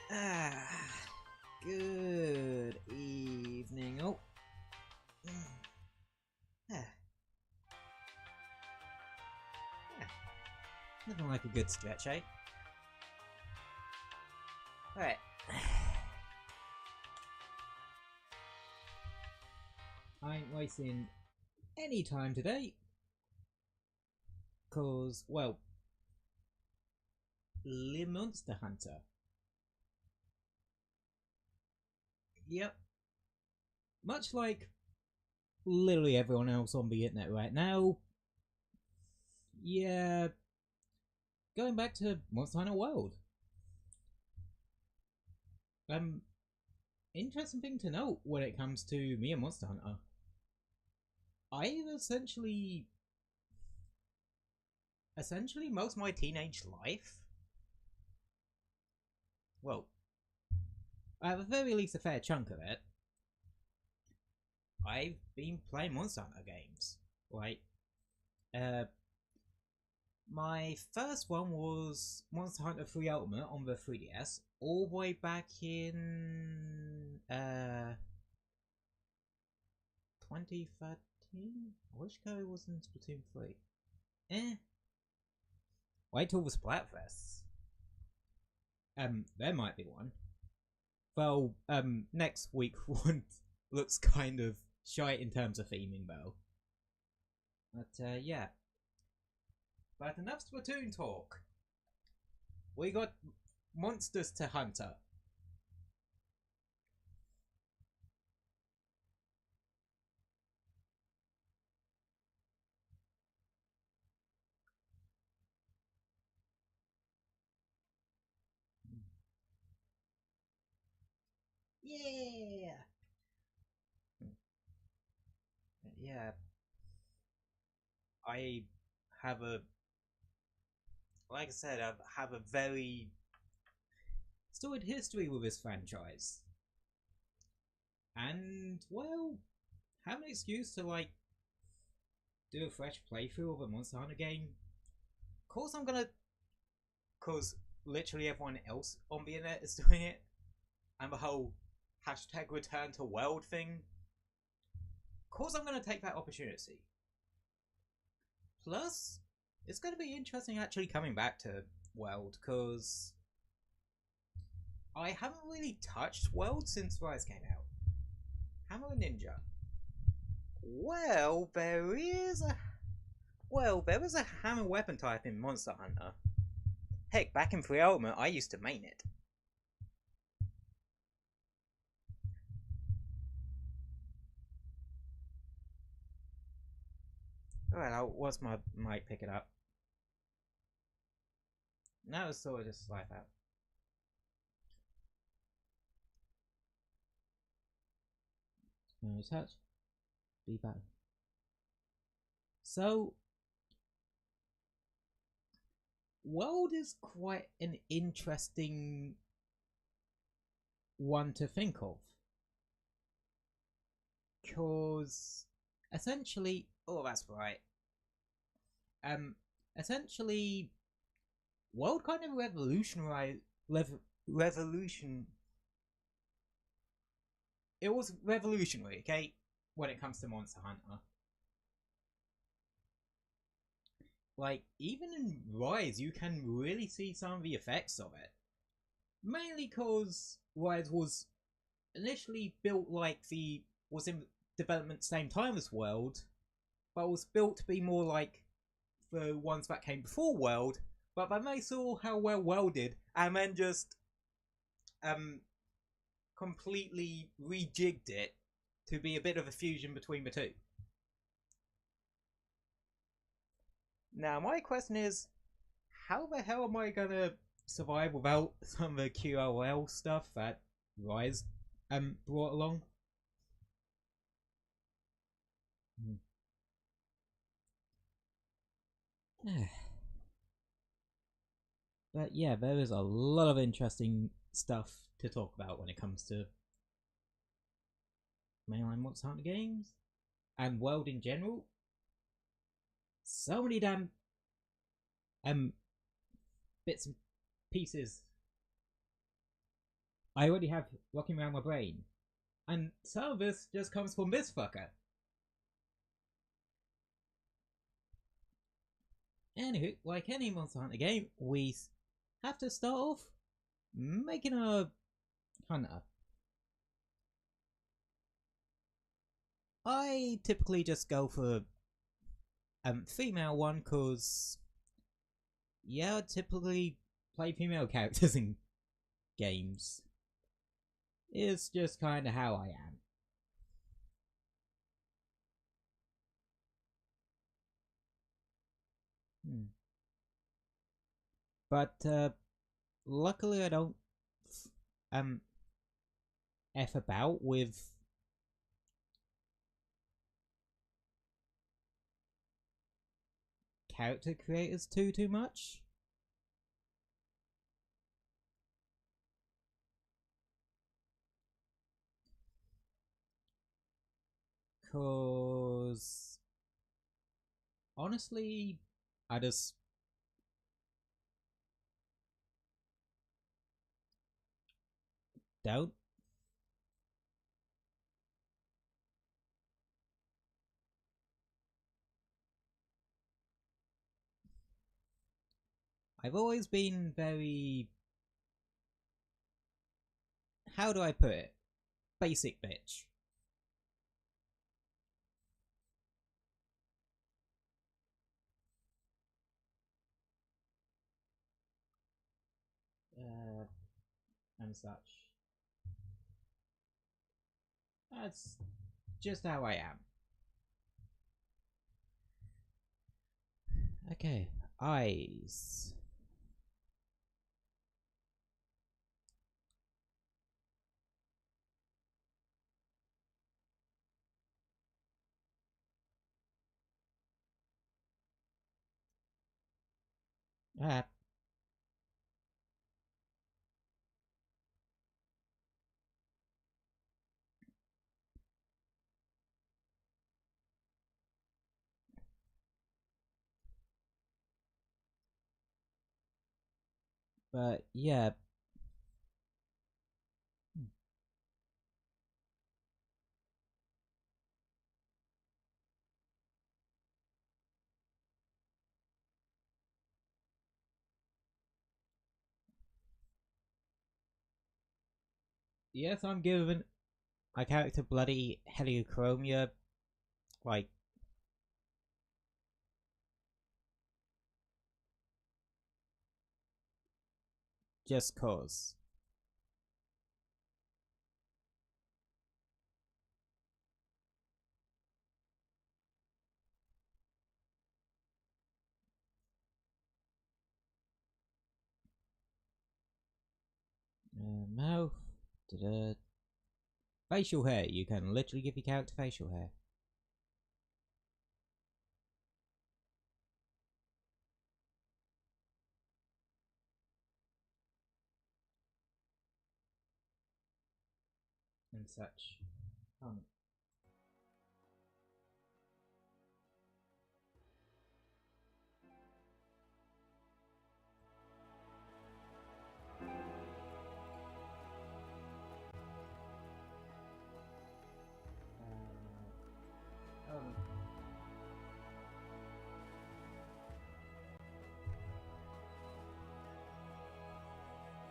Good evening. Oh, yeah, nothing like a good stretch, eh? Alright. I ain't wasting any time today. Cause, well, the Monster Hunter. Yep. Much like literally everyone else on the internet right now. Yeah. Going back to Monster Hunter World. Interesting thing to note when it comes to me and Monster Hunter. I've essentially most of my teenage life, well, at the very least a fair chunk of it, I've been playing Monster Hunter games. Like, my first one was Monster Hunter 3 Ultimate on the 3DS, all the way back in 2013. I wish Go was in Splatoon 3. Wait till the Splatfests. There might be one. Well, next week one looks kind of shite in terms of theming though. But yeah. But enough Splatoon talk. We got monsters to hunter. Yeah. Yeah. I have a, like I said, I have a very storied history with this franchise. And, well, have an excuse to, like, do a fresh playthrough of a Monster Hunter game. Of course I'm gonna, because literally everyone else on the internet is doing it. And the whole hashtag return to world thing. Of course I'm gonna take that opportunity. Plus, it's gonna be interesting actually coming back to World, because I haven't really touched World since Rise came out. Hammer and Ninja. Well, there is a hammer weapon type in Monster Hunter. Heck, back in 3 Ultimate, I used to main it. Alright, what's my mic pick it up? Now it's sort of just like that. No touch. Be back. So, World is quite an interesting one to think of. Because essentially, oh, that's right. Essentially, World kind of revolution. It was revolutionary, okay, when it comes to Monster Hunter. Like, even in Rise, you can really see some of the effects of it. Mainly because Rise was initially built was in development same time as World, but was built to be more like the ones that came before World. But then they saw how well World did, and then just completely rejigged it to be a bit of a fusion between the two. Now, my question is, how the hell am I gonna survive without some of the QOL stuff that Rise brought along? But yeah, there is a lot of interesting stuff to talk about when it comes to mainline Monster Hunter games and World in general. So many damn bits and pieces I already have rocking around my brain. And some of this just comes from this fucker. Anywho, like any Monster Hunter game, we have to start off making a hunter. I typically just go for female one because, yeah, I typically play female characters in games. It's just kind of how I am. But luckily I don't F about with character creators too much. Cause honestly, I just don't. I've always been very, how do I put it? Basic bitch. And such. That's just how I am. Okay, eyes. Ah. But yeah. Yes, I'm giving my character bloody heliochromia, like, just cause. Mouth. Da-da. Facial hair. You can literally give your character facial hair. And such. Um,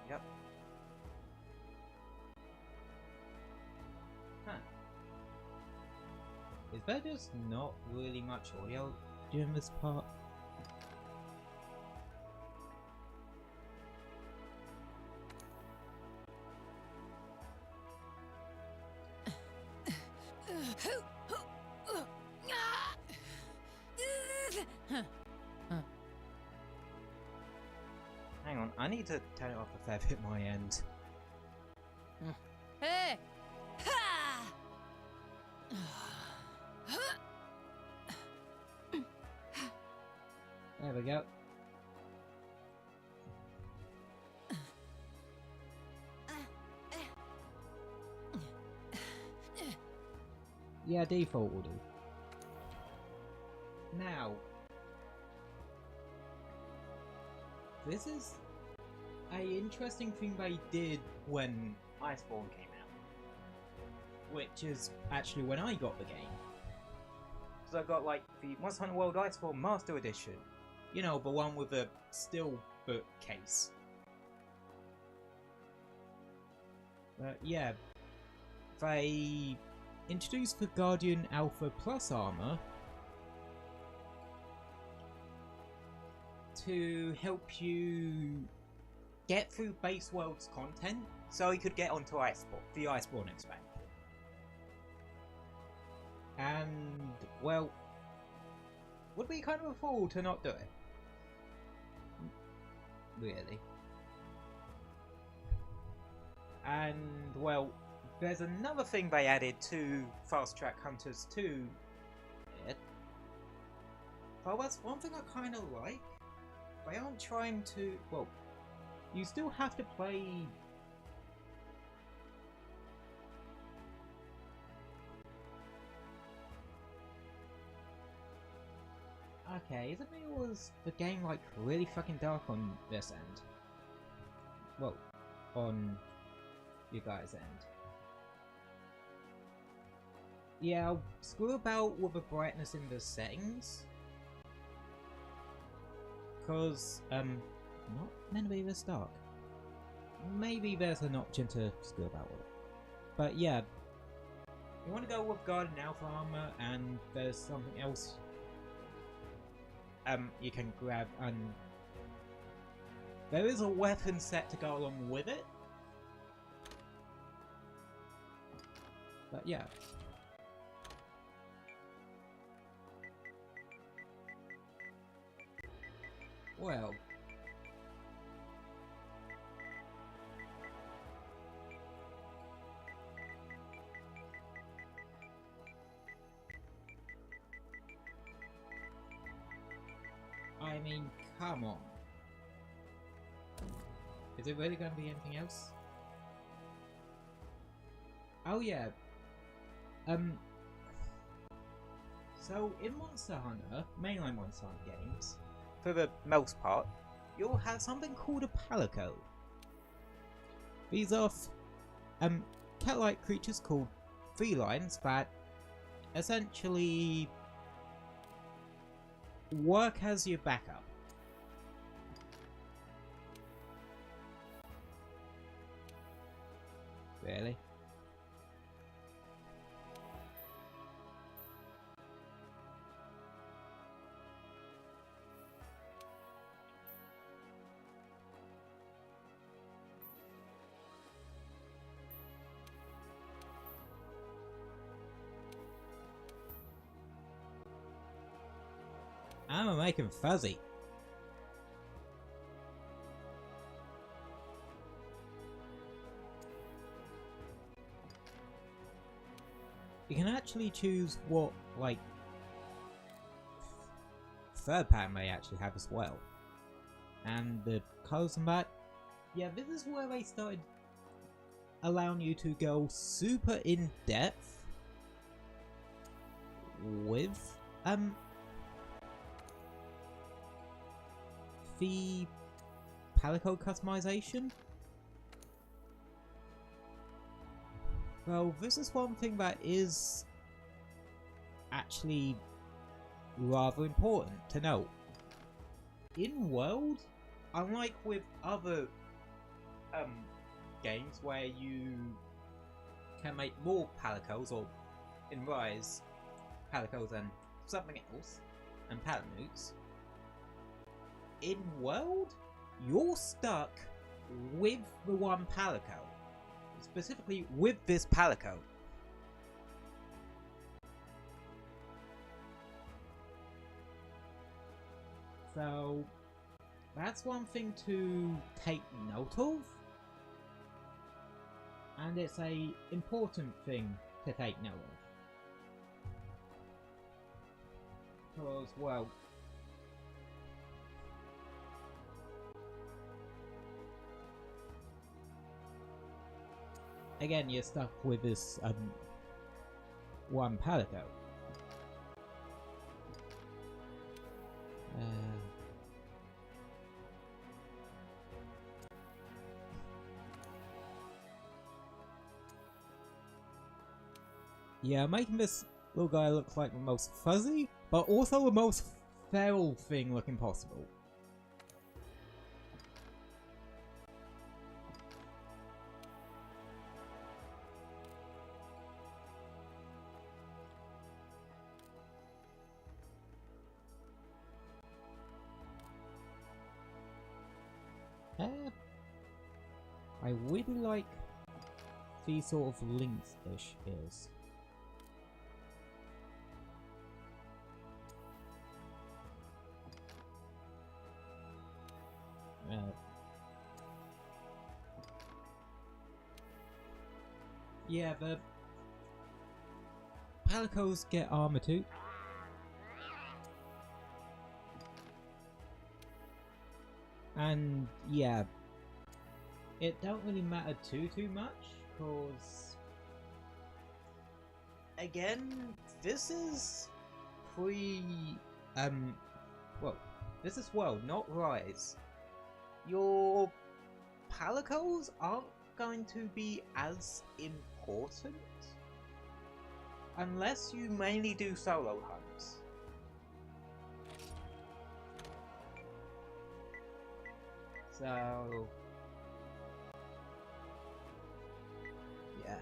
yep. Huh. Is there just not really much audio during this part? Hang on, I need to turn it off a fair bit my end. Hey! There we go. Yeah, default will do. Now, this is an interesting thing they did when Iceborne came out. Which is actually when I got the game. Because I got like the Monster Hunter World Iceborne Master Edition. You know, the one with the steel book case. Yeah, they introduced the Guardian Alpha Plus armor to help you get through base world's content, so you could get onto Iceborne, the Iceborne expansion. And, well, would be kind of a fool to not do it. Really. And, well, there's another thing they added to Fast Track Hunters 2. Well, that's one thing I kind of like. They aren't trying to... Well, you still have to play... Okay, isn't it was the game like really fucking dark on this end? Well, on you guys' end. Yeah, I'll screw about with the brightness in the settings. Because, not meant to be this dark. Maybe there's an option to screw about with it. But yeah, you want to go with Guardian Alpha armor, and there's something else you can grab, and there is a weapon set to go along with it. But yeah. Well. I mean, come on. Is it really going to be anything else? Oh yeah. So in Monster Hunter, mainline Monster Hunter games, for the most part, you'll have something called a palico. These are cat-like creatures called felines that essentially work as your backup. Really? I'm making fuzzy. You can actually choose what, like, third pattern they actually have as well. And the colours and that. Yeah, this is where they started allowing you to go super in depth with the palico customization. Well, this is one thing that is actually rather important to note. In World, unlike with other games where you can make more palicos, or in Rise, palicos and something else, and palamutes, in World, you're stuck with the one palico. Specifically with this palico. So that's one thing to take note of. And it's a important thing to take note of. Because, well, again, you're stuck with this one palico. Yeah, making this little guy look like the most fuzzy, but also the most feral thing looking possible. I really like these sort of links-ish ears. Yeah, the Palicos get armor too. And yeah, it don't really matter too much, cause again, this is well, this is World, not Rise. Your Palicos aren't going to be as important unless you mainly do solo hunts. So yeah.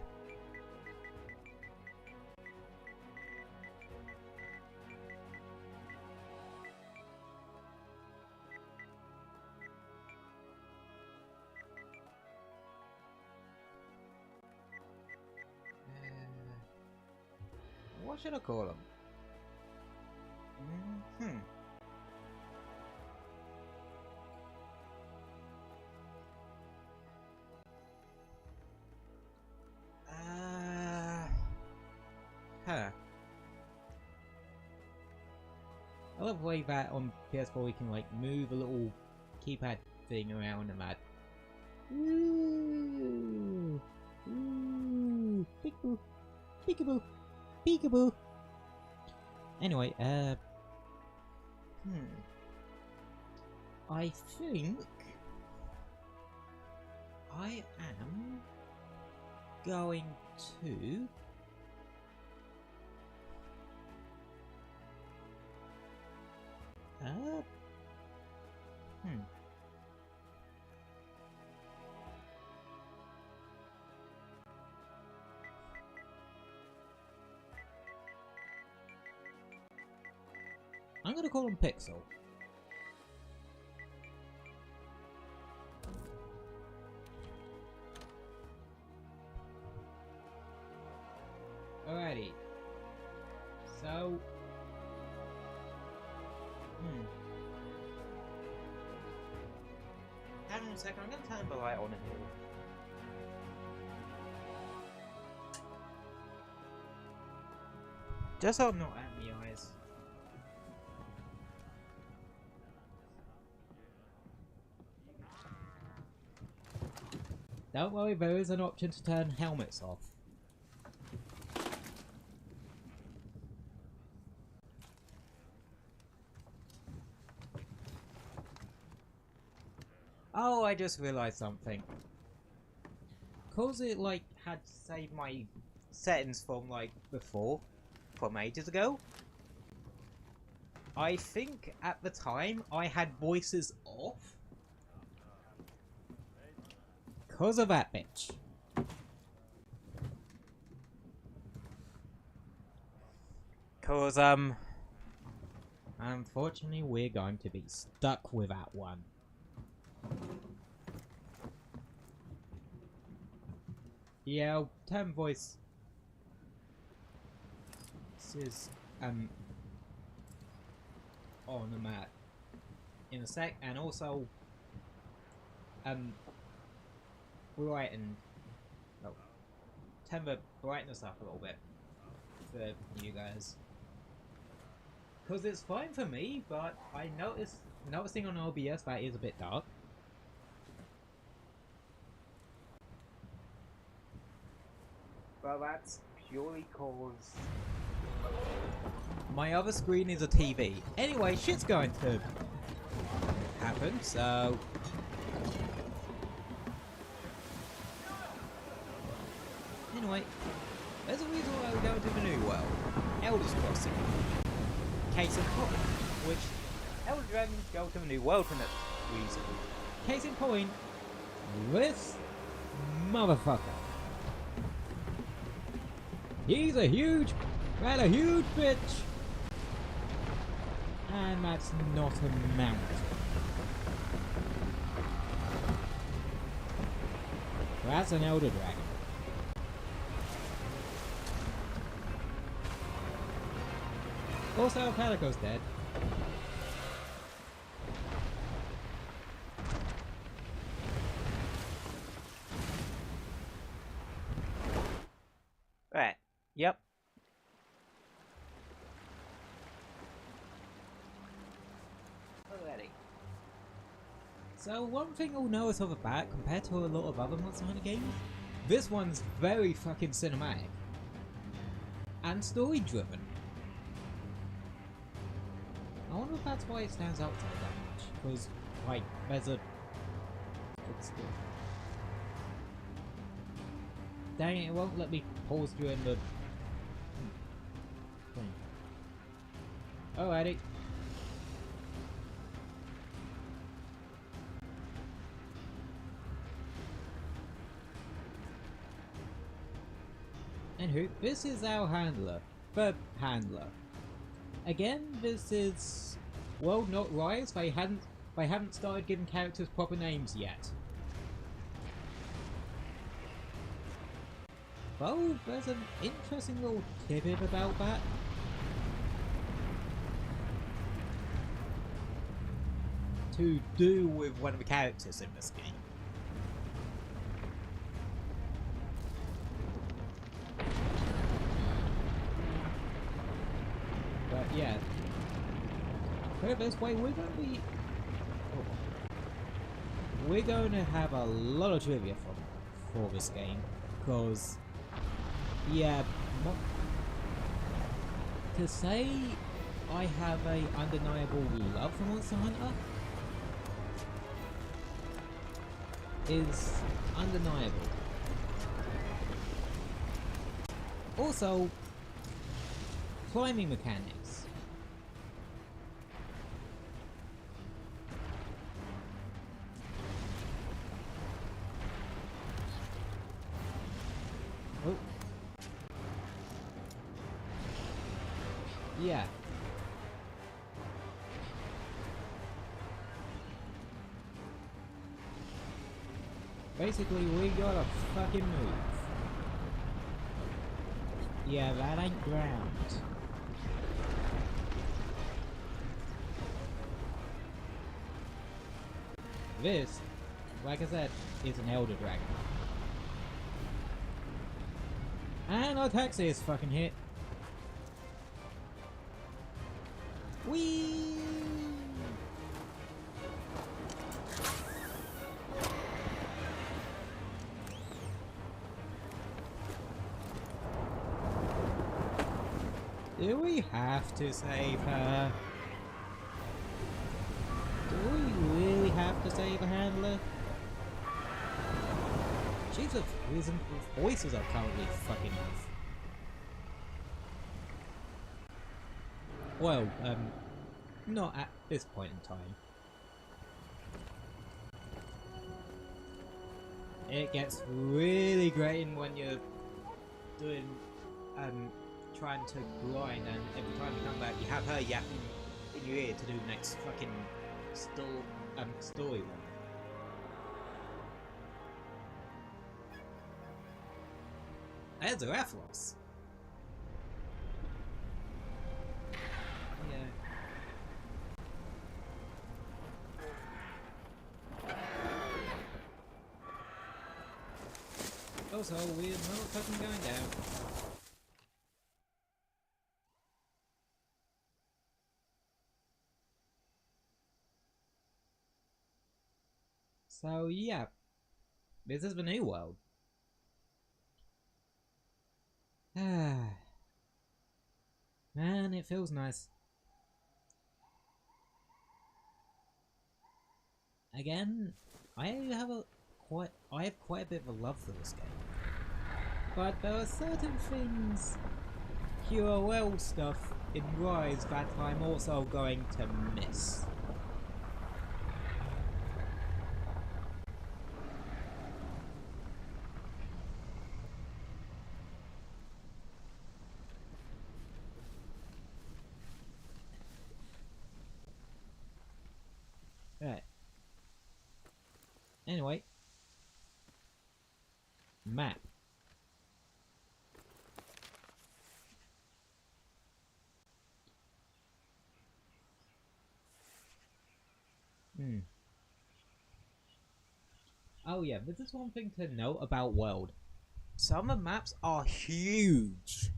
What should I call them? I love the way that on PS4 we can like move a little keypad thing around the map. Ooh, ooh, peekaboo, peekaboo, peekaboo. Anyway, I think I am going to I'm gonna call him Pixel. Alrighty. So hang on a second, I'm gonna turn the light on in here. Just so I'm not at me eyes. Don't worry, there is an option to turn helmets off. Oh, I just realised something. Cause it like had saved my settings from like before, from ages ago. I think at the time I had voices off. Cause of that bitch. Cause unfortunately we're going to be stuck with that one. Yeah, I'll turn voice. This is on the map in a sec, and also brighten. Oh, turn the brightness up a little bit for you guys, because it's fine for me, but I noticing on OBS that is a bit dark. Well, that's purely cause my other screen is a TV. Anyway, shit's going to happen, so anyway, There's a reason why we go to the new world. Elders Crossing. Case in point, which Elder Dragons go to the new world for that reason. Case in point, this motherfucker. He's a huge bitch. And that's not a mountain. That's an Elder Dragon. Also, Palico's dead. Right. Yep. Alrighty. So one thing you'll notice off the bat, compared to a lot of other Monster Hunter games, this one's very fucking cinematic. And story driven. I wonder if that's why it stands out to me that much. Because, like, there's a... Dang it, it won't let me pause during the... thing. Alrighty. Anywho, this is our handler. The handler. Again, this is... well, not Rise. They haven't started giving characters proper names yet. Though, there's an interesting little tidbit about that. To do with one of the characters in this game. But yeah. Put it this way, we're going to have a lot of trivia for this game. Because... yeah, to say I have a undeniable love for Monster Hunter is undeniable. Also, climbing mechanics. Oh. Yeah. Basically, we gotta fucking move. Yeah, that ain't ground. This, like I said, is an Elder Dragon. And our taxi is fucking hit. Whee! Do we have to save her? Do we really have to save a handler? She's the reason voices are currently fucking off. Well, not at this point in time. It gets really grating when you're doing, trying to grind, and every time you come back you have her yapping in your ear to do the next fucking story one. There's a Rathlos. Yeah. Also, we're not fucking going down. So yeah, this is the new world. Man, it feels nice. Again, I have quite a bit of a love for this game. But there are certain things, QOL stuff in Rise that I'm also going to miss. Right. Anyway. Map. Oh yeah, this is one thing to note about World. Some of the maps are huge.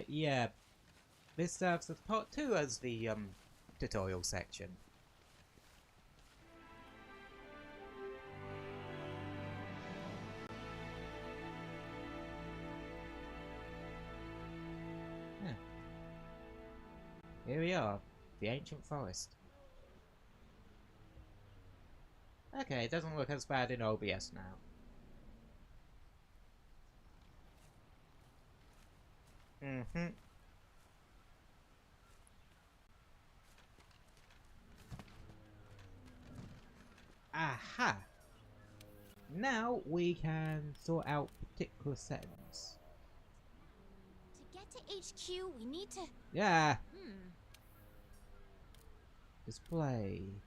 Yeah, this serves as part 2 as the tutorial section. Yeah. Here we are, the ancient forest. Okay, it doesn't look as bad in OBS now. Aha! Now we can sort out particular settings. To get to HQ, we need to... Yeah! Display.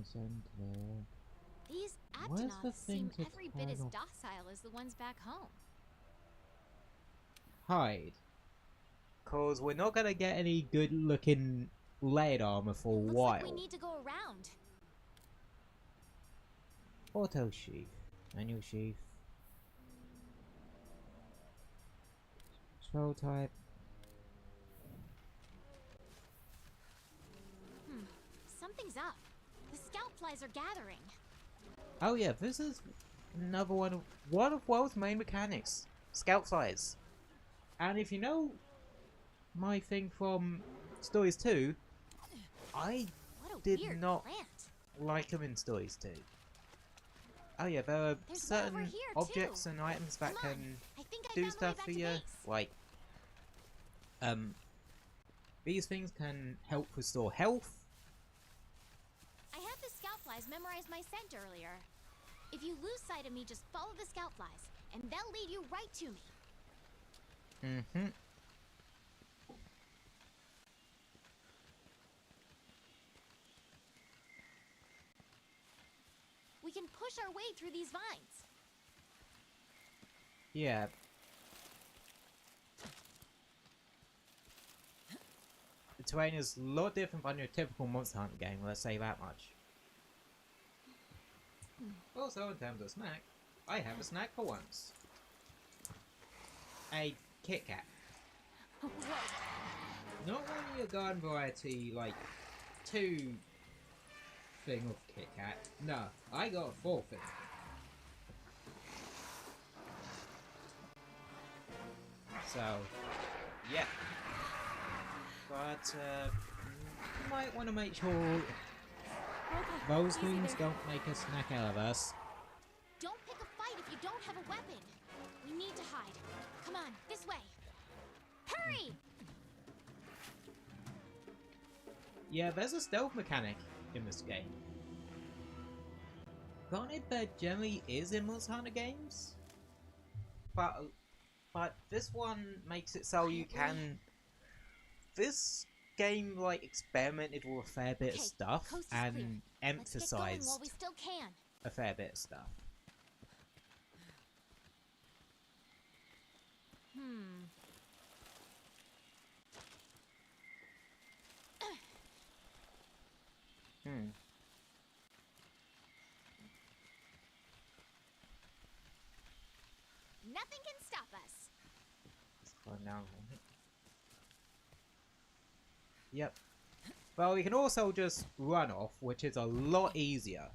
Center. These Where's the Aptonauts thing seem to every bit as turn off? docile as the ones back home. Hide. Cause we're not gonna get any good looking layered armor for a Looks while. like we need to go around. Auto sheath. Manual sheath. Control type. Something's up. The scout flies are gathering. Oh yeah, this is another one of World's main mechanics. Scout flies. And if you know my thing from Stories 2, I did not like them in Stories 2. Oh yeah, there are certain objects and items that can do stuff for you. Like, these things can help restore health. I had the scout flies memorize my scent earlier. If you lose sight of me, just follow the scout flies, and they'll lead you right to me. We can push our way through these vines. Yeah. The terrain is a lot different than your typical Monster Hunter game, let's say that much. Also, in terms of snack, I have a snack for once. A Kit Kat. Not only a garden variety, like, 2 thing of Kit Kat. No, I got a 4 thing. So, yeah. But, you might want to make sure those things don't make a snack out of us. Don't pick a fight if you don't have a weapon. We need to hide. Come on, this way. Hurry! Yeah, there's a stealth mechanic in this game. Granted, there generally is in Monster Hunter games, but this one makes it so you can. This game like experimented with a fair bit of stuff and emphasized while we still can. a fair bit of stuff. Nothing can stop us. Let's climb down. Yep. Well, we can also just run off, which is a lot easier.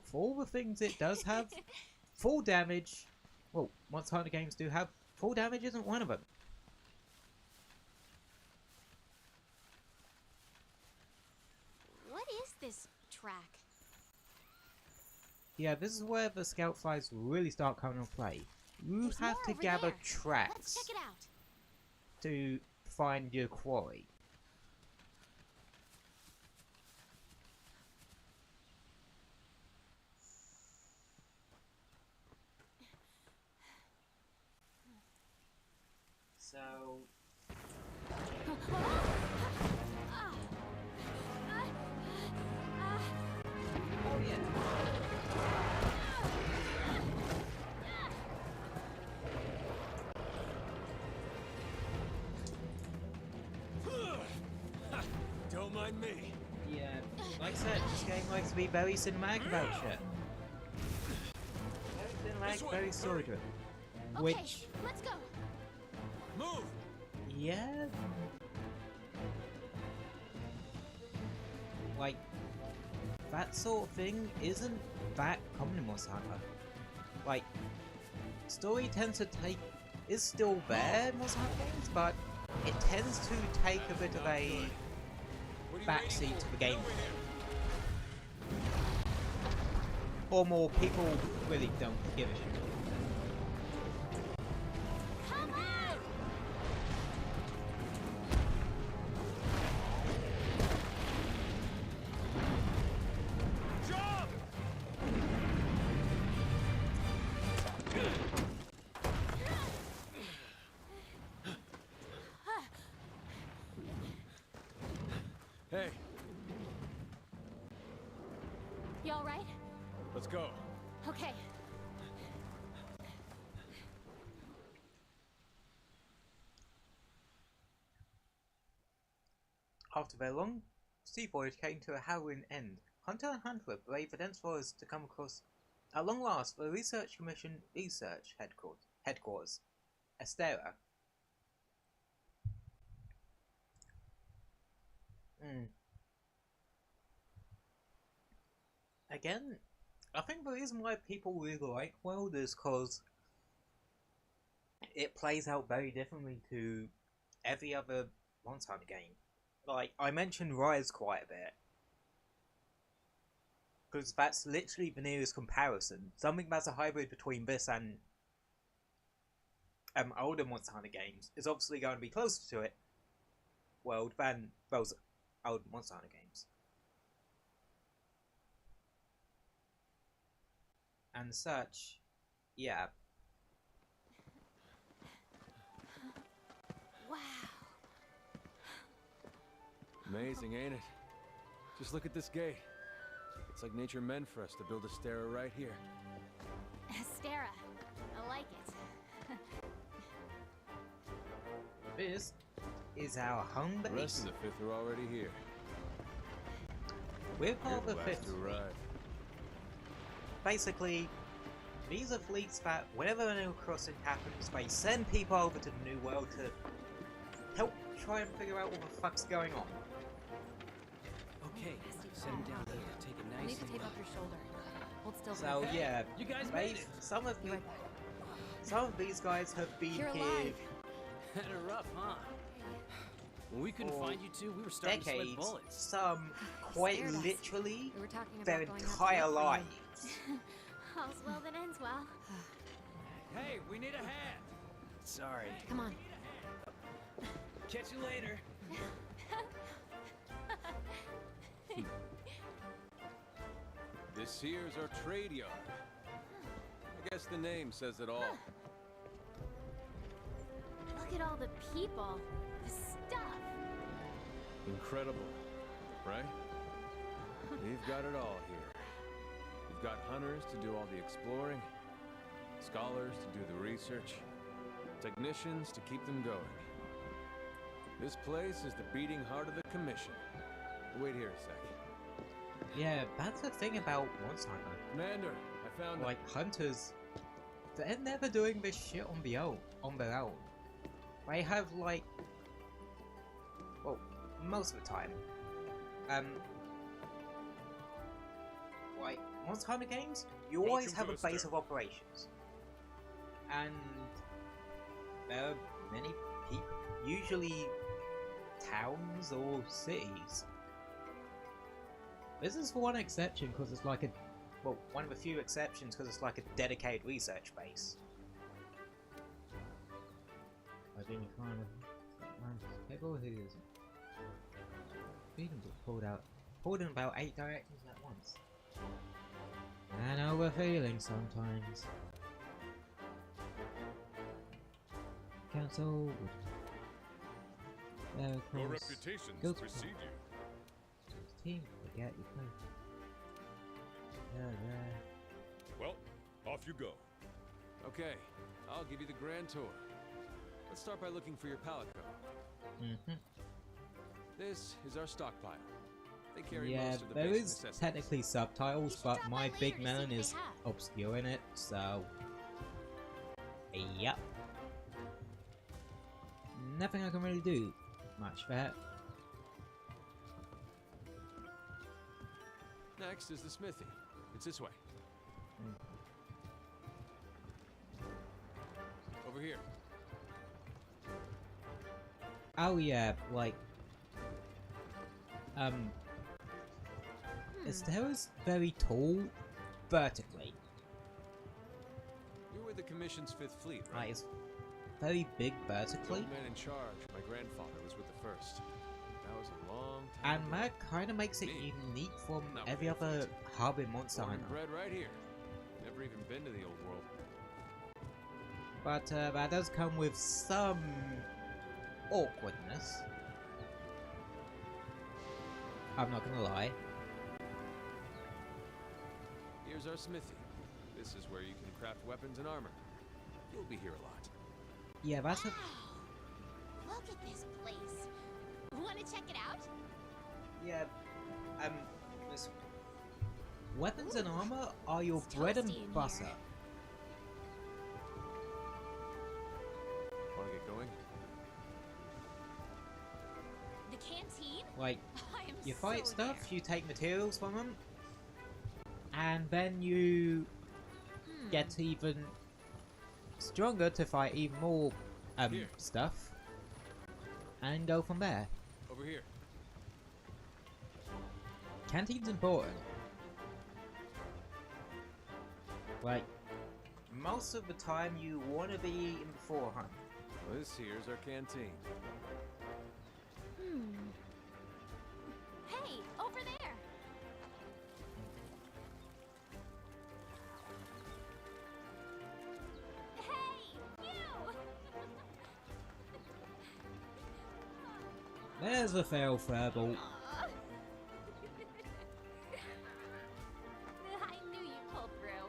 For all the things it does have, full damage. Well, Monster Hunter games do have. Full damage isn't one of them. this track? Yeah, this is where the scout flies really start coming into play. You There's have more to over gather there. tracks Let's check it out. to find your quarry. So... Oh yeah. Don't mind me. Yeah, like I said, this game likes to be very cinematic about shit. Very cinematic, very story driven. Okay, Which, let's go. Move! yeah... Like, that sort of thing isn't that common in Monster Hunter. Like, story tends to take... is still there in Monster Hunter games, but it tends to take a bit of a backseat to the game. Or more, people really don't give a shit. Come on! Jump! Hey, You all right? let's go. Okay. After their long sea voyage came to a harrowing end, Hunter and Hunter braved the dense forest to come across, at long last, the Research Commission Research Headquarters, Estera. Again, I think the reason why people really like World is because it plays out very differently to every other Monster Hunter game. Like, I mentioned Rise quite a bit, because that's literally the nearest comparison. Something that's a hybrid between this and older Monster Hunter games is obviously going to be closer to it World than those old Monster Hunter games. And such, yeah. Wow. Amazing, ain't it? Just look at this gate. It's like nature meant for us to build a stair right here. Stara. I like it. This is our home The rest base. of the fifth are already here. We're part of the You're the last fifth. to arrive. Basically, these are fleets that whenever a new crossing happens, they send people over to the new world to help try and figure out what the fuck's going on. Okay, set him down here. Take it You nice need to and tape low. up your shoulder. Hold still. So for a bit. yeah, You guys they, made it. some of Be the, right back. some of these guys have been You're here alive. Had it rough, huh? When we couldn't for find you two, we were starting to sweat decades, bullets. some quite Scared us. literally We were talking their about going out to entire look for you. lives. All's well that ends well. Hey, we need a hand. Sorry. Come on. Catch you later. This here's our trade yard. I guess the name says it all. Look at all the people. The stuff. Incredible, right? We've got it all here. We've got hunters to do all the exploring, scholars to do the research, technicians to keep them going. This place is the beating heart of the commission. Wait here a sec. Yeah, that's the thing about Monster Hunter. Commander, I found Like hunters, they're never doing this shit on their own. They have like, well, most of the time, like Monster Hunter games, you always have a base of operations, and there are many people, usually towns or cities, This is one exception because it's like a, well, one of the few exceptions because it's like a dedicated research base. I've been kind of people who isn't. Freedom gets pulled in about 8 directions at once. And overfeeling sometimes. Council. Your reputations precede you. Team, forget your play. Well, off you go. Okay, I'll give you the grand tour. Let's start by looking for your palico. This is our stockpile. They carry most of the there basic is necessities. technically subtitles, but drop my by big later to see melon what is they have. obscure in it, so... Yep. Nothing I can really do much for that. Next is the smithy. It's this way. Over here. Oh yeah, like... Estera's very tall, vertically. You're with the Commission's 5th Fleet, Right, right? it's very big The vertically. old man in charge, my grandfather, was with the 1st. That was a long time And ago. that kind of makes it Me. unique from Not every with the other fleet. hub in Monster Born and Hunter. bred right here. Never even been to the old world. But that does come with some awkwardness. I'm not gonna lie. Here's our smithy. This is where you can craft weapons and armor. You'll be here a lot. Yeah, that's a... Wow! Look at this place. Want to check it out? Yeah, this... Weapons and Ooh, armor are your it's bread and toasty in butter. here. Wanna get going? The canteen? Like, I am you fight so stuff, there. you take materials from them, and then you get even stronger to fight even more Here. stuff, and go from there. Over here. Canteen's important. Like, most of the time you want to be eating beforehand. This here's our canteen. Hey, over there. Hey, you! There's the fail furball. Aw. I knew you'd pull through.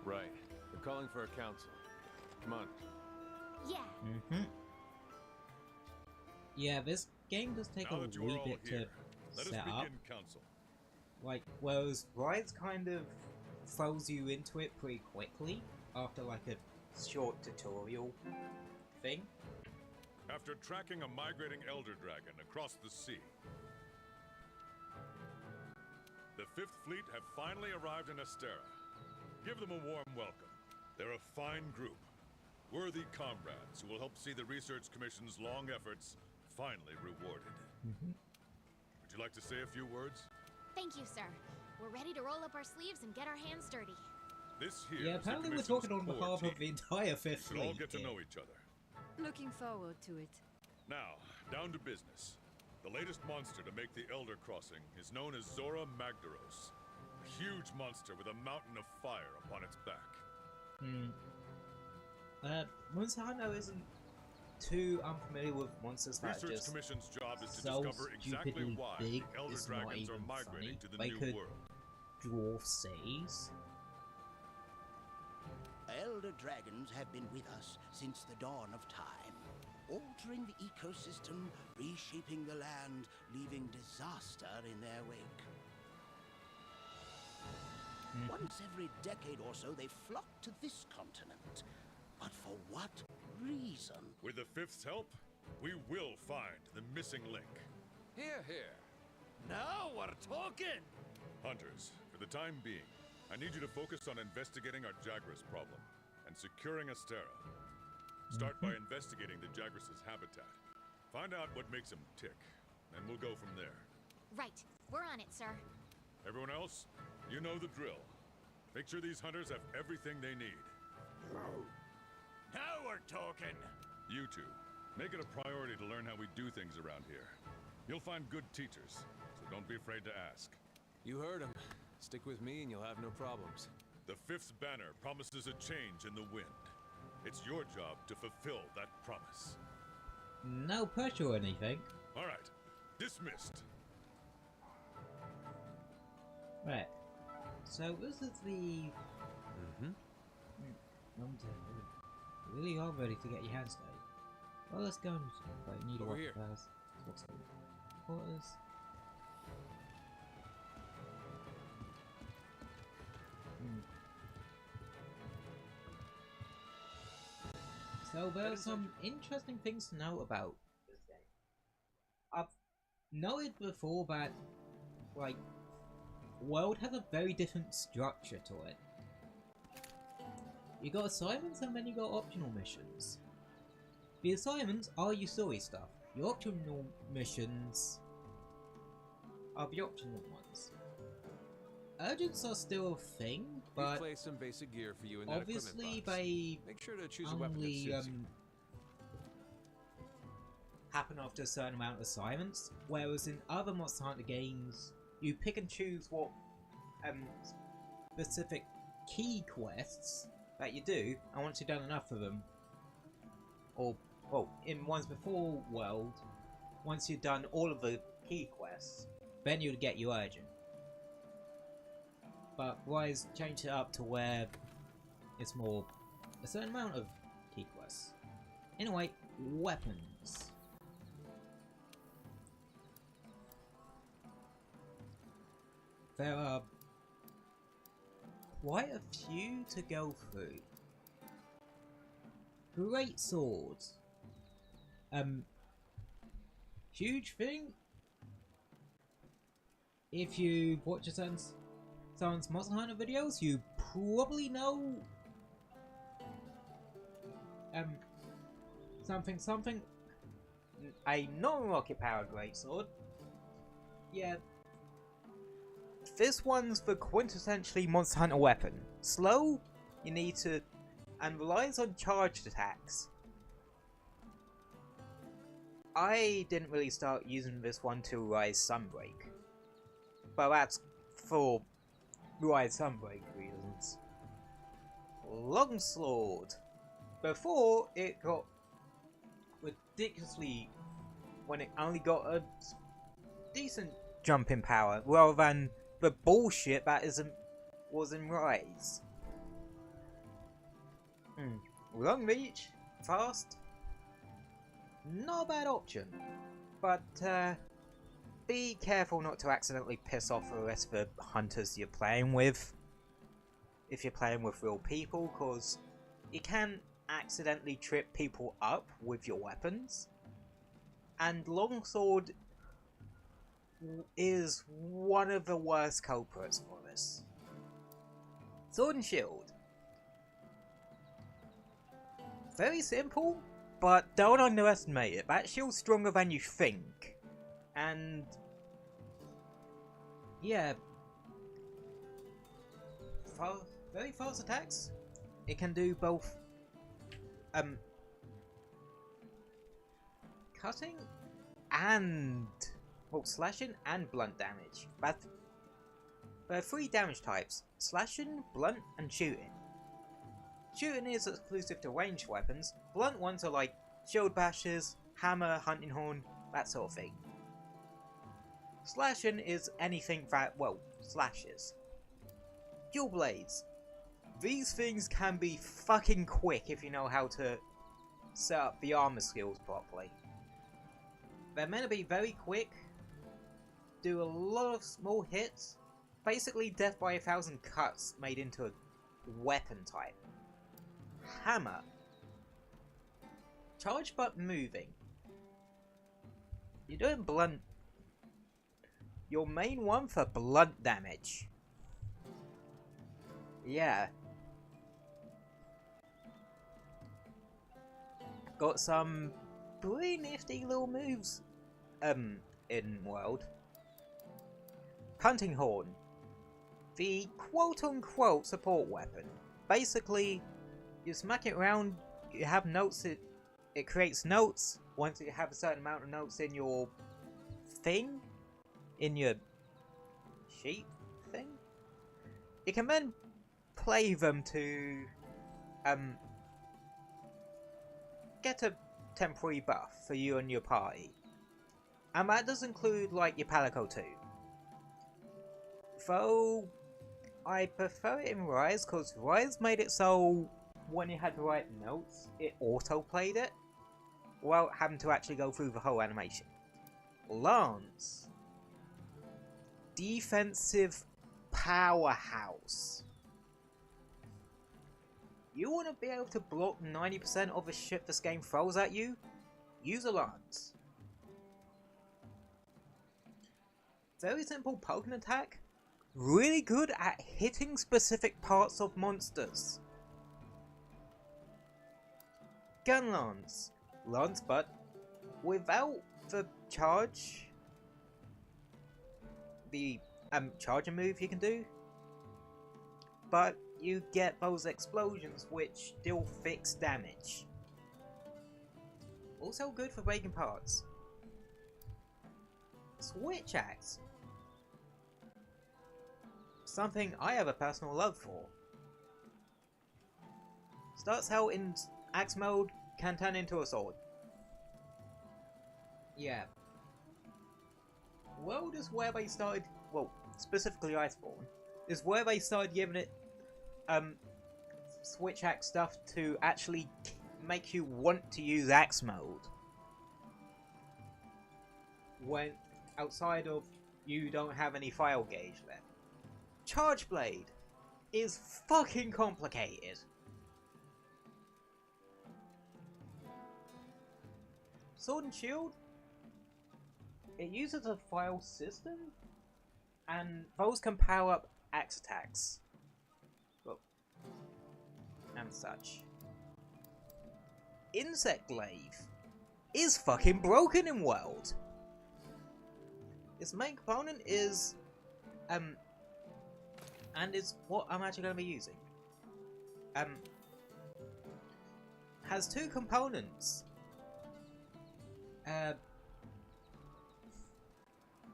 Right. They're calling for a council. Come on. Yeah. Yeah, this game does take Now a that you are wee all bit to here, let us set up. begin council. Like, whereas Rise kind of throws you into it pretty quickly after like a short tutorial thing. After tracking a migrating elder dragon across the sea, the 5th Fleet have finally arrived in Astera. Give them a warm welcome. They're a fine group. Worthy comrades who will help see the Research Commission's long efforts finally rewarded. Would you like to say a few words? Thank you, sir. We're ready to roll up our sleeves and get our hands dirty. This here Yeah, is the apparently we're Commission's talking on core behalf of team. the entire Fifth Should all Fleet. get to here. know each other. Looking forward to it. Now, down to business. The latest monster to make the Elder Crossing is known as Zora Magdaros. A huge monster with a mountain of fire upon its back. Monster Hunter isn't too unfamiliar with monsters that are Research just Commission's job is to so discover exactly stupidly why big, the Elder it's not Dragons are even migrating funny. to the They New could World. dwarf cities. Elder dragons have been with us since the dawn of time, altering the ecosystem, reshaping the land, leaving disaster in their wake. Once every decade or so, they flock to this continent. But for what reason? With the Fifth's help, we will find the missing link. Here, here. Now we're talking! Hunters, for the time being, I need you to focus on investigating our Jagras problem and securing Astera. Start by investigating the Jagras' habitat. Find out what makes them tick, and we'll go from there. Right. We're on it, sir. Everyone else, you know the drill. Make sure these hunters have everything they need. Now we're talking. You two, make it a priority to learn how we do things around here. You'll find good teachers, so don't be afraid to ask. You heard him. Stick with me and you'll have no problems. The fifth banner promises a change in the wind. It's your job to fulfill that promise. No pressure or anything. All right, dismissed. Right. So this is the. Really are ready to get your hands dirty. Well, let's go and need a Over walk here. first. What's the quarters? So there are some interesting things to know about this game. I've noted before that, like, world has a very different structure to it. You got assignments and then you got optional missions. The assignments are your story stuff. Your optional missions are the optional ones. Urgents are still a thing, but We've placed some basic gear for you in that obviously equipment box. they Make sure to choose a weapon that only suits you. happen after a certain amount of assignments, whereas in other Monster Hunter games, you pick and choose what specific key quests that you do, and once you've done enough of them, or, well, in ones before World, once you've done all of the key quests, then you'll get your urgent. But Rise changed it up to where it's more a certain amount of key quests. Anyway, weapons. There are quite a few to go through. Great swords. Huge thing. If you watch someone's Monster Hunter videos, you probably know something. A non-rocket powered greatsword. Yeah. This one's the quintessentially Monster Hunter weapon. Slow, you need to, and relies on charged attacks. I didn't really start using this one till Rise Sunbreak, but that's for Rise Sunbreak reasons. Longsword. Before it got ridiculously, when it only got a decent jumping power, rather than the bullshit that was in Rise. Long reach, fast, not a bad option, but be careful not to accidentally piss off the rest of the hunters you're playing with. If you're playing with real people, because you can accidentally trip people up with your weapons, and longsword is one of the worst culprits for this. Sword and shield. Very simple, but don't underestimate it. That shield's stronger than you think. And yeah, very fast attacks. It can do both cutting and, well, slashing and blunt damage. But there are 3 damage types: slashing, blunt, and shooting. Shooting is exclusive to ranged weapons. Blunt ones are like shield bashes, hammer, hunting horn, that sort of thing. Slashing is anything that, well, slashes. Dual blades. These things can be fucking quick if you know how to set up the armor skills properly. They're meant to be very quick, do a lot of small hits, basically death by 1,000 cuts made into a weapon type. Hammer. Charge but moving. You're doing blunt. Your main one for blunt damage. Yeah. got some pretty nifty little moves in world. Hunting Horn, the quote-unquote support weapon. Basically, you smack it around, you have notes, it creates notes. Once you have a certain amount of notes in your thing, in your sheet thing, you can then play them to get a temporary buff for you and your party. And that does include like your Palico too. Though I prefer it in Rise because Rise made it so when you had to write notes, it auto-played it without having to actually go through the whole animation. Lance, defensive powerhouse. You want to be able to block 90% of the shit this game throws at you? Use a Lance. Very simple poking attack. Really good at hitting specific parts of monsters. Gun Lance. Lance, but without the charge. The charger move you can do. But you get those explosions which deal fixed damage. Also good for breaking parts. Switch Axe. Something I have a personal love for. Starts out in axe mode, can turn into a sword. Yeah. World is where they started, well, specifically Iceborne, is where they started giving it switch axe stuff to actually make you want to use axe mode. When outside of you don't have any file gauge left. Charge Blade is fucking complicated. Sword and Shield, it uses a file system, and those can power up axe attacks. Well, and such. Insect Glaive is fucking broken in World. Its main component is, and is what I'm actually going to be using. Has two components.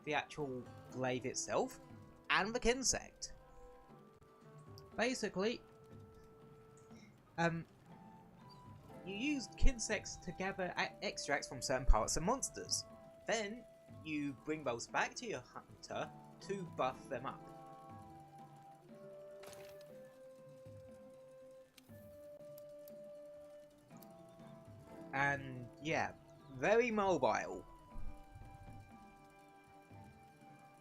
The actual glaive itself, and the Kinsect. Basically, you use Kinsects to gather extracts from certain parts of monsters. Then, you bring those back to your hunter to buff them up. And yeah, very mobile.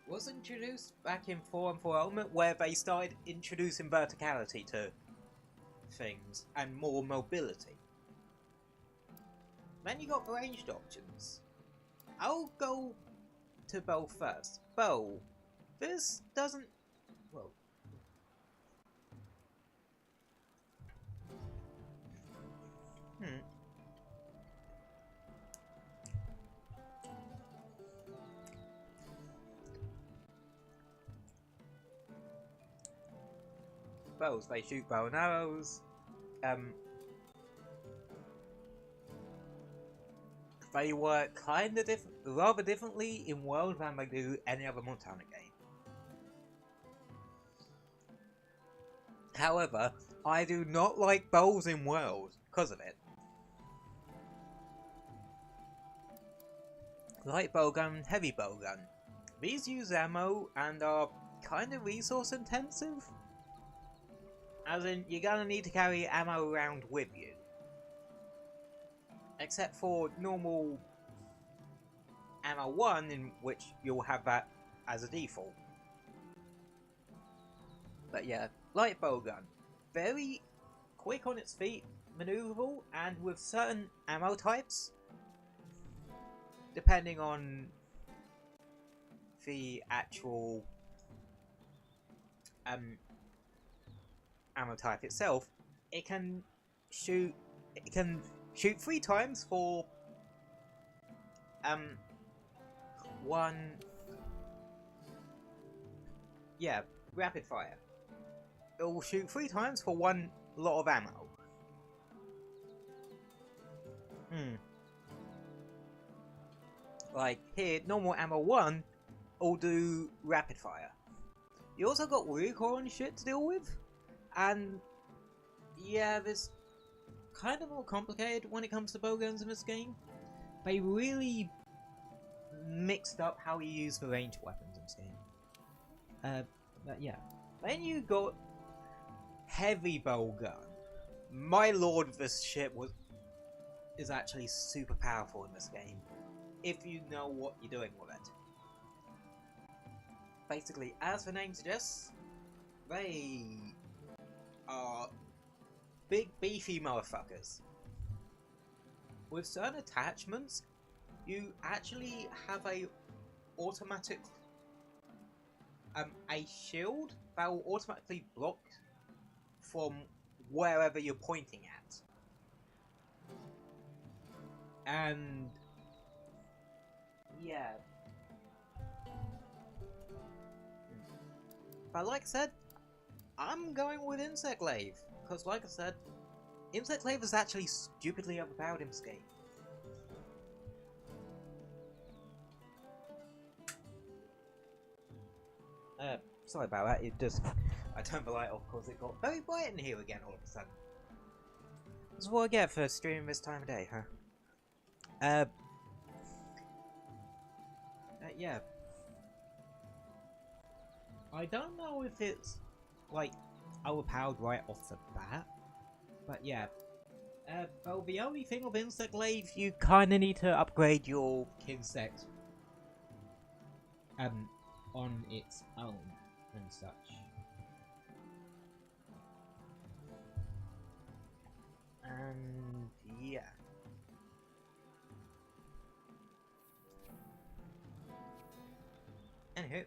Was introduced back in 4 and 4 Ultimate, where they started introducing verticality to things and more mobility. Then you got ranged options. I'll go to bow first. Bow. This doesn't... well... Bows, they shoot bow and arrows. They work kinda rather differently in World than they do any other Monster Hunter game. However, I do not like bows in World because of it. Light bowgun, heavy bowgun. These use ammo and are kinda resource intensive. As in, you're gonna need to carry ammo around with you. Except for normal ammo 1, in which you'll have that as a default. But yeah, light bowgun. Very quick on its feet, maneuverable, and with certain ammo types, depending on the actual ammo type itself, it can shoot, it can shoot 3 times for one. Yeah, rapid fire. It will shoot 3 times for 1 lot of ammo. Like here, normal ammo 1 will do rapid fire. You also got recoil and shit to deal with, and yeah, this kind of more complicated when it comes to bowguns in this game. They really mixed up how you use the ranged weapons in this game. But yeah. Then you got heavy bowgun. My lord, this shit is actually super powerful in this game, if you know what you're doing with it. Basically, as the name suggests, they are big beefy motherfuckers. With certain attachments, you actually have a automatic a shield that will automatically block from wherever you're pointing at. And yeah. But like I said, I'm going with Insect Glaive, because like I said, Insect Glaive is actually stupidly overpowered in this game. Sorry about that, I turned the light off because it got very bright in here again all of a sudden. That's what I get for streaming this time of day, huh? Yeah. I don't know if it's, like, overpowered right off the bat, but yeah. Well, the only thing with Insect Glaive, you kinda need to upgrade your Kinsect, on its own and such. And yeah. Anywho,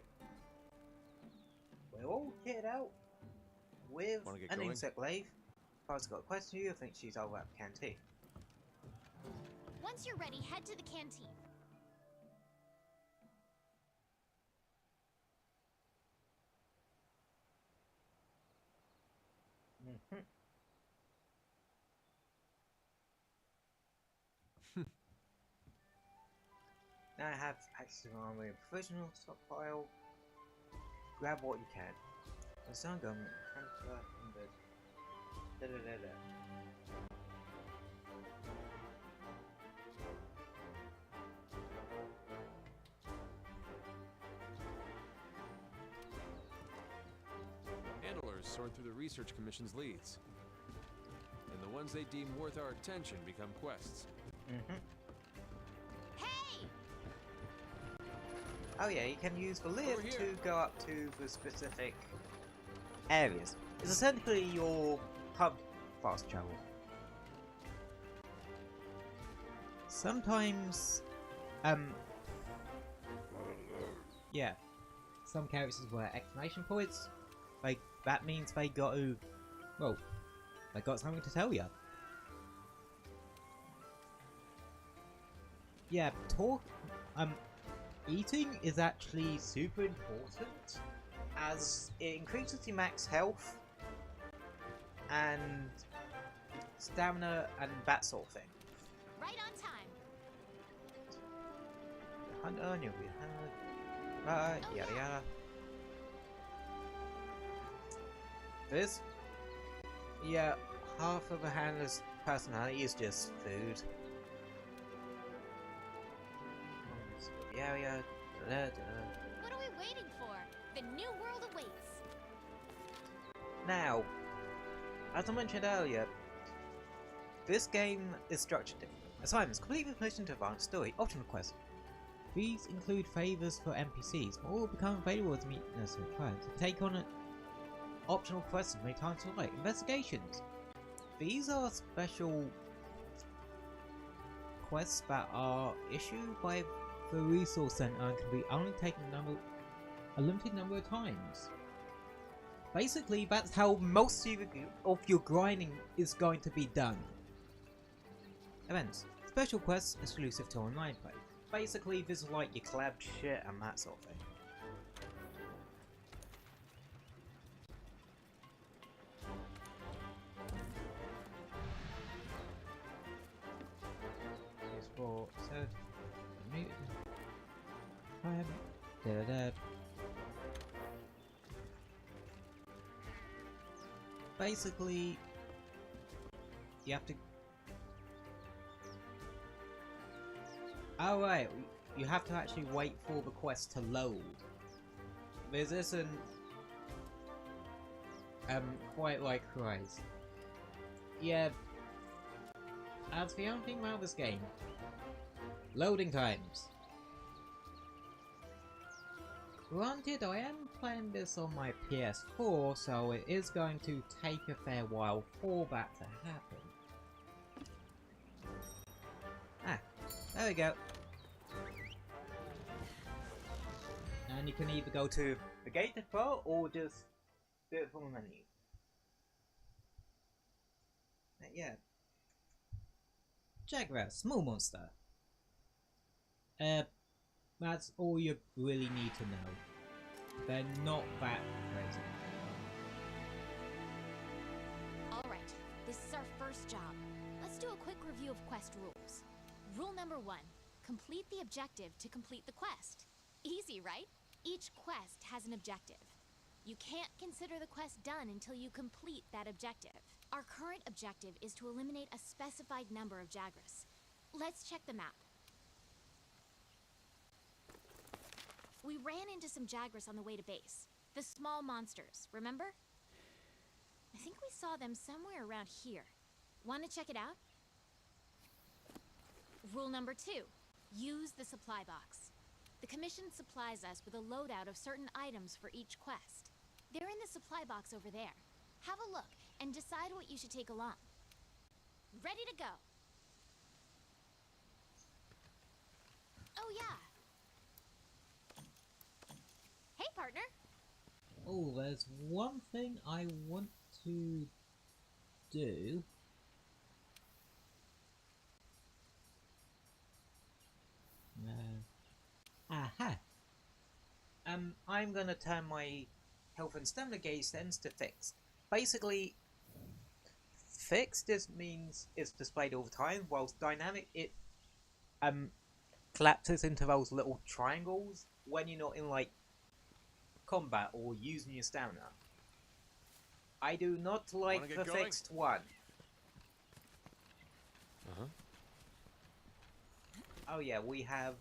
we're all kitted out with an Insect Glaive. If I was got a question to you, I think she's over at the canteen. Once you're ready, head to the canteen. Now I have access to my professional stockpile. Grab what you can. The sun gun, transfer, and da. Handlers sort through the Research Commission's leads. And the ones they deem worth our attention become quests. Hey! Oh yeah, you can use the lift to go up to the specific areas. It's essentially your hub fast travel. Sometimes, yeah, some characters wear exclamation points. Like, that means they got to, well, they got something to tell you. Yeah, eating is actually super important, as it increases your max health and stamina and that sort of thing. Right on time. Hunter, you'll be hunted. Yada yada. This, yeah, half of a handler's personality is just food. The area. What are we waiting for? The new world awaits. Now, as I mentioned earlier, this game is structured differently. Assignments: complete with mission to advance story. Optional quests. These include favors for NPCs, but all become available as meetness and clients. Take on optional quests and make time to light. Investigations. These are special quests that are issued by the resource center and can be only taken a limited number of times. Basically, that's how most of your grinding is going to be done. Events. Special quests exclusive to online play. Basically, this is like your collab shit and that sort of thing. Here's for third. Basically, you have to. Oh right, you have to actually wait for the quest to load. This isn't quite like Rise. Yeah, that's the only thing about this game. Loading times. Granted, I am playing this on my PS4, so it is going to take a fair while for that to happen. Ah, there we go. And you can either go to the gated part or just do it from the menu. Yeah. Jaguar, small monster. That's all you really need to know. They're not that crazy. Alright, this is our first job. Let's do a quick review of quest rules. Rule number 1. Complete the objective to complete the quest. Easy, right? Each quest has an objective. You can't consider the quest done until you complete that objective. Our current objective is to eliminate a specified number of Jagras. Let's check the map. We ran into some Jagras on the way to base. The small monsters, remember? I think we saw them somewhere around here. Want to check it out? Rule number 2. Use the supply box. The Commission supplies us with a loadout of certain items for each quest. They're in the supply box over there. Have a look and decide what you should take along. Ready to go. Oh yeah. Hey, partner. Oh, there's one thing I want to do. Aha. I'm gonna turn my health and stamina gauge settings to fixed. Basically, fixed just means it's displayed all the time, whilst dynamic it collapses into those little triangles when you're not in like combat or using your stamina. I do not like the fixed one. Oh yeah, we have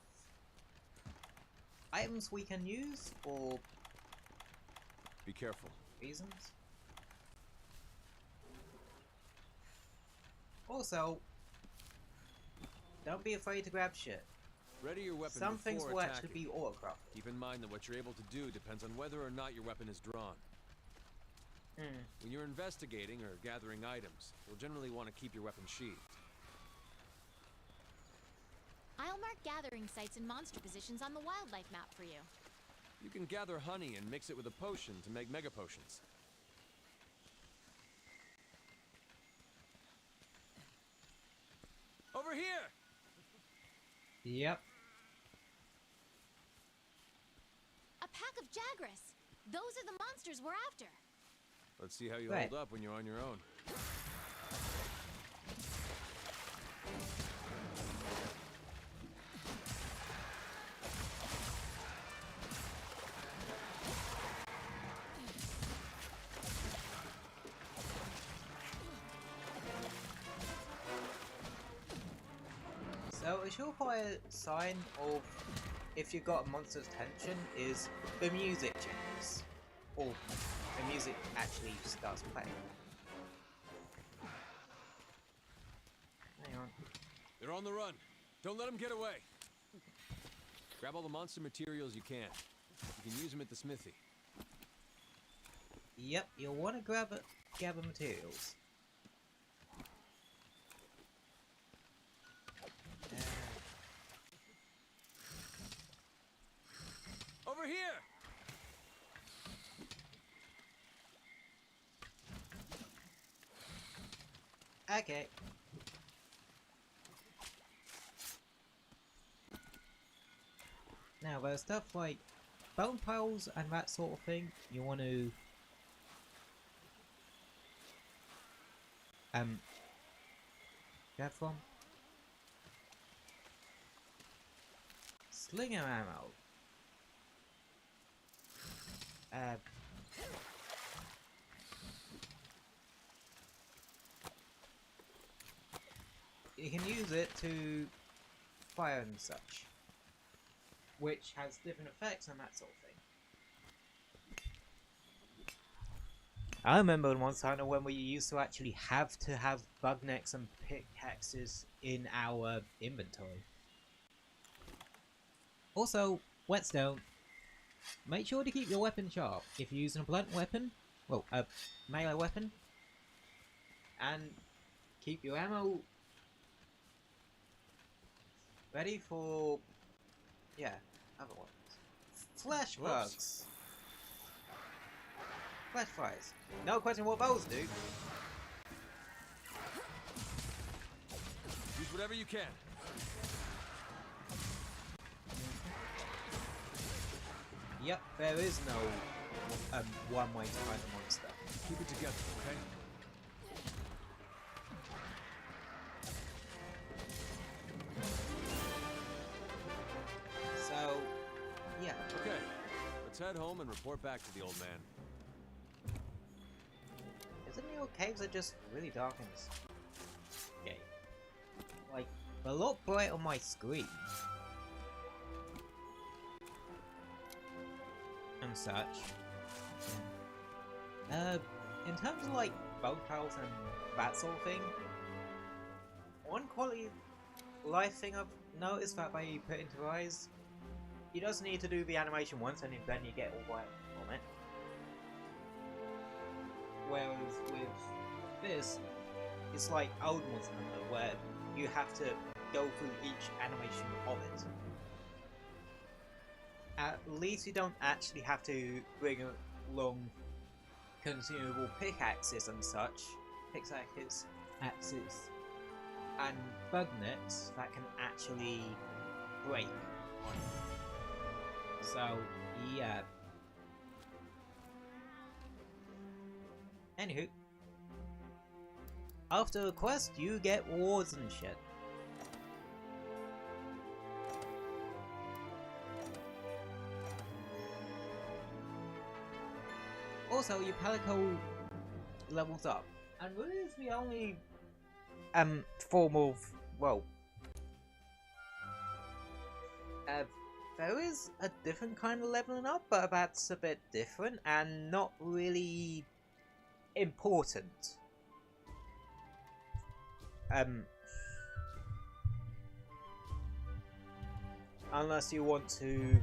items we can use for Be careful. reasons. Also, don't be afraid to grab shit. Ready your weapon Some things before will attacking. actually be autocraft. Keep in mind that what you're able to do depends on whether or not your weapon is drawn. When you're investigating or gathering items, you'll generally want to keep your weapon sheathed. I'll mark gathering sites and monster positions on the wildlife map for you. You can gather honey and mix it with a potion to make mega potions. Over here! Yep. A pack of Jagras. Those are the monsters we're after. Let's see how you Right. hold up when you're on your own. So a surefire sign of if you got a monster's attention is the music changes. Or the music actually starts playing. Hang on. They're on the run. Don't let them get away. Grab all the monster materials you can. You can use them at the smithy. Yep, you'll want to gather materials. Over here! Okay. Now there's stuff like bone piles and that sort of thing you want to get from. Slinger ammo. You can use it to fire and such, which has different effects and that sort of thing. I remember in Monster Hunter when we used to actually have to have bug necks and pickaxes in our inventory. Also, whetstone. Make sure to keep your weapon sharp. If you're using a blunt weapon, well, a melee weapon, and keep your ammo ready for, yeah, other ones. Flash bugs. Flash fires. No question what those do. Use whatever you can. Yep, there is no one way to find the monster. Keep it together, okay? So, yeah. Okay, let's head home and report back to the old man. Isn't your caves are just really dark in this game? Like, a lot bright on my screen. And such. In terms of like bug piles and that sort of thing, one quality life thing I've noticed that they put into Rise, you just need to do the animation once and then you get all right on it. Whereas with this, it's like old Monster Hunter where you have to go through each animation of it. At least you don't actually have to bring along consumable pickaxes and such, pickaxes, and bug nets that can actually break on you. So, yeah. Anywho, after a quest, you get rewards and shit. Also, your Palico levels up, and really is the only form of, well, there is a different kind of leveling up, but that's a bit different and not really important. Unless you want to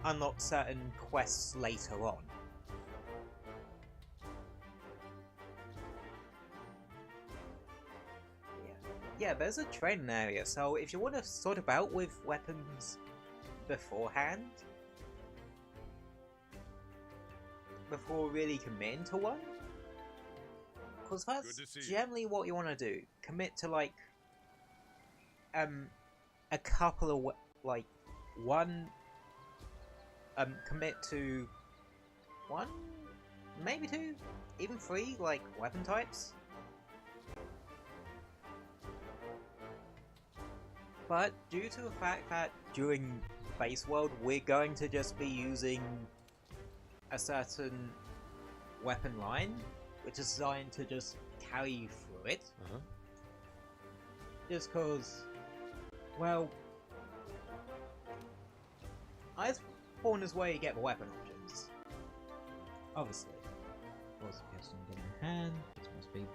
unlock certain quests later on. Yeah, there's a training area, so if you want to sort about with weapons beforehand, before really committing to one, because that's generally what you want to do. Commit to like a couple of like one commit to one, maybe two, even three like weapon types. But due to the fact that during Base World we're going to just be using a certain weapon line, which is designed to just carry you through it. Just cause, well, Iceborne is where you get the weapon options. Obviously. What's the question I'm getting in hand? This must be.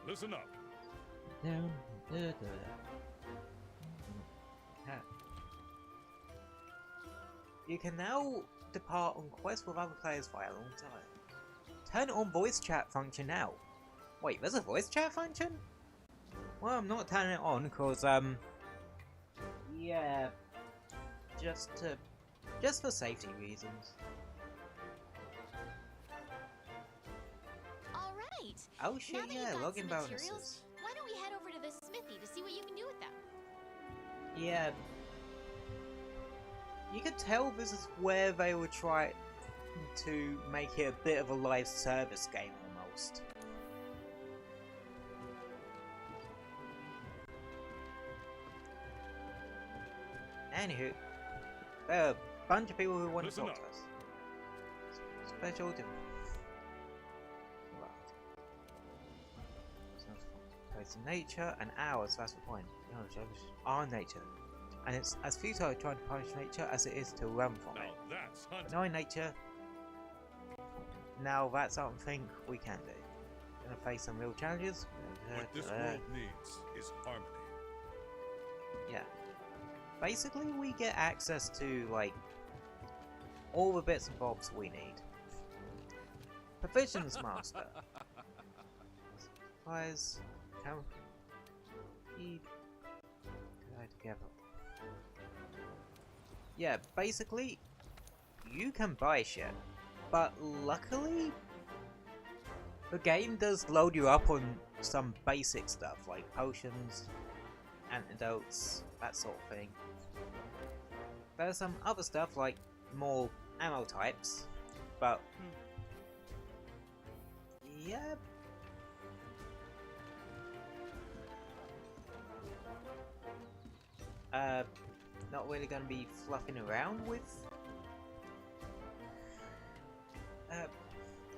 Listen up. Down. You can now depart on quests with other players via long time. Turn on voice chat function now. Wait, there's a voice chat function? Well, I'm not turning it on because yeah, just for safety reasons. All right. Oh shit, Now that yeah, you've got login some bonuses. materials, why don't we head over to the smithy to see what you can do with them? Yeah. you could tell this is where they were trying to make it a bit of a live service game almost. Anywho, there are a bunch of people who want to Listen talk to up. us. Special to place in nature and ours, that's the point. No, judge our nature. And it's as futile trying to punish nature as it is to run from Now it. that's But hunting. knowing nature, now that's something we can do. Gonna face some real challenges. What this world needs is harmony. Yeah. Basically, we get access to, like, all the bits and bobs we need. Provisions Master. Supplies. Count. Feed. Together. Yeah, basically, you can buy shit. But luckily, the game does load you up on some basic stuff, like potions, antidotes, that sort of thing. There's some other stuff like more ammo types, but yeah. Not really gonna be fluffing around with.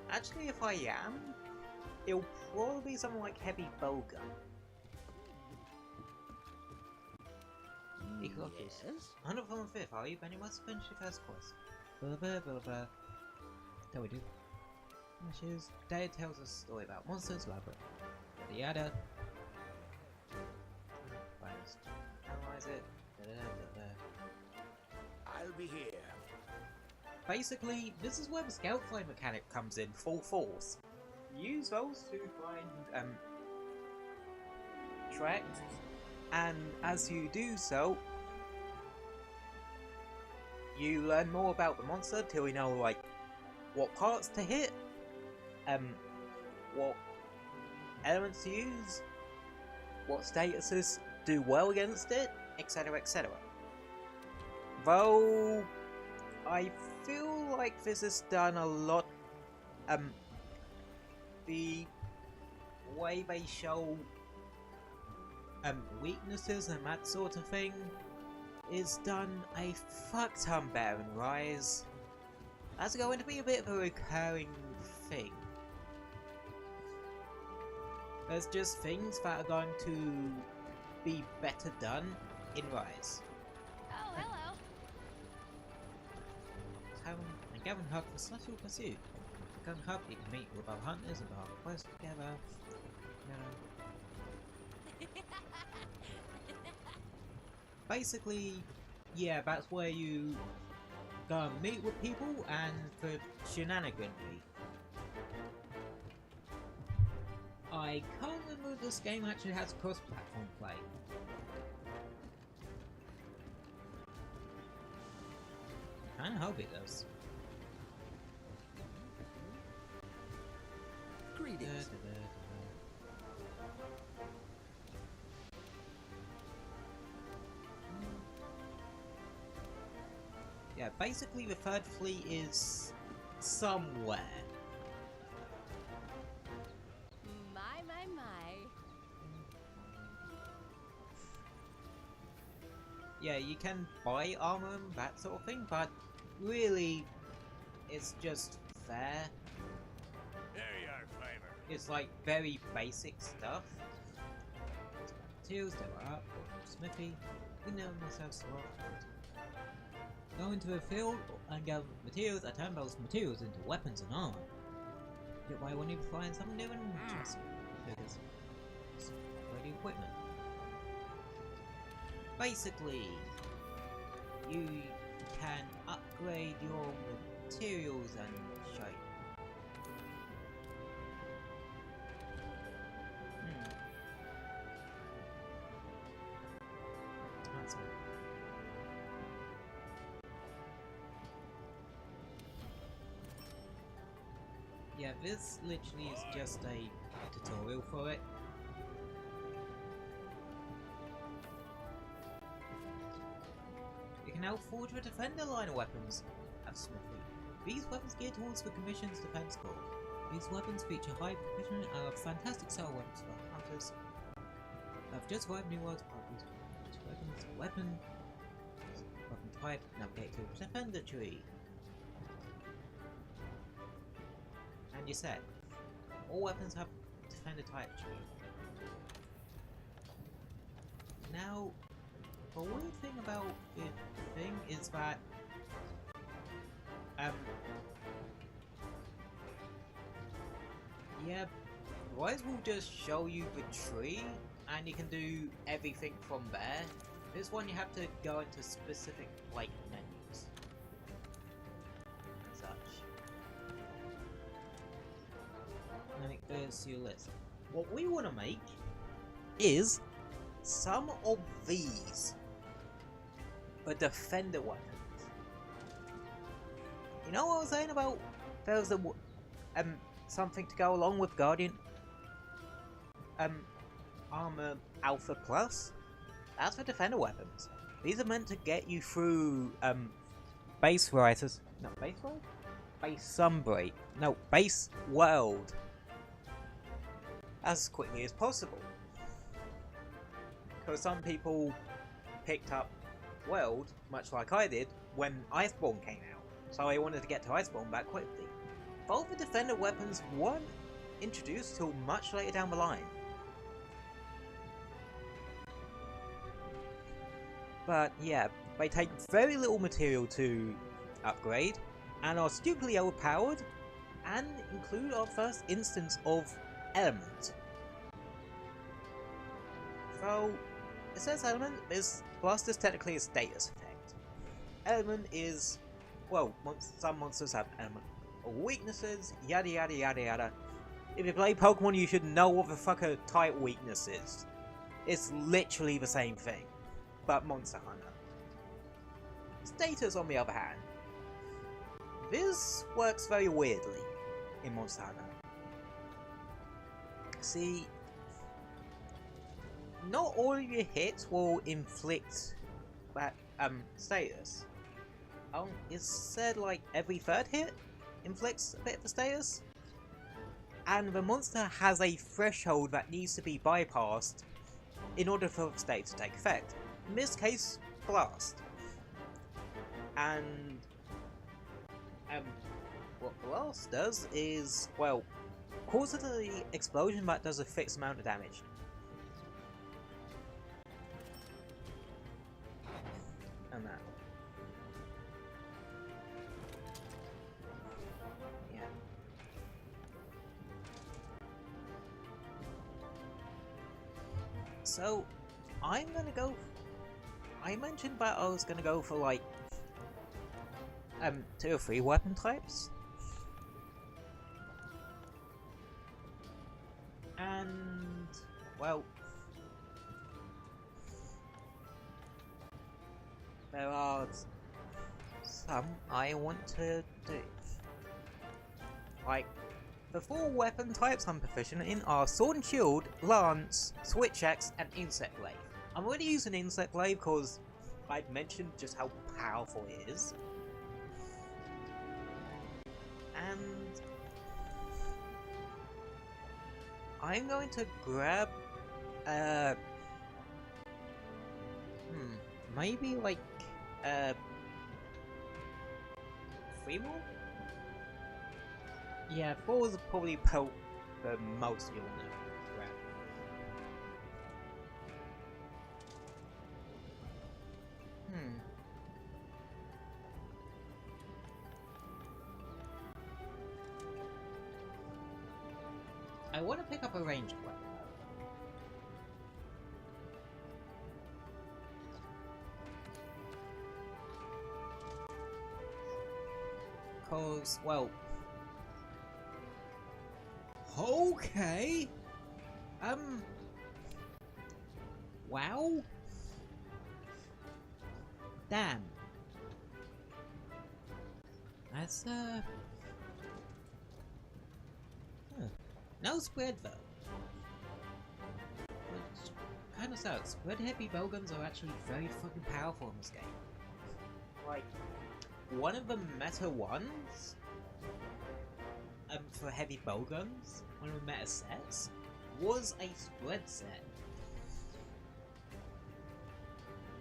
Actually, if I am, it'll probably be something like heavy bowgun. Yes? 105th, are you? Benny must finish your first quest. Blah blah blah blah. There we do. Wishes. Dad tells us a story about monsters, labyrinth. Yada. Finest. Analyze it. Da, da, da, da. I'll be here. Basically, this is where the scout flight mechanic comes in full force. Use those to find tracks, and as you do so, you learn more about the monster till you know like what parts to hit, what elements to use, what statuses do well against it, etc, etc. Though I feel like this is done a lot, the way they show weaknesses and that sort of thing is done a fuck ton better in Rise. That's going to be a bit of a recurring thing. There's just things that are going to be better done in Rise. Oh, hello. And Gavin Hub for Special Pursuit. Gavin Hub, you can meet with our hunters and our quest together. Basically, yeah, that's where you go and meet with people and for shenaniganry. I can't remember if this game actually has cross-platform play. I kinda hope it does. Greetings. Yeah, basically the third fleet is somewhere. My. Yeah, you can buy armor and that sort of thing, but really, it's just fair. There you are, Flavor. It's like very basic stuff. Materials, they were up, smithy, we know ourselves to work. Go into a field and gather materials and turn those materials into weapons and armor. Get why when you find something new and interesting. Because it's upgrading equipment. Basically, you can upgrade your materials and shit. That's all. Yeah, this literally is just a tutorial for it. You can can now forge a defender line of weapons. Absolutely. These weapons geared towards the Commission's Defense Corps. These weapons feature high precision and are fantastic style weapons for hunters. I've just arrived new worlds. Weapon type, navigate to defender tree. And you said, all weapons have defender type tree. Now, the weird thing about the thing is that, yeah, Rise will just show you the tree, and you can do everything from there. This one you have to go into specific, like, menus. And such. And it goes to your list. What we want to make is some of these. The defender weapons. You know what I was saying about there's something to go along with Guardian Armor Alpha Plus? That's for defender weapons. These are meant to get you through base writers. No, base world? Base Sunbreak. No, base world. As quickly as possible. Because some people picked up world, much like I did, when Iceborne came out. So I wanted to get to Iceborne back quickly. Both the defender weapons weren't introduced till much later down the line. But yeah, they take very little material to upgrade, and are stupidly overpowered, and include our first instance of element. So, it says element is plus is technically a status effect. Element is, well, some monsters have element weaknesses, yada yada yada yada. If you play Pokemon, you should know what the fuck a type weakness is. It's literally the same thing, but Monster Hunter. Status, on the other hand, this works very weirdly in Monster Hunter. See, not all of your hits will inflict that status. It's said like every third hit inflicts a bit of the status, and the monster has a threshold that needs to be bypassed in order for the status to take effect. In this case, Blast. And what Blast does is, well, causes the explosion that does a fixed amount of damage. And that. Yeah. So, I'm gonna go. I mentioned that I was gonna go for like 2 or 3 weapon types. And well, there are some I want to do. Like, the 4 weapon types I'm proficient in are Sword and Shield, Lance, Switch Axe, and Insect Glaive. I'm already using Insect Glaive because I'd mentioned just how powerful it is. And I'm going to grab maybe like 3 more? Yeah, 4 is probably about the most you'll know. Grab. I want to pick up a ranged weapon. Cause, well... Okay! Wow? Damn. That's, no spread though. Which kinda sucks. Spread heavy bowguns are actually very fucking powerful in this game. like one of the meta ones for heavy bowguns, one of the meta sets, was a spread set.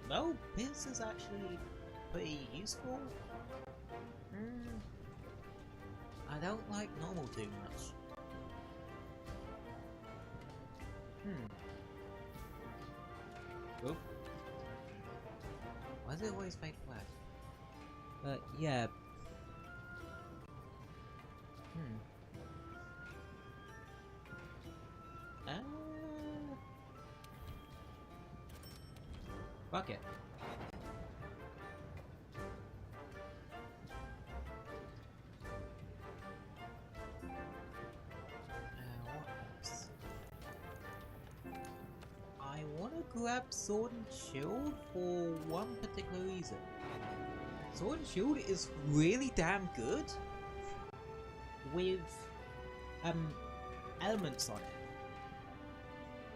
Well, this is actually pretty useful. I don't like normal too much. Oop. Why does it always fade flat? Yeah. Fuck it. What else? I want to grab Sword and Shield for one particular reason. Sword and Shield is really damn good with elements on it.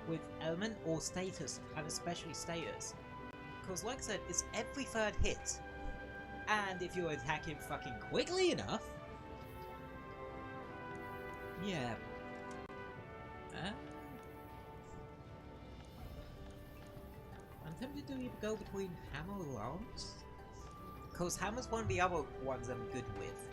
With element or status, and especially status. Because like I said, it's every third hit. And if you're attacking fucking quickly enough... Yeah. I'm tempted to either go between Hammer or Lance. Because Hammer's one of the other ones I'm good with.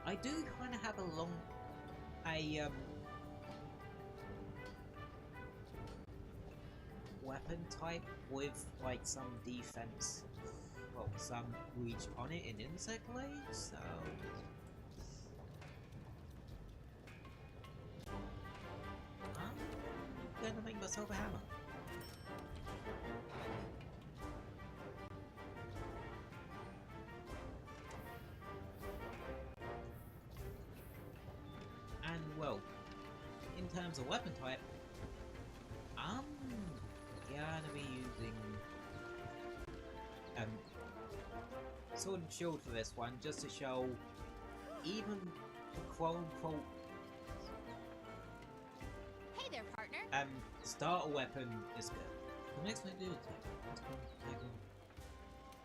I do kind of have a weapon type with like some defense, well, some reach on it in Insect Blade, so I'm gonna make myself a hammer. And well, in terms of weapon type, I'm gonna be using Sword and Shield for this one, just to show even quote-unquote Hey there, partner. starter weapon is good. The next one I do attack.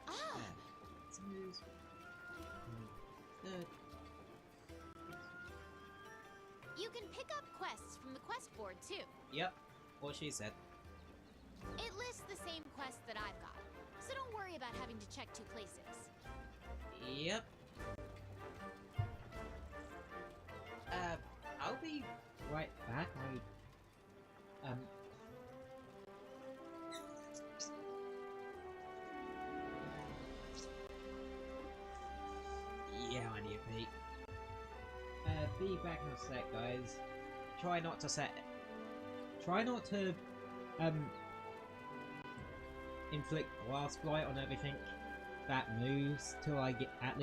Ah. Smooth. Good. You can pick up quests from the quest board too. Yep, what she said. It lists the same quests that I've got, so don't worry about having to check 2 places. Yep. I'll be right back. Yeah, I need a peek. Be back in a sec, guys. Try not to inflict blast blight on everything that moves till I get back.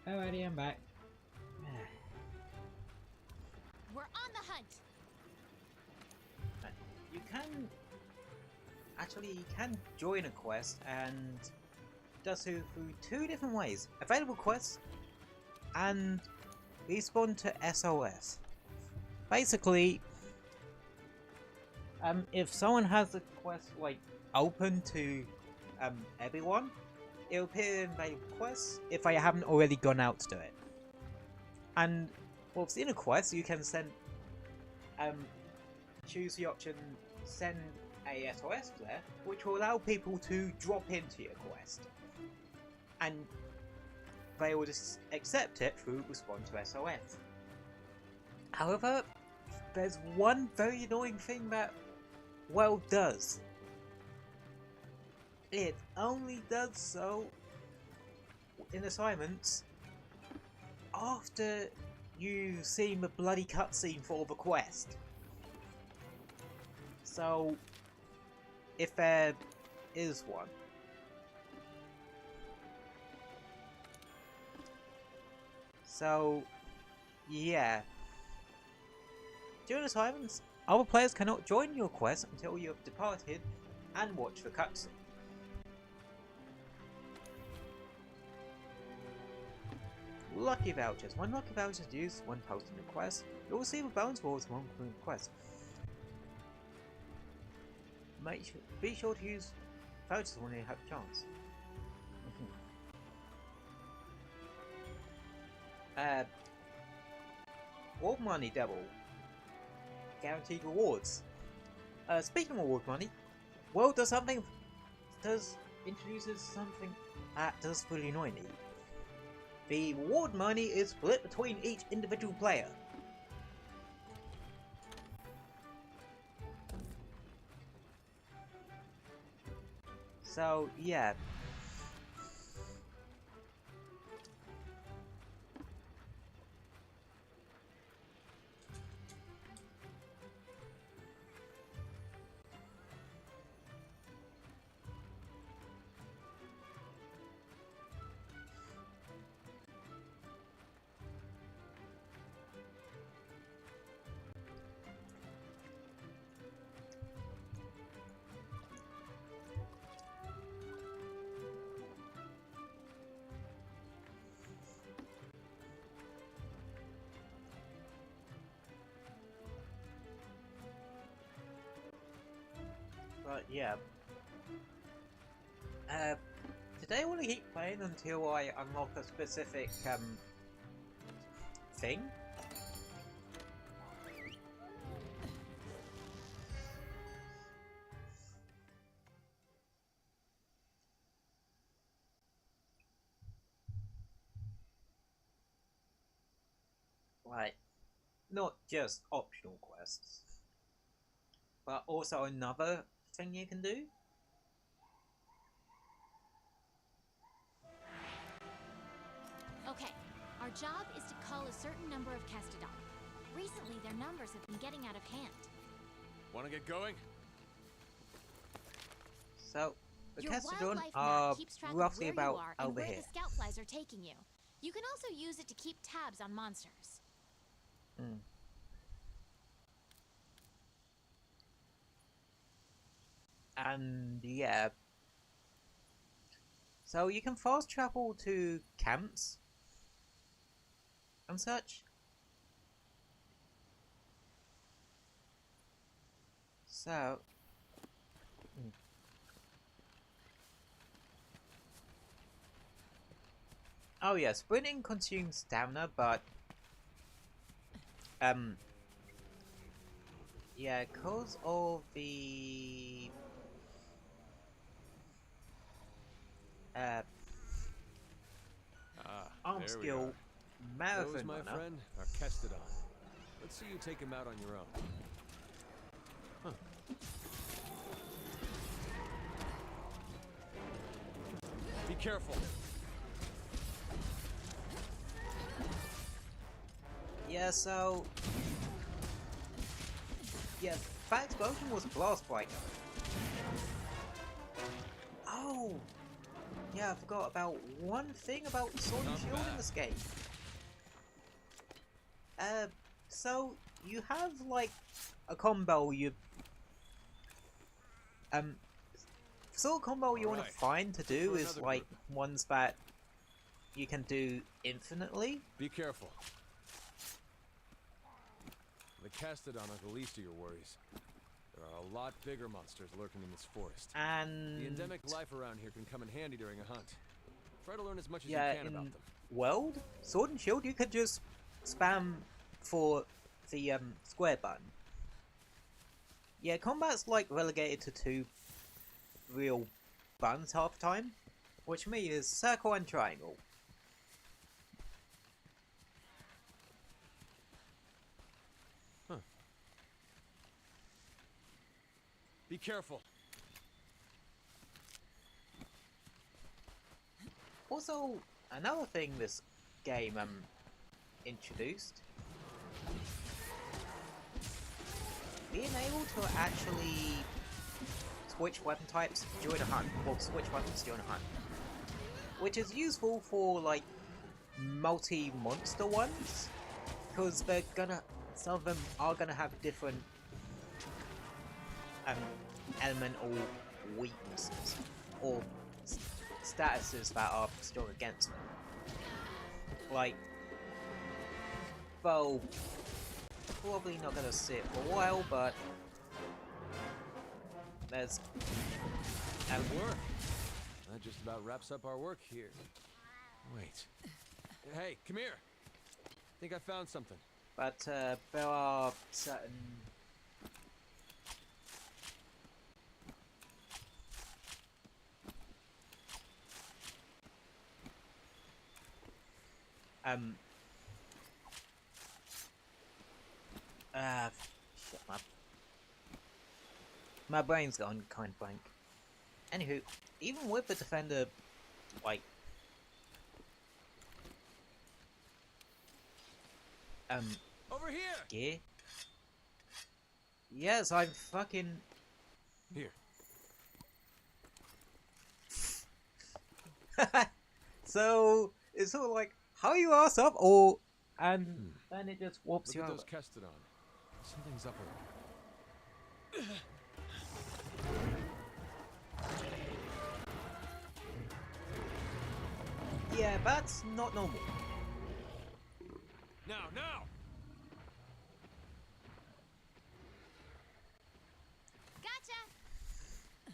Alrighty, I'm back. We're on the hunt. You can join a quest and does so through two different ways: available quests and respawn to SOS. Basically, if someone has a quest like open to everyone, it'll appear in available quests if I haven't already gone out to do it. And within a quest, you can send choose the option send a SOS flare, which will allow people to drop into your quest, and they will just accept it through respond to SOS. However, there's one very annoying thing that WoW does. It only does so in assignments after you've seen the bloody cutscene for the quest. So, if there is one. So, yeah. During assignments, other players cannot join your quest until you have departed and watch the cutscene. Lucky vouchers. When lucky vouchers are used when posting a quest, you'll receive a bonus rewards when completing the quest. Be sure to use vouchers when you have a chance. Reward money double. Guaranteed rewards. Speaking of reward money, WoW introduces something that does really annoy me. The reward money is split between each individual player. So, yeah. But yeah. Today I want to keep playing until I unlock a specific thing. Like, not just optional quests, but also another thing you can do. Okay, our job is to cull a certain number of Castodon. Recently, their numbers have been getting out of hand. Want to get going? So, the Your Castodon wildlife are map keeps track of roughly where about you are and over where here. the scout flies are taking you. You can also use it to keep tabs on monsters. And yeah. So you can fast travel to camps and such. So oh yeah, sprinting consumes stamina, but yeah, cause of the arm there we skill are. marathon Those, my runner. friend, are Kestodon. Let's see you take him out on your own. Huh. Be careful. Yeah, so yeah, that explosion was blast breaker. Oh, Yeah, I forgot about one thing about Sword and Not Shield in bad. this game. So you have like a combo sort of combo you want to Alright, find to do for is another like group. ones that you can do infinitely. Be careful. The Castodon are the least of your worries. There are a lot bigger monsters lurking in this forest. And The endemic life around here can come in handy during a hunt. Try to learn as much as yeah, you can in about them. World Sword and Shield you could just spam for the square button. Yeah, combat's like relegated to 2 real buttons half the time, which for me is circle and triangle. Be careful. Also, another thing this game introduced, being able to actually switch weapon types during a hunt, or switch weapons during a hunt, which is useful for like multi-monster ones, because some of them are gonna have different elemental weaknesses or statuses that are strong against them. Like, well, probably not gonna sit for a while, but there's Good work. That just about wraps up our work here. Wait. Hey, come here. Think I found something. but there are certain shit, my brain's gone kind of blank. Anywho, even with the defender, like, Over here! gear. Yes, I'm fucking. Here. So it's sort of like how you ass up, or and then it just warps Look you at over. those Castodon. Something's up with them. Yeah, that's not normal. Now, now! Gotcha!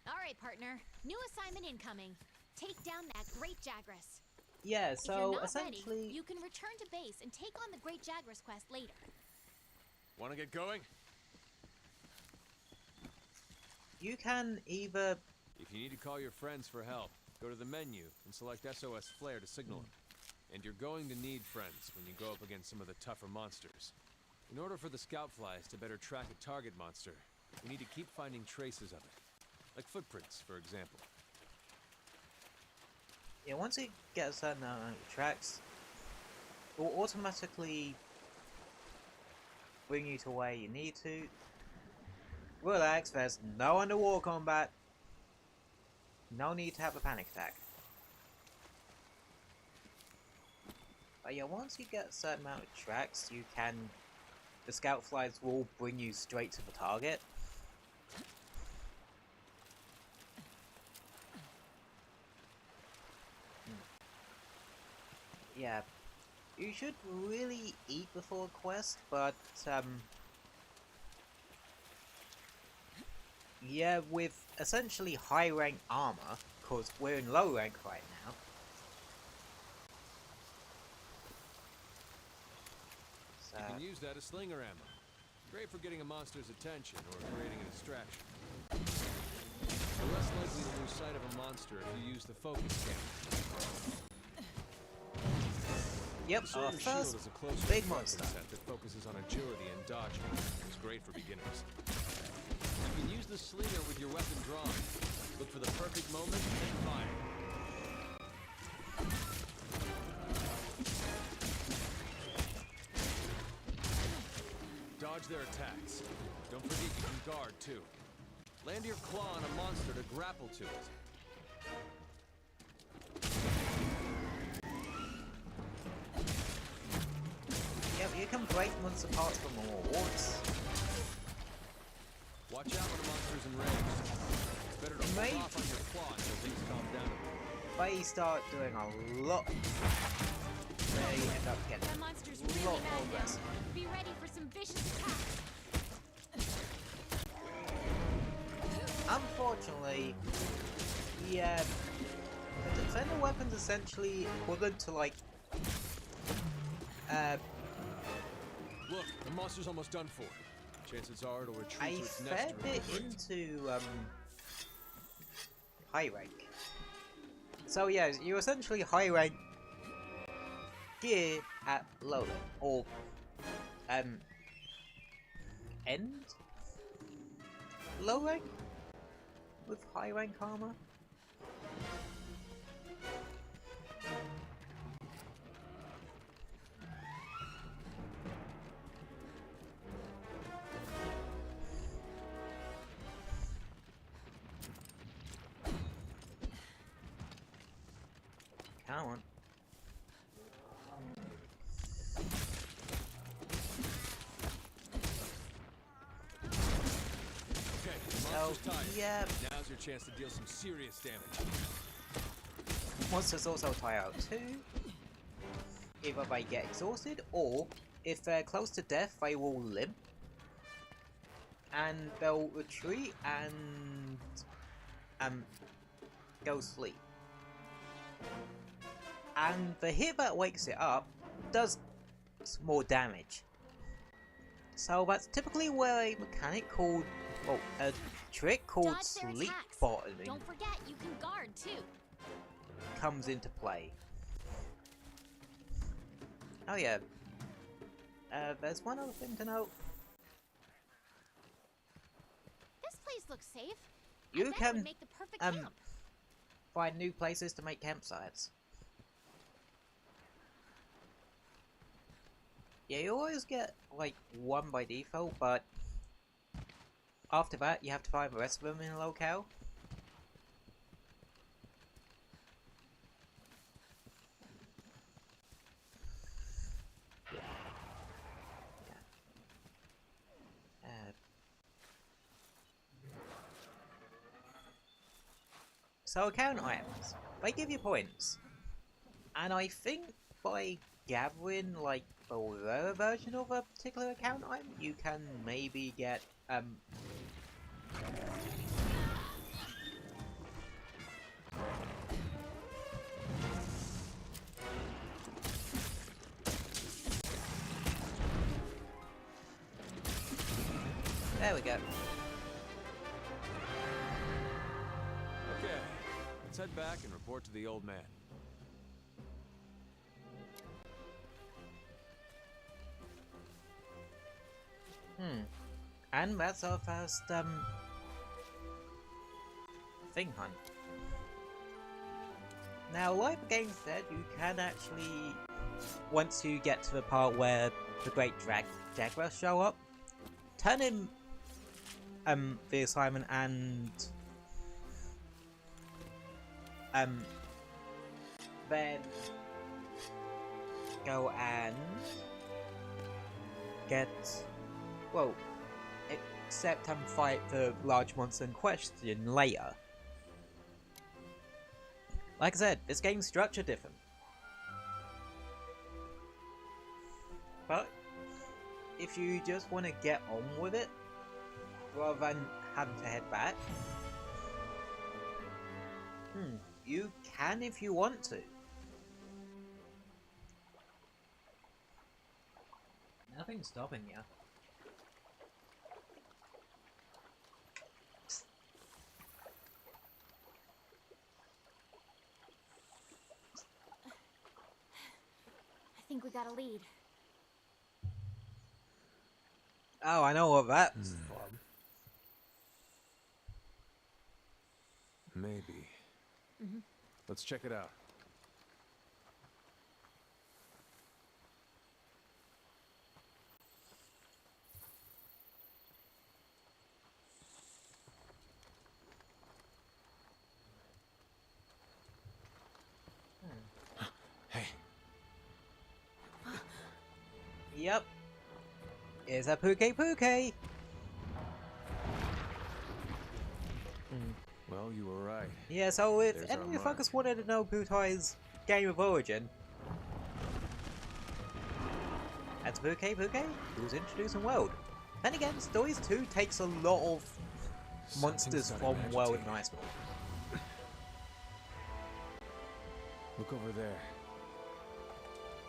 Alright, partner. New assignment incoming. Take down that Great Jagras. Yeah, If you're so not essentially, ready, you can return to base and take on the Great Jagras quest later. Want to get going? you can either If you need to call your friends for help, go to the menu and select SOS Flare to signal them. And you're going to need friends when you go up against some of the tougher monsters. In order for the scout flies to better track a target monster, we need to keep finding traces of it. Like footprints, for example. yeah, once you get a certain amount of tracks, it will automatically bring you to where you need to. Relax, there's no underwater combat. No need to have a panic attack. But yeah, once you get a certain amount of tracks, you can... the scout flies will bring you straight to the target. Yeah, you should really eat before a quest, but yeah, with essentially high rank armor, because we're in low rank right now. So, You can use that as slinger ammo. Great for getting a monster's attention or creating a distraction. You're less likely to lose sight of a monster if you use the focus camera. yep, The Sword our and Shield first is a close big range monster. weapon set that focuses on agility and dodging. It's great for beginners. You can use the slinger with your weapon drawn. Look for the perfect moment and fire. Dodge their attacks. Don't forget you can guard too. Land your claw on a monster to grapple to it. You can break monster parts from rewards. Watch out when a monster's enraged. It's better to hold off on your claw until things calm down a bit. They start doing a lot. They end up getting That monster's a really lot mad more now. aggressive. Be ready for some vicious attacks. Unfortunately, yeah, the defender weapon's essentially equivalent to like, Look, the monster's almost done for. Chances are it'll retreat a to its fair nest bit into high rank. So yeah, you essentially high rank gear at low rank, or end low rank with high rank armor. Come on. Okay, the monster's tired. Yeah, Now's your chance to deal some serious damage. monsters also tire out too. Either they get exhausted, or if they're close to death, they will limp. And they'll retreat and go sleep. And the hit that wakes it up does more damage. So that's typically where a mechanic called, well, a trick called Dodge their sleep attacks. bottoming Don't forget, you can guard too. comes into play. Oh yeah. There's one other thing to note. This place looks safe. You I bet it can would make the perfect camp. find new places to make campsites. Yeah, you always get like one by default, but after that you have to find the rest of them in a locale. So account items, they give you points, and I think by gathering like a rare version of a particular account item, you can maybe get there we go. Okay, let's head back and report to the old man. And that's our first thing hunt. Now, like the game said, you can actually, once you get to the part where the great jaguars show up, turn in the assignment and then go and get, well, accept and fight the large monster in question later. Like I said, this game's structured different. But if you just want to get on with it, rather than having to head back, you can if you want to. Nothing's stopping you. I think we got a lead. Oh, I know what that's from. Maybe. Let's check it out. Yep. Here's a Puke. Well, you were right. Yeah, so if There's any our of you mark. fuckers wanted to know Putai's game of origin, that's Puke. He was introduced in World. Then again, Stories 2 takes a lot of monsters Something's from starting to World and agitate. Iceborne. Look over there.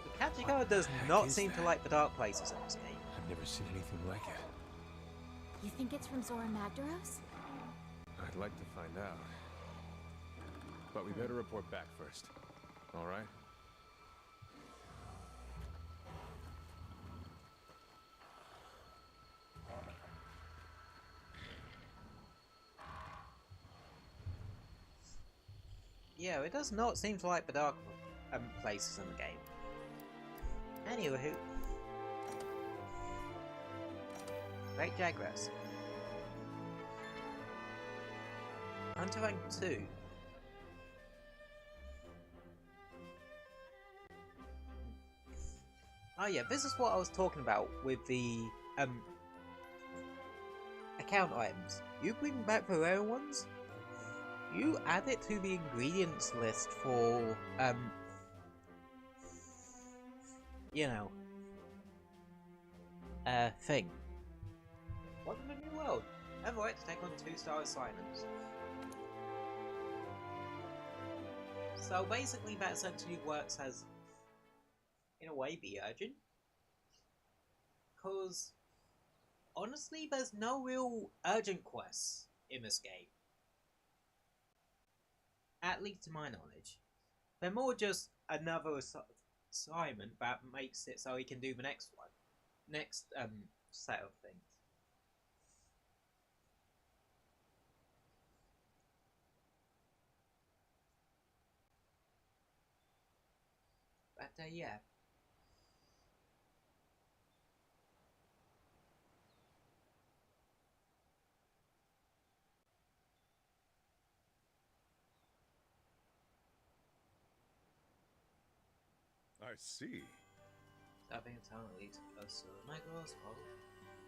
The Kachiko does heck not is seem to that? like the dark places in this game. I've never seen anything like it. You think it's from Zora Magdaros? I'd like to find out. But we better report back first. All right? Yeah, it does not seem to like the dark places in the game. Anywho, Great Jaguars. Hunter rank 2. Oh yeah, this is what I was talking about with the account items. You bring back the rare ones, you add it to the ingredients list for you know, thing. Welcome to New World. Have a right to take on 2-star assignments. So basically that essentially works as, in a way, the urgent. Because, honestly, there's no real urgent quests in this game. At least to my knowledge. They're more just another assignment that makes it so he can do the next one. Next, set of things. But, yeah. I see. Stabbing talent leads us to the Megalo's hole,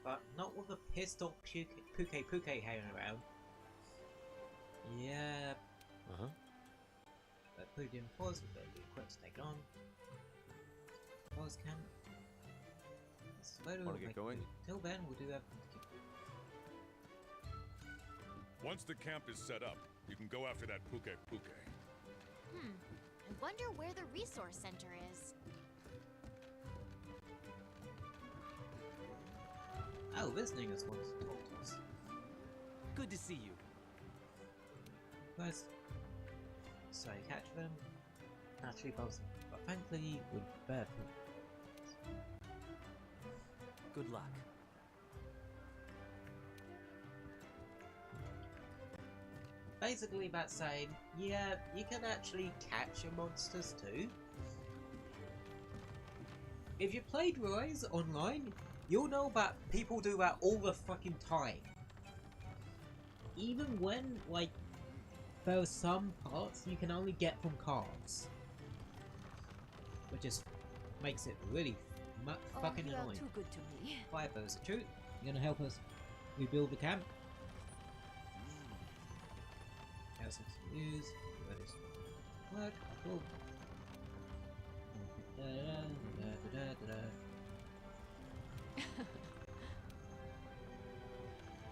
but not with a pistol Puke hanging around. Yeah, Uh-huh. but put in pause with the quirks taken on. Pause can. Wanna get going? Till then, we'll do everything to keep. Once the camp is set up, you can go after that Puke. I wonder where the resource center is. Oh, this niggas wants to talk to us. Good to see you. First, so you catch them, naturally both, but thankfully with better food. Good luck. Basically, that's saying, yeah, you can actually catch your monsters too. If you played Rise online, you'll know that people do that all the fucking time. Even when, like, there are some parts you can only get from cards. Which just makes it really fucking you are annoying. too good to me. Firefox, the truth, you gonna help us rebuild the camp? How's it use? What is work? Cool.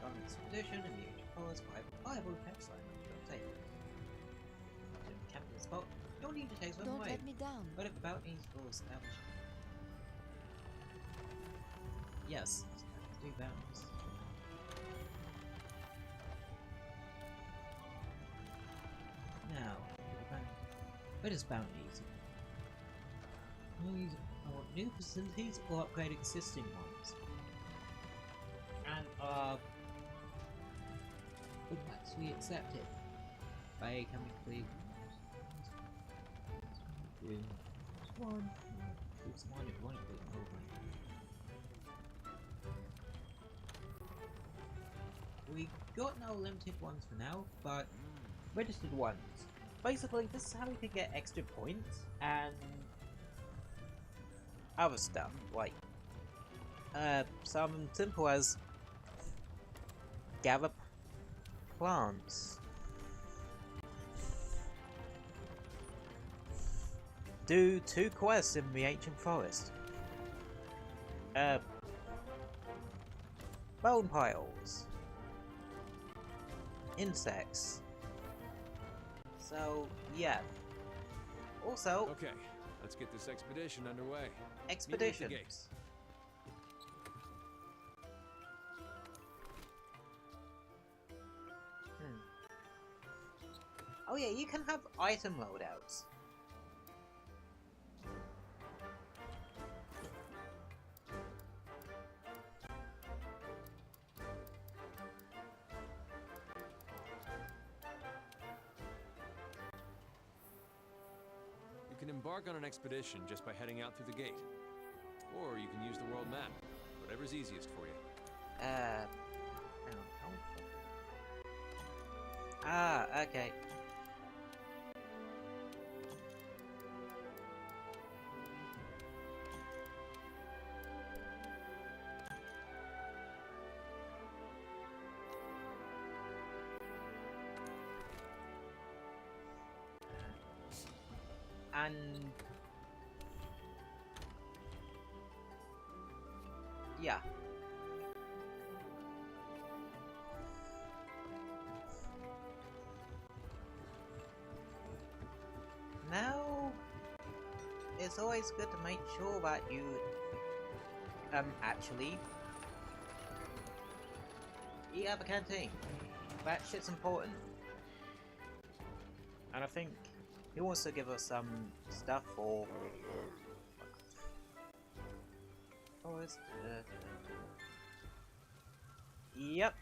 On expedition and the age of colors, viable campsite on your table. To the camping spot, you'll need to take some Don't away. let me down. But if bounties will establish. Yes, do bounties. Now, what is bounties? I want new facilities or upgrade existing ones. And impacts we accepted. Bay coming clean. One. It's one if one click over. We got no limited ones for now, but registered ones. Basically, this is how we can get extra points and other stuff, like Something simple as gather plants. Do 2 quests in the ancient forest. Bone piles. Insects. So, yeah. Also, Okay, let's get this expedition underway. expeditions. Oh yeah, you can have item loadouts. You can embark on an expedition just by heading out through the gate. Or you can use the world map. Whatever's easiest for you. Hang on. Ah, okay. And yeah. Now it's always good to make sure that you actually eat at the canteen. That shit's important. And I think he wants to give us some stuff for forest. Yep.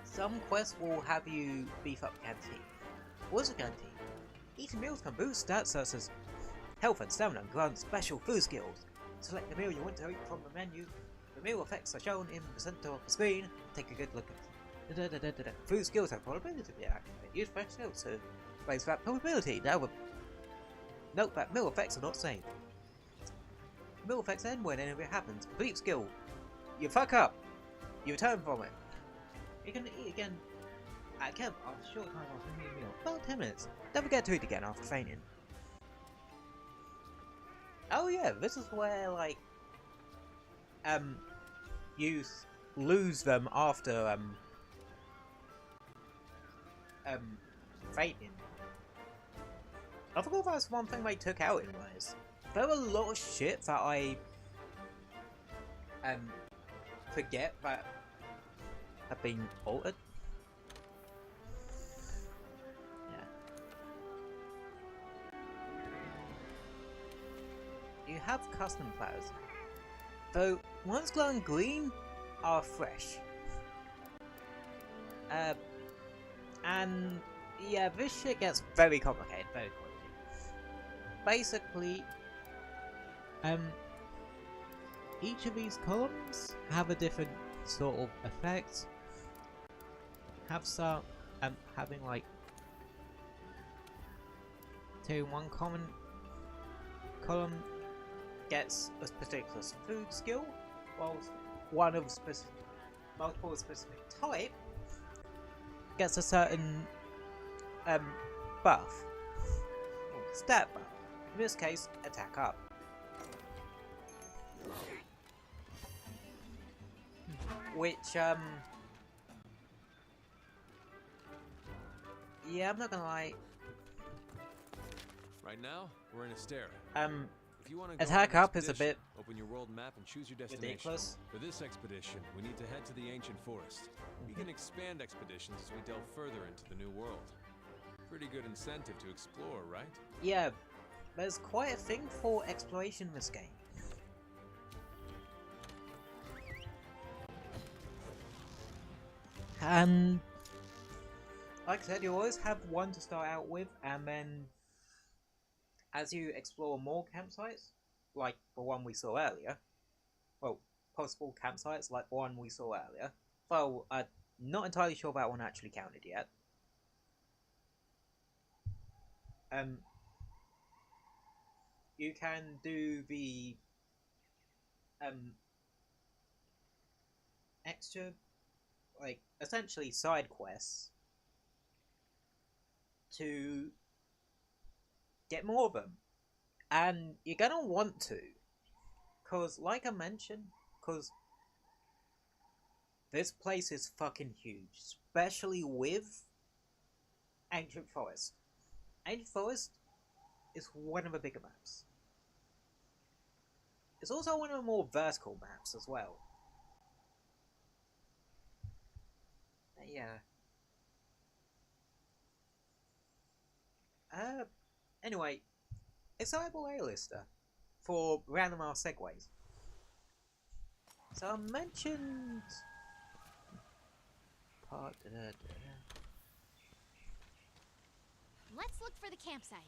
Some quests will have you beef up the canteen. What's a canteen? Eating meals can boost stats such as health and stamina and grant special food skills. Select the meal you want to eat from the menu. The meal effects are shown in the center of the screen. Take a good look at it. Food skills have probability to be activated. Use fresh skills to raise that probability. Now, note that meal effects are not saved. Meal effects end when anything happens. Complete skill. You fuck up. You return from it. You can eat again at camp after a short time after eating a meal. About 10 minutes. Don't forget to eat again after fainting. Oh yeah, this is where like you lose them after fainting. I forgot that's one thing they took out in ways. There were a lot of shit that I forget that have been altered. Yeah. You have custom flowers, though ones glowing green are fresh. And yeah, this shit gets very complicated very quickly. Basically, each of these columns have a different sort of effect. Have some, having like one common column gets a particular food skill, whilst one of multiple specific type gets a certain buff, or stat buff. In this case, attack up. Which yeah, I'm not gonna lie. Right now, we're in Astera. If you want to attack up is a bit open your world map and choose your destination. ridiculous. For this expedition, we need to head to the ancient forest. We can expand expeditions as we delve further into the new world. Pretty good incentive to explore, right? Yeah, there's quite a thing for exploration in this game. And like I said, you always have one to start out with, and then as you explore more campsites, like the one we saw earlier, well, possible campsites like the one we saw earlier, well, I'm not entirely sure that one actually counted yet. You can do the extra, like, essentially side quests to get more of them. And you're gonna want to. Because, like I mentioned, because this place is fucking huge. Especially with Ancient Forest. Ancient Forest is one of the bigger maps. It's also one of the more vertical maps as well. Yeah. Anyway, excitable A-lister for random ass segues. So I mentioned part. Let's look for the campsite.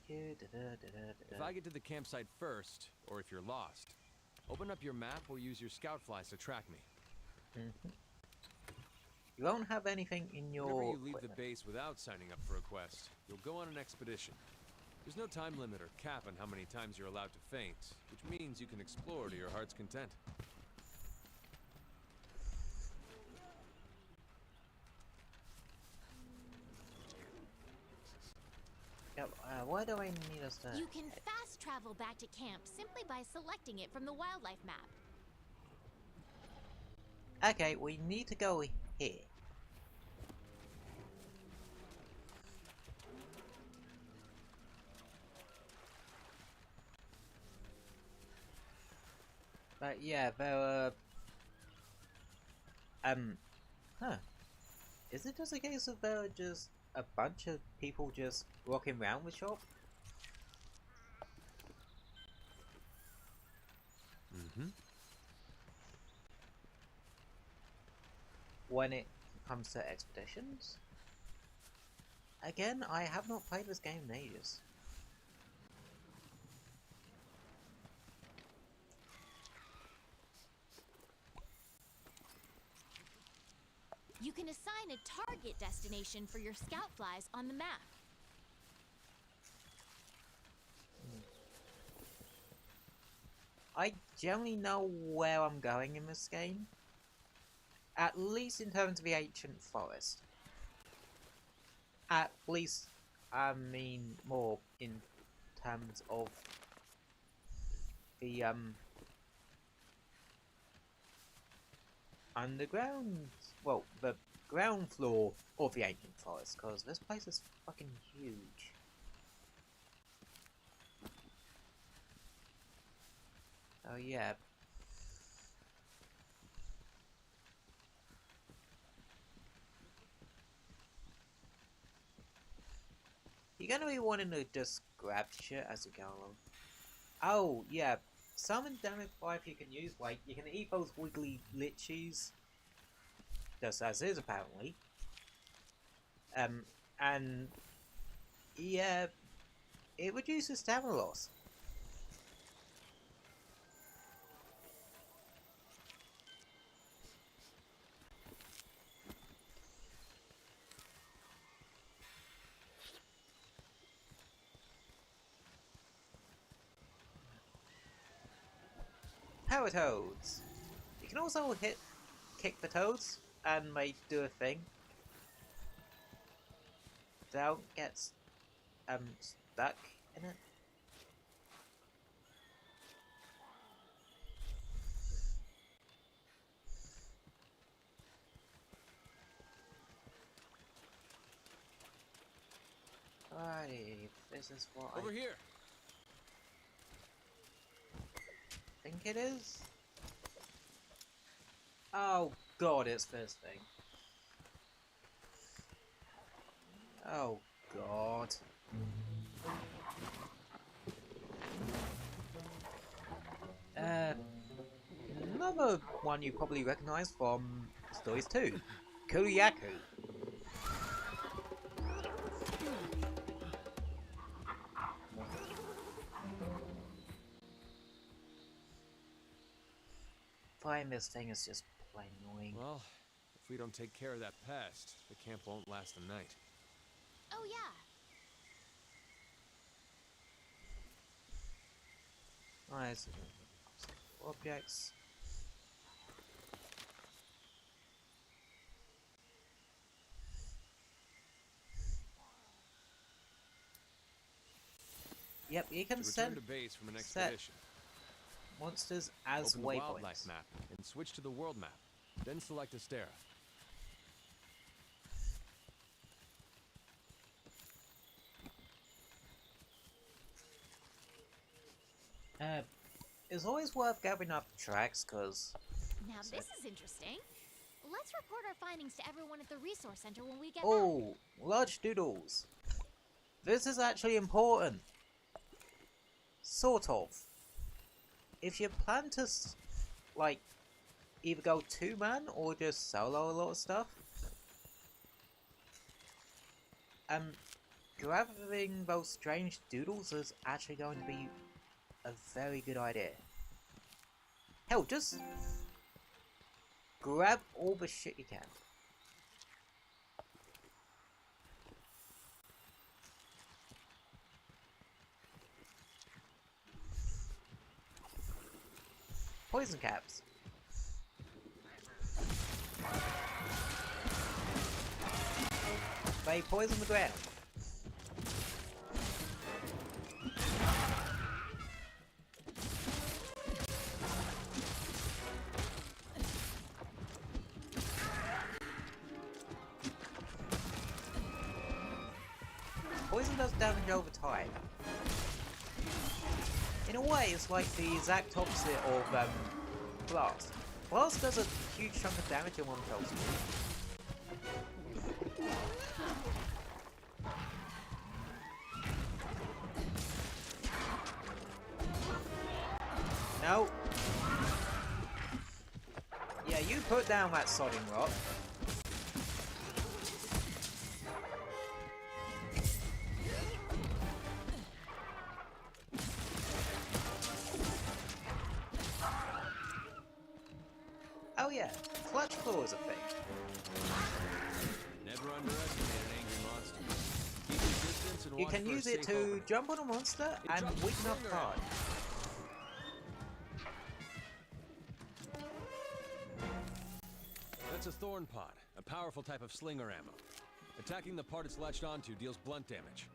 If I get to the campsite first, or if you're lost, open up your map or use your scout flies to track me. You won't have anything in your. Whenever you leave equipment. the base without signing up for a quest, you'll go on an expedition. There's no time limit or cap on how many times you're allowed to faint, which means you can explore to your heart's content. Why do I need us to? You can fast travel back to camp simply by selecting it from the wildlife map. Okay, we need to go here. But yeah, there are... Huh. Is it just a case of there are just a bunch of people just walking around the shop? When it comes to expeditions? Again, I have not played this game in ages. You can assign a target destination for your scout flies on the map. I generally know where I'm going in this game. At least in terms of the ancient forest. At least, I mean, more in terms of the, underground, well, the ground floor of the ancient forest, because this place is fucking huge. Oh yeah. You're gonna be wanting to just grab shit as you go along. Oh yeah, some endemic life you can use, like you can eat those wiggly liches, just as is apparently. And yeah, it reduces stamina loss. Power toads. You can also kick the toads, and they do a thing. Don't get stuck in it. Alrighty, this is what Over I here. think it is. Oh god, it's this thing. Oh god. Another one you probably recognise from Stories 2. Kuriyaku. Fighting this thing is just plain annoying. Well, if we don't take care of that pest, the camp won't last a night. Oh yeah. Nice. Objects. Yep, you can Return to base from an set expedition. monsters as Open the wildlife waypoints. map and switch to the world map. Then select Astera. It's always worth gathering up tracks, because... Now this is interesting. Let's report our findings to everyone at the resource center when we get back. Oh, large doodles. This is actually important. Sort of. If you plan to, like, either go two-man or just solo a lot of stuff, grabbing those strange doodles is actually going to be a very good idea. Hell, just grab all the shit you can. Poison caps. They poison the ground. Poison does damage over time. In a way, it's like the exact opposite of Blast. Blast does a huge chunk of damage in one fell swoop. No. Yeah, you put down that sodding rock. Oh yeah, clutch claw is a thing. Never underestimate an angry monster. Keep your distance and You watch can for a use it safe to opening. jump on a monster and drops a weaken up slinger guard. That's a thorn pod, a powerful type of slinger ammo. Attacking the part it's latched onto deals blunt damage.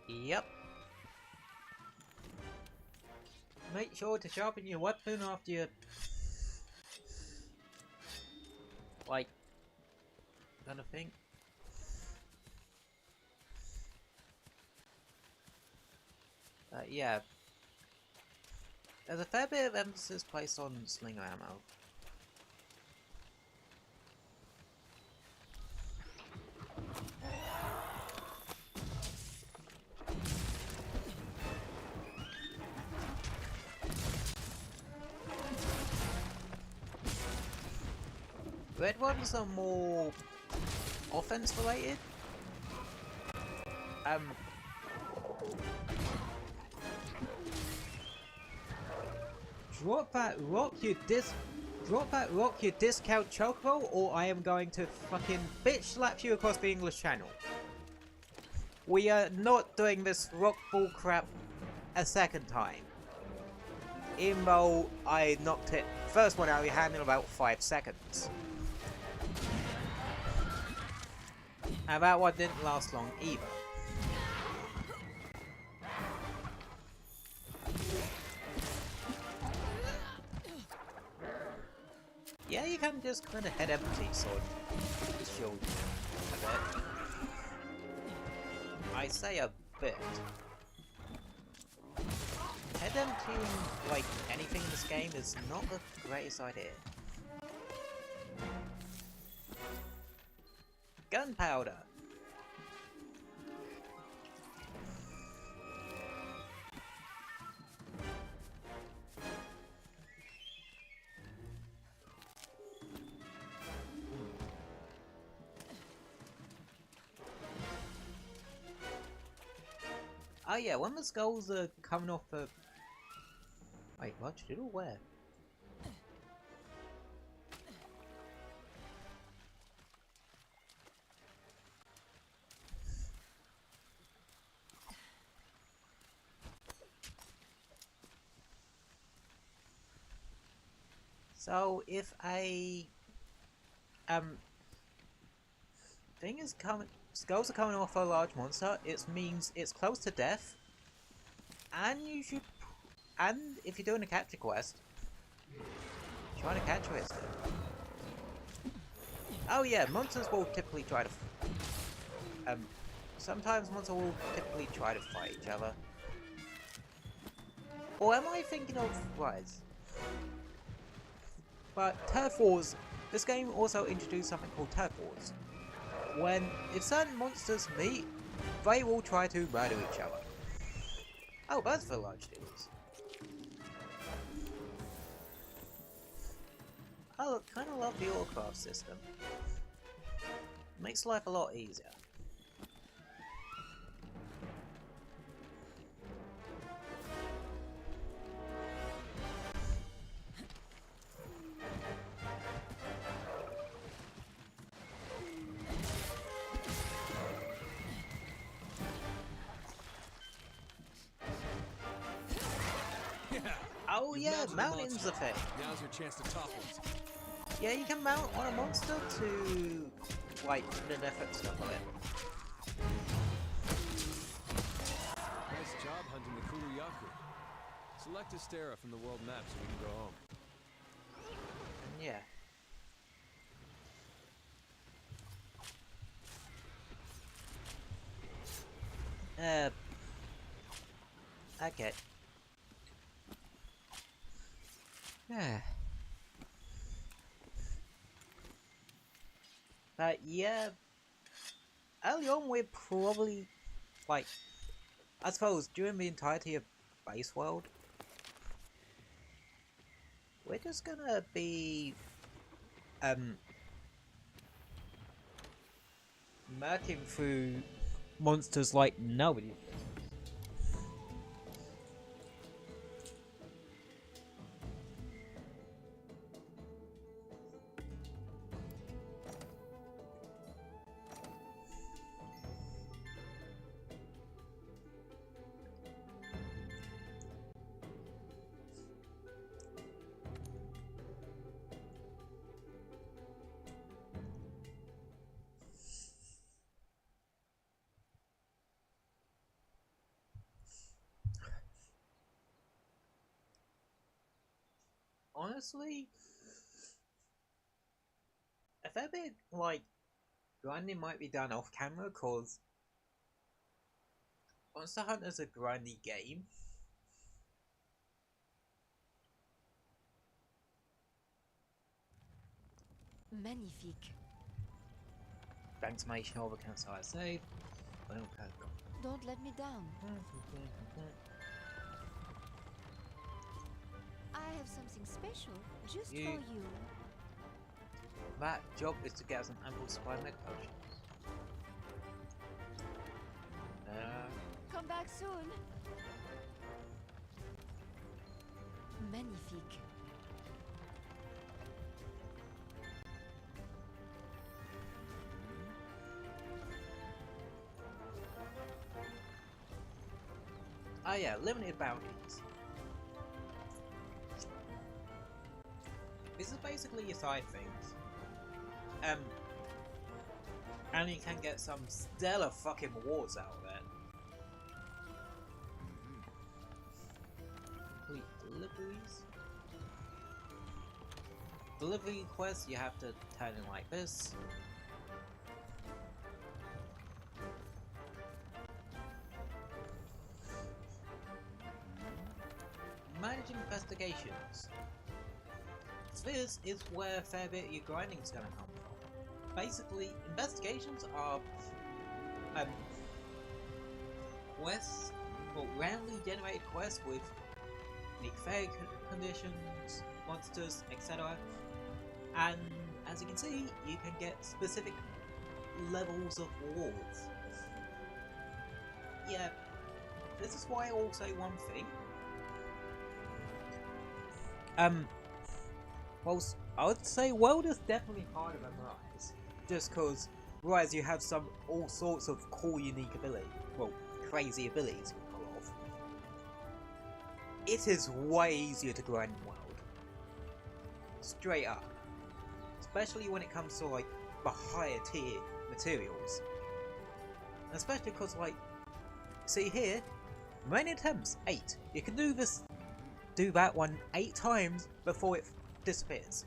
Yep. Make sure to sharpen your weapon after you... like... kind of thing. Yeah. There's a fair bit of emphasis placed on slinger ammo. Red ones are more offense related. Drop that rock, you discount chocobo, or I am going to fucking bitch slap you across the English Channel. We are not doing this rock bull crap a second time. Even though I knocked it first one out of your hand in about 5 seconds. And that one didn't last long either. Yeah, you can just kind of head empty, so shield a bit. I say a bit. Head emptying, like, anything in this game is not the greatest idea. Gunpowder! Oh yeah, when the skulls are coming off the... Wait, what? Did or where? So if a thing is coming, skulls are coming off a large monster, it means it's close to death, and you should, and if you're doing a capture quest, trying to capture it still. Oh yeah, monsters will typically try to, sometimes monsters will typically try to fight each other. Or am I thinking of Rise? But Turf Wars, this game also introduced something called Turf Wars. When, if certain monsters meet, they will try to murder each other. Oh, that's for large dudes. I kind of love the autocraft system. Makes life a lot easier. Oh yeah, mounting's a thing. Now's your chance to topple it. Yeah, you can mount on a monster to, like, put an effort stuff on it. Nice job hunting the Kuluyaku. Select Astera from the world map so we can go home. Yeah. Okay. Yeah. But yeah, early on we're probably, like, I suppose during the entirety of Base World, we're just gonna be, murking through monsters like nobody. Honestly, a fair bit, like, grinding might be done off camera, cause Monster Hunter's a grindy game. Magnifique. Thanks, mate. Over cancel I save. Don't let me down. I have something special just for you. That job is to get us an ample supply of mega potions. Come back soon. Magnifique. Oh yeah, limited bounties. This is basically your side things. And you can get some stellar fucking rewards out of it. Complete deliveries. Delivery quests you have to turn in like this. Managing investigations. This is where a fair bit of your grinding is going to come from. Basically, investigations are quests, or randomly generated quests with unique fairy conditions, monsters, etc. And as you can see, you can get specific levels of rewards. Yeah, this is why I will say one thing. Well, I would say World is definitely harder than Rise, just cause Rise you have all sorts of cool unique abilities, well, crazy abilities we pull off. It is way easier to grind in World. straight up. Especially when it comes to like the higher tier materials. Especially because like, see here, remaining attempts 8. You can do that one 8 times before it disappears.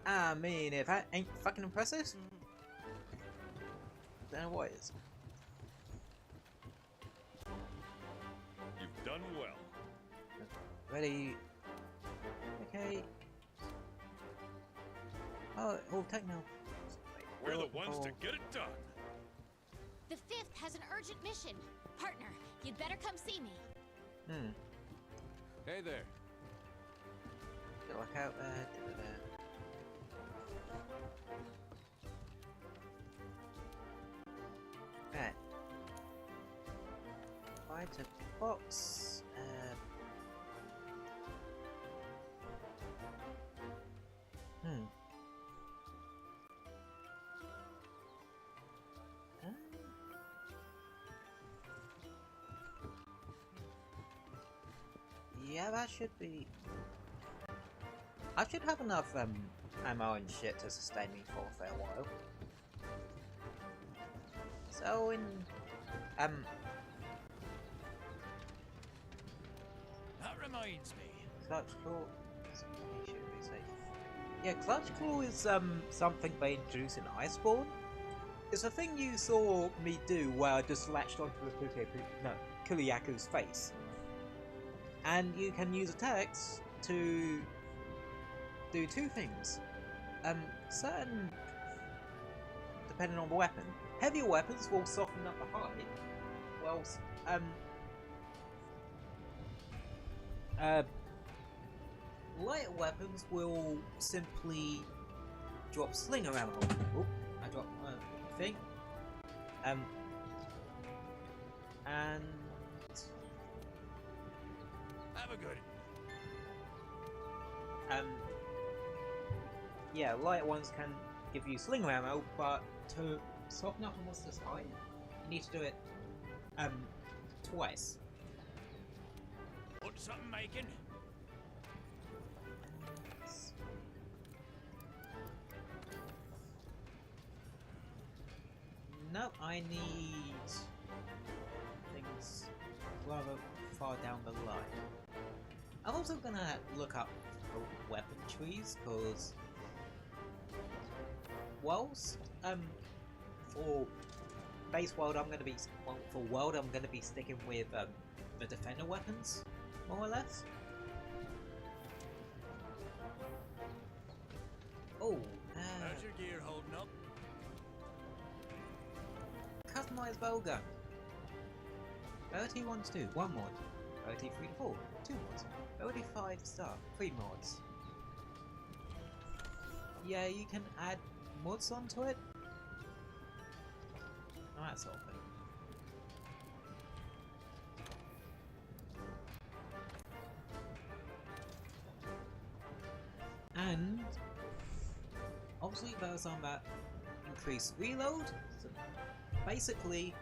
I mean, if that ain't fucking impressive, then what is? You've done well. Ready? Okay. Oh, it'll take now. We're the ones to get it done. The 5th has an urgent mission. Partner, you'd better come see me. Hey there. Get like out there, Right. Find a box. Yeah, that should be. I should have enough ammo and shit to sustain me for a fair while. So in That reminds me. Clutch Claw. Should be safe. Yeah, Clutch Claw is something they introduced in Iceborne. It's a thing you saw me do where I just latched onto the Kuliaku's face. And you can use attacks to do 2 things. Certain, depending on the weapon, heavier weapons will soften up the hide, whilst lighter weapons will simply drop slinger ammo. Oop, I dropped my thing. And Have a good. yeah, lighter ones can give you slinger ammo, but to soften up a monster's hide, you need to do it twice. Want something making? No, I need things rather far down the line. I'm also gonna look up weapon trees, because whilst for base world I'm gonna be sticking with the defender weapons, more or less. Oh, How's your gear holding up? customized bowgun. Rarity 1 to 2, 1 mod. Rarity 3 to 4, 2 mods. Rarity 5 star, 3 mods. Yeah, you can add mods onto it. Oh, that sort of thing. And obviously there's some that increase reload. So basically,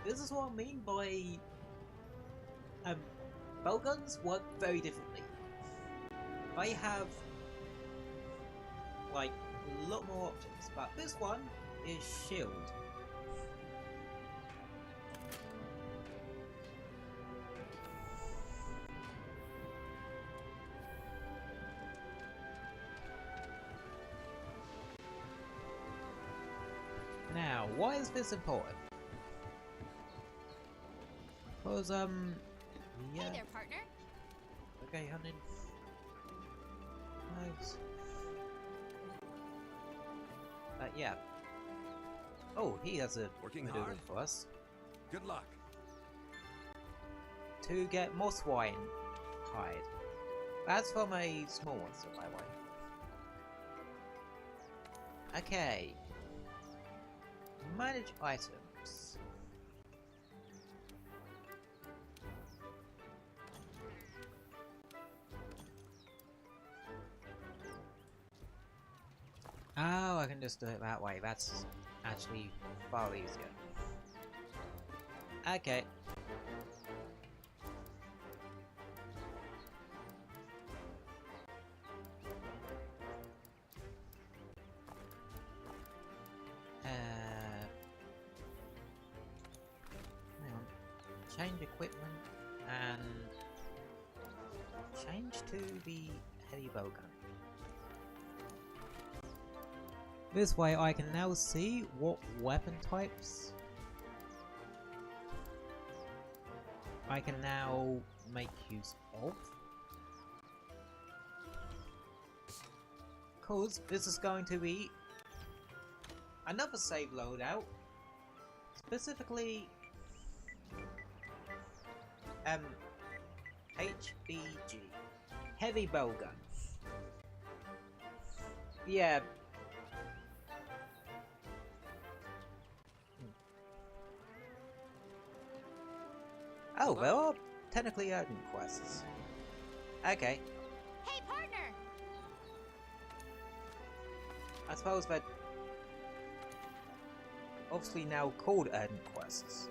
this is what I mean by bowguns work very differently. They have like a lot more options, but this one is shield. Now, why is this important? Because, yeah. Hey there, partner. Okay, hunting. Nice. Yeah. Oh, he has a Working maneuver hard? for us. Good luck. To get more swine hide. That's from a small monster, by the way. Okay. Manage items. Oh, I can just do it that way. That's actually far easier. Okay. change equipment and change to the heavy bowgun. This way I can now see what weapon types I can now make use of. Cause this is going to be another save loadout, specifically HBG, heavy bowgun. Yeah. Oh, there are technically urgent quests. Okay. Hey, partner! I suppose that obviously now called urgent quests.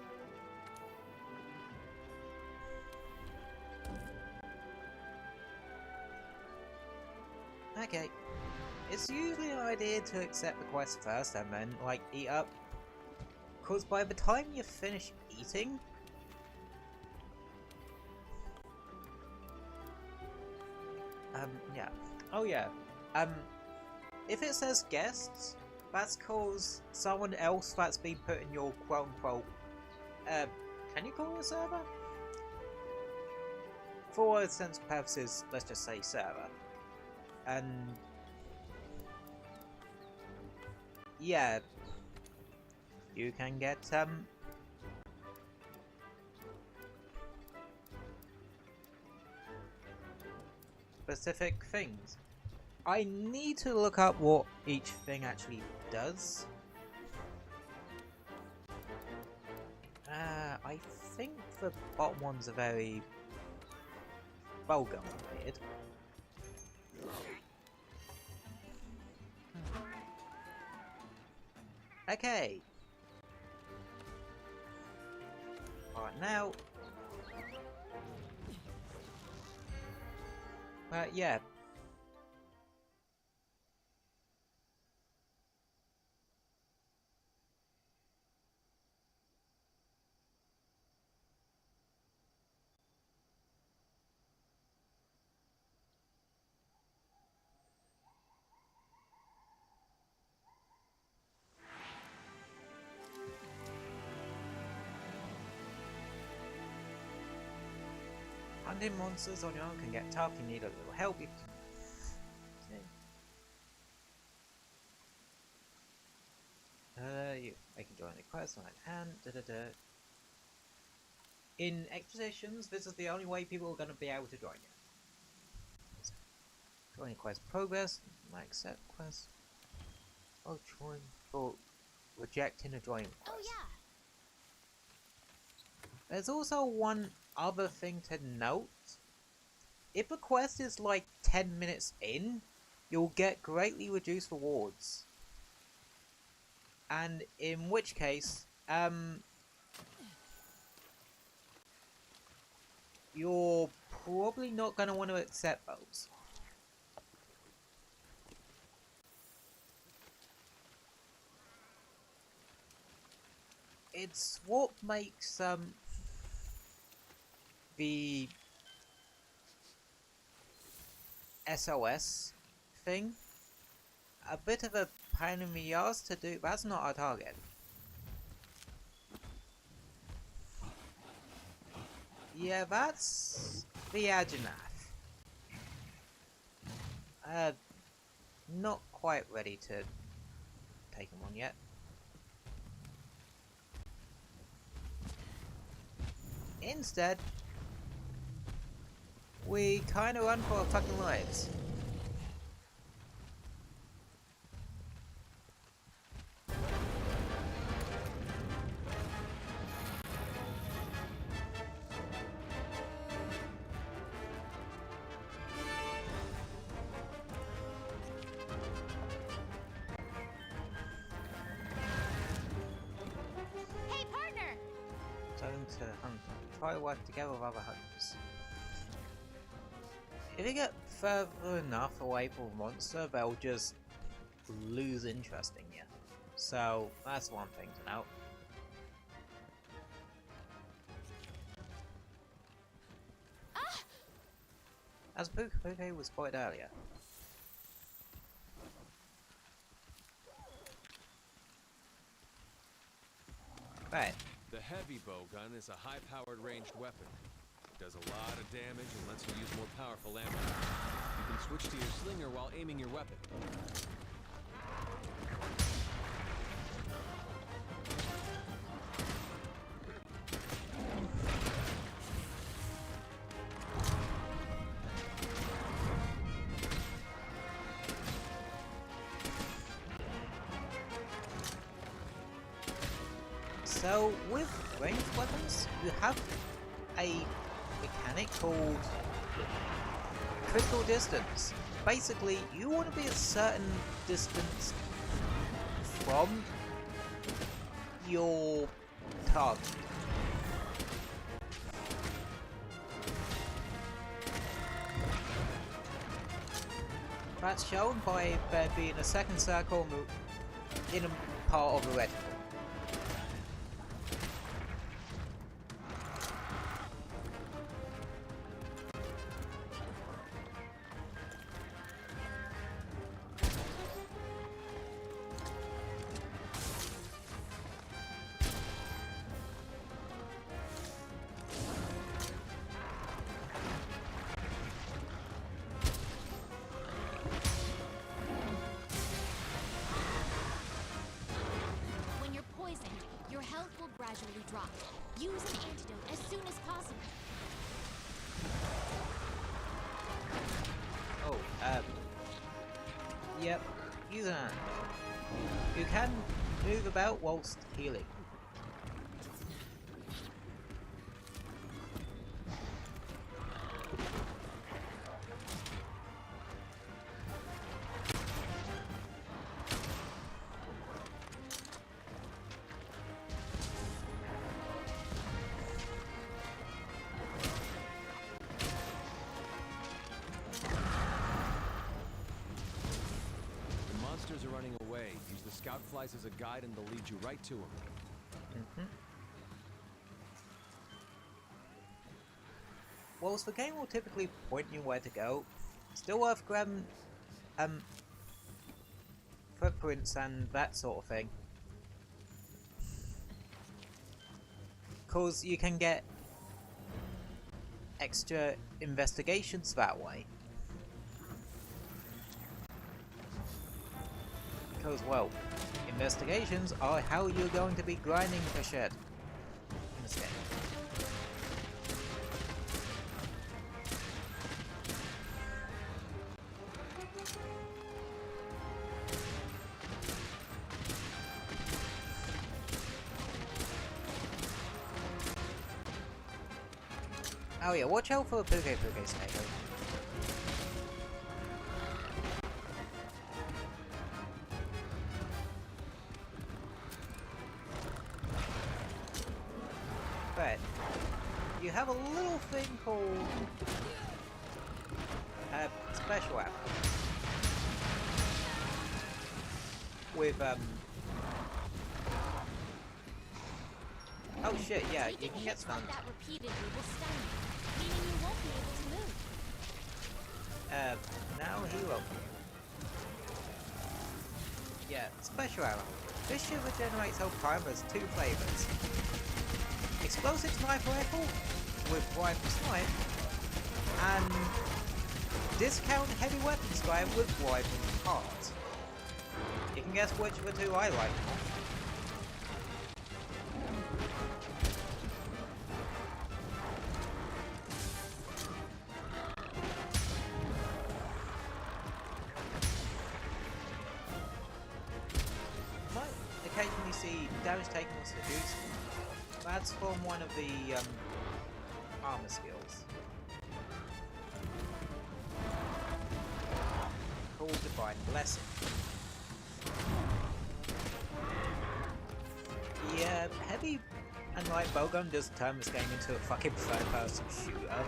Okay. It's usually an idea to accept the quest first and then, like, eat up. Cause by the time you finish eating, yeah. Oh yeah. If it says guests, that's cause someone else that's been put in your quote-unquote, can you call it a server? For all intents and purposes, let's just say server. And yeah, you can get specific things. I need to look up what each thing actually does. I think the bottom ones are very bowgun related. Okay. Alright, now. Yeah. Hunting monsters on your own can get tough. You need a little help. You can join the quest on hand. In expeditions, this is the only way people are going to be able to join you. Join quest progress. My accept quest. Oh, join for rejecting a join quest. Oh yeah. There's also one other thing to note. If a quest is like 10 minutes in, you'll get greatly reduced rewards. And in which case, you're probably not going to want to accept those. It's what makes the SOS thing a bit of a pain in the ass to do. That's not our target. Yeah, that's the Adjanath. Not quite ready to take him on yet. Instead, we kind of run for our fucking lives. Hey, partner! Time to hunt. Try to work together with other hunters. If you get further enough away from a monster, they'll just lose interest in you. So that's one thing to note. as Puka Puka was quite earlier. Right. The heavy bowgun is a high-powered ranged weapon. It does a lot of damage and lets you use more powerful ammo. You can switch to your slinger while aiming your weapon. So, with ranged weapons, you have a mechanic called critical distance. Basically, you want to be a certain distance from your target. That's shown by there being a second circle in a part of the reticle. When you're poisoned, your health will gradually drop. Use an antidote as soon as possible. Oh, yep, use an antidote. You can move about whilst healing. The monsters are running away. Use the scout flies as a guide and they'll lead you right to them. Whilst the game will typically point you where to go, still worth grabbing footprints and that sort of thing. Cause you can get extra investigations that way. Because, well, investigations are how you're going to be grinding for shit in this game. Oh yeah, watch out for a Puke Puke snake. But you have a little thing called special app with oh shit, yeah, you can get stunned. That repeatedly will stun you, meaning you won't be able to move. Now he won't. Yeah, special ammo. This shit regenerates health time as two flavors. Explosive sniper rifle with rifle snipe, and discount heavy weapon snipe with rifle heart. You can guess which of the two I like more. Occasionally see damage taken or seduced. That's from one of the armor skills. Called Divine Blessing. Yeah, heavy and light bowgun does turn this game into a fucking third-person shooter.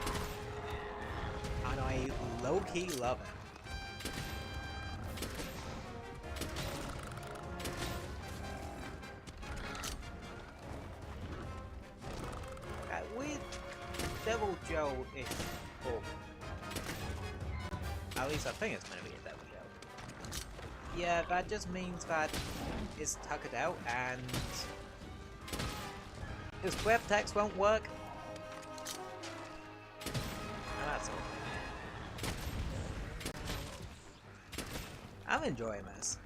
And I low-key love it. With Devil Joe-ish, or At least I think it's going to be a double shell. Yeah, that just means that it's tuckered out and his web text won't work. And that's all. I'm enjoying this.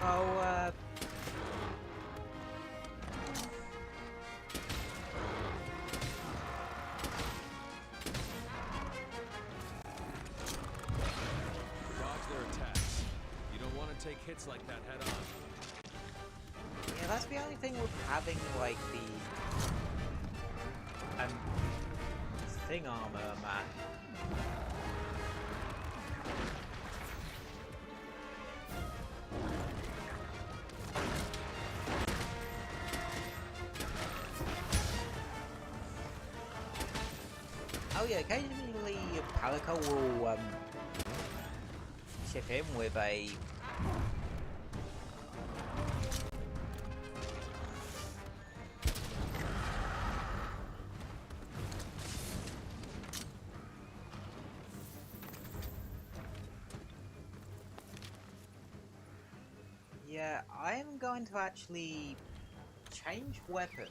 Oh, Dodge their attacks. You don't want to take hits like that head on. yeah, that's the only thing with having, like, the thing armor, man. Oh yeah, occasionally Palico will chip in with a yeah, I am going to actually change weapon.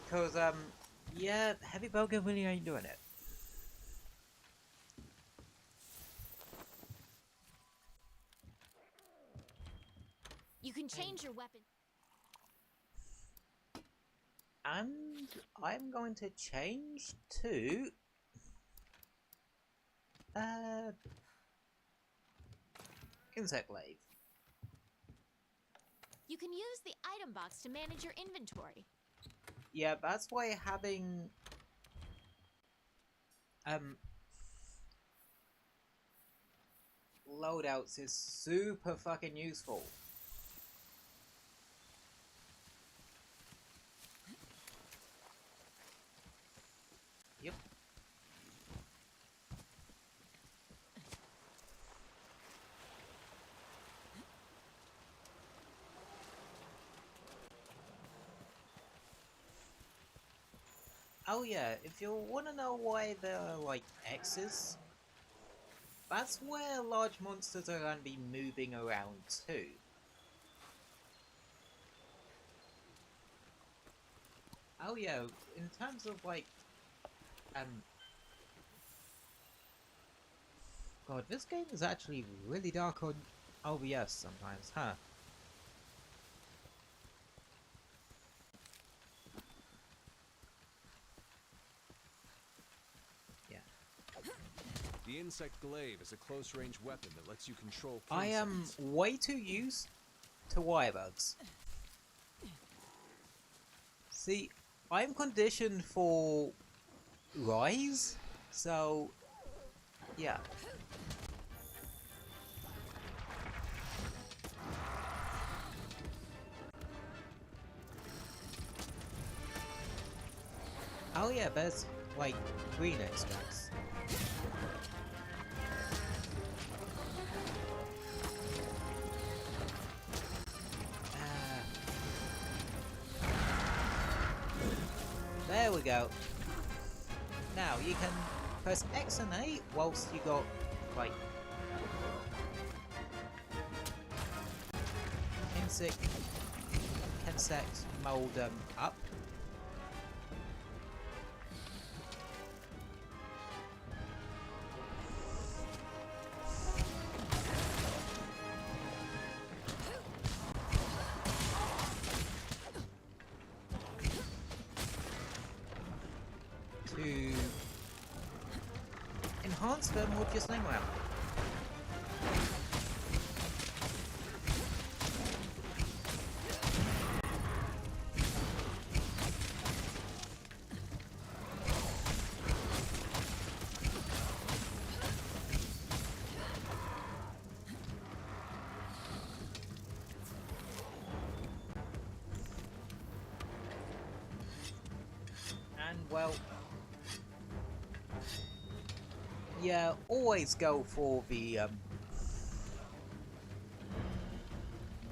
Cause yeah, heavy bowgun really ain't doing it. You can change your weapon. And I'm going to change to insect glaive. You can use the item box to manage your inventory. Yeah, that's why having loadouts is super fucking useful. Yep. Oh yeah, if you want to know why there are like X's, that's where large monsters are going to be moving around too. Oh yeah, in terms of like, God, this game is actually really dark on OBS sometimes, huh? Yeah. The insect glaive is a close-range weapon that lets you control I am insects. way too used to wirebugs. See, I'm conditioned for Rise, so yeah. Oh yeah, there's like green extracts. There we go. Now you can press X and A whilst you got like insect mold up. To enhance them with your sling round. And well, yeah, always go for the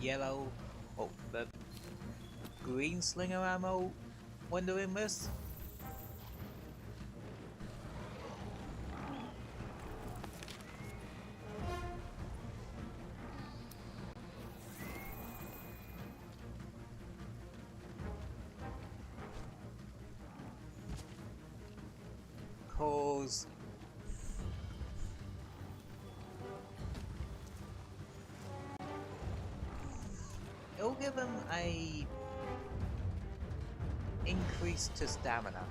yellow, oh, the green slinger ammo when doing this. Cause it'll give them a increase to stamina.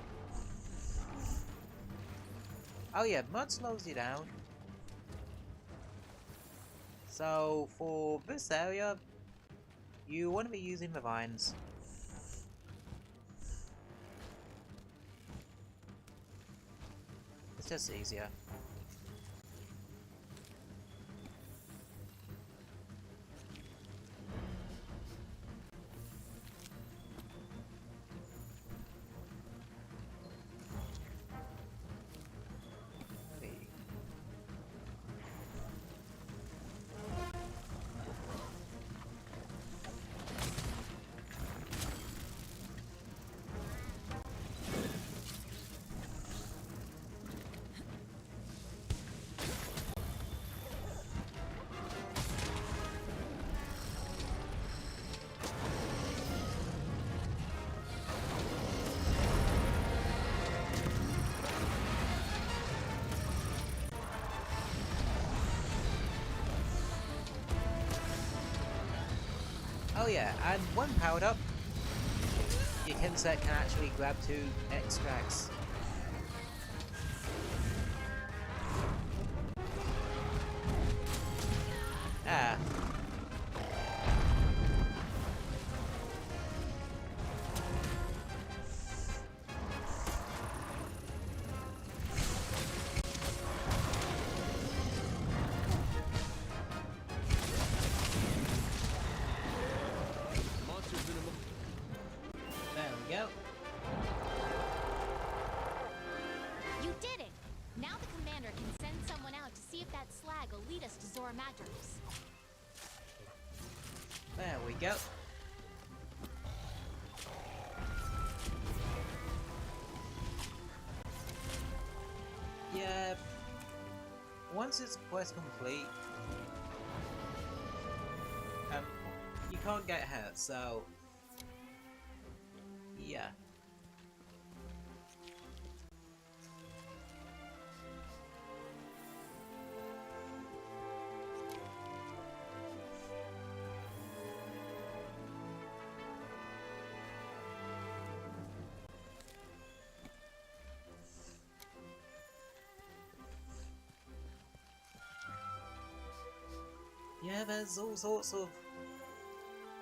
Oh yeah, mud slows you down. So for this area, you want to be using the vines. It's just easier. Oh yeah, and when powered up, your Kinset can actually grab 2 extracts. Ah. There we go. You did it! Now the commander can send someone out to see if that slag will lead us to Zora Magdaros. There we go. Yeah. Once it's quest complete, you can't get hurt, so yeah. Yeah, there's all sorts of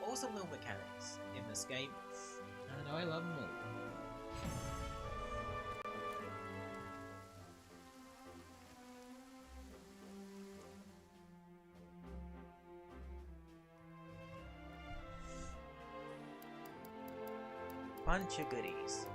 awesome little mechanics in this game, and I love them all. Bunch of goodies.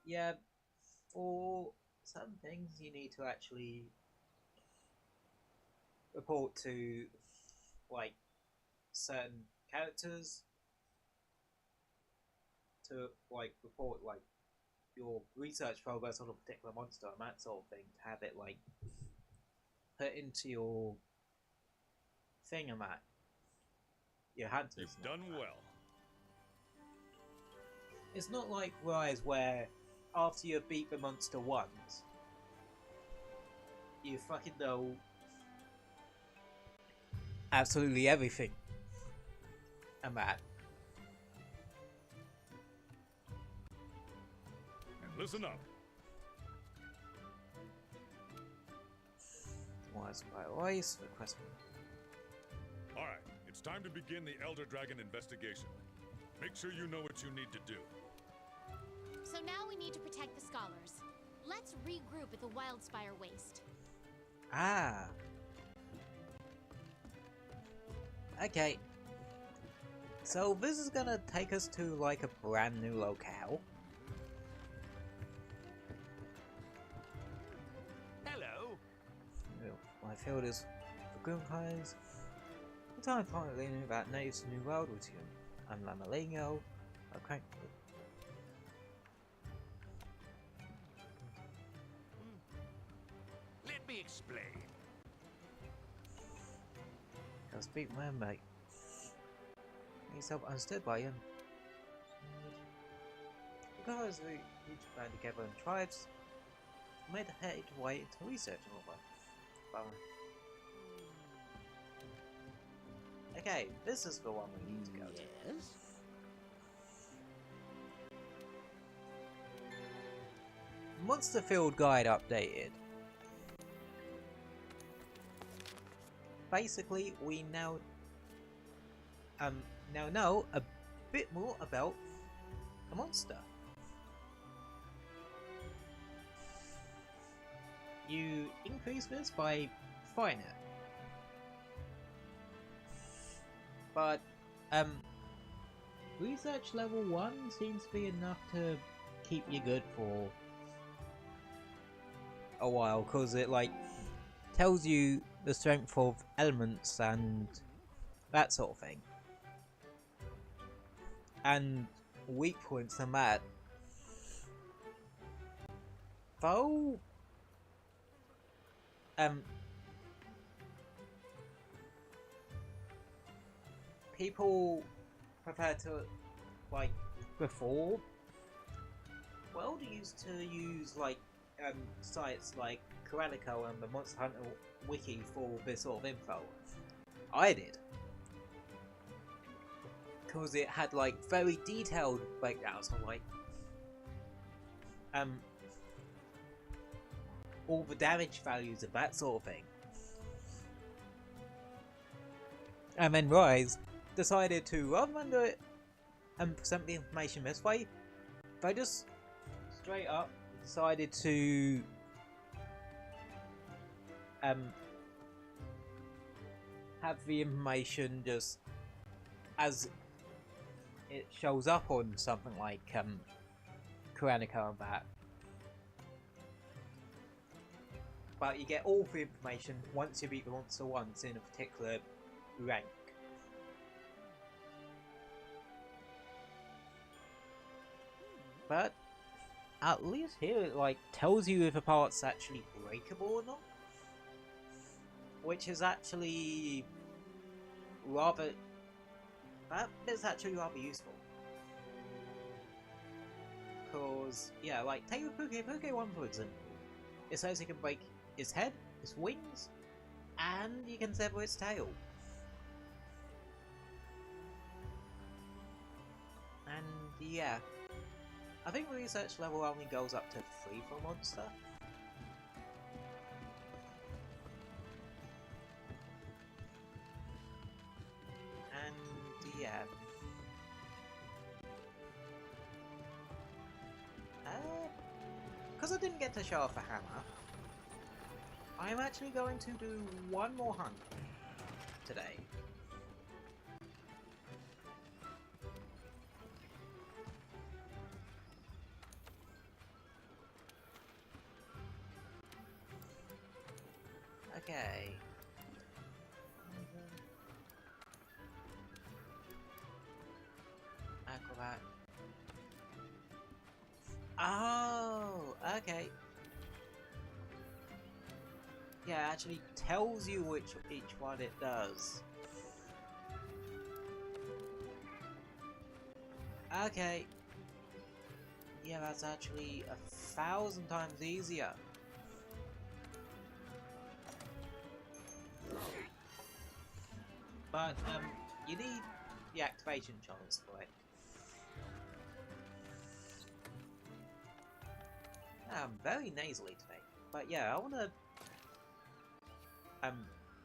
Yeah, for some things you need to actually report to, like, certain characters to, like, report, like, your research progress on a particular monster and that sort of thing, to have it, like, put into your thing and that. Your hunters. You've done well. It's not like Rise where after you beat the monster once, you fucking know absolutely everything and that. And listen up. Was by Rise request. Alright, it's time to begin the Elder Dragon investigation. Make sure you know what you need to do. So now we need to protect the scholars. Let's regroup at the Wildspire Waste. Ah. Okay. So this is gonna take us to like a brand new locale. Hello. My field is for Grimkais. The time finally learning about natives to New World with you. I'm Lamalingo. Okay. Let me explain. I'll speak my mate. Make yourself understood by him. Because we each band together in tribes, made a headed way into research and all that. Okay, this is the one we need to go to. Yes? Monster Field Guide updated. Basically, we now know a bit more about the monster. You increase this by fighting it. But research level 1 seems to be enough to keep you good for a while, because it like tells you the strength of elements and that sort of thing, and weak points and that. Though people prefer to, like before, World used to use like sites like Coralico and the Monster Hunter wiki for this sort of info. I did, because it had like very detailed breakdowns of like all the damage values of that sort of thing. And then Rise decided to, rather than do it and present the information this way, they just straight up decided to have the information just as it shows up on something like Coralico and that. But you get all the information once you beat the monster once in a particular rank. But at least here it like tells you if a part's actually breakable or not, which is actually rather, that is actually rather useful. Cause yeah, like take Puke 1 for example. It says you can break its head, its wings, and you can sever its tail. And yeah, I think research level only goes up to 3 for a monster. And yeah. Because I didn't get to show off a hammer, I'm actually going to do one more hunt today. Okay. Acrobat. Oh, okay. Yeah, it actually tells you each one it does. Okay. Yeah, that's actually 1,000 times easier. But you need the activation chance for it. I'm very nasally today, but yeah, I wanna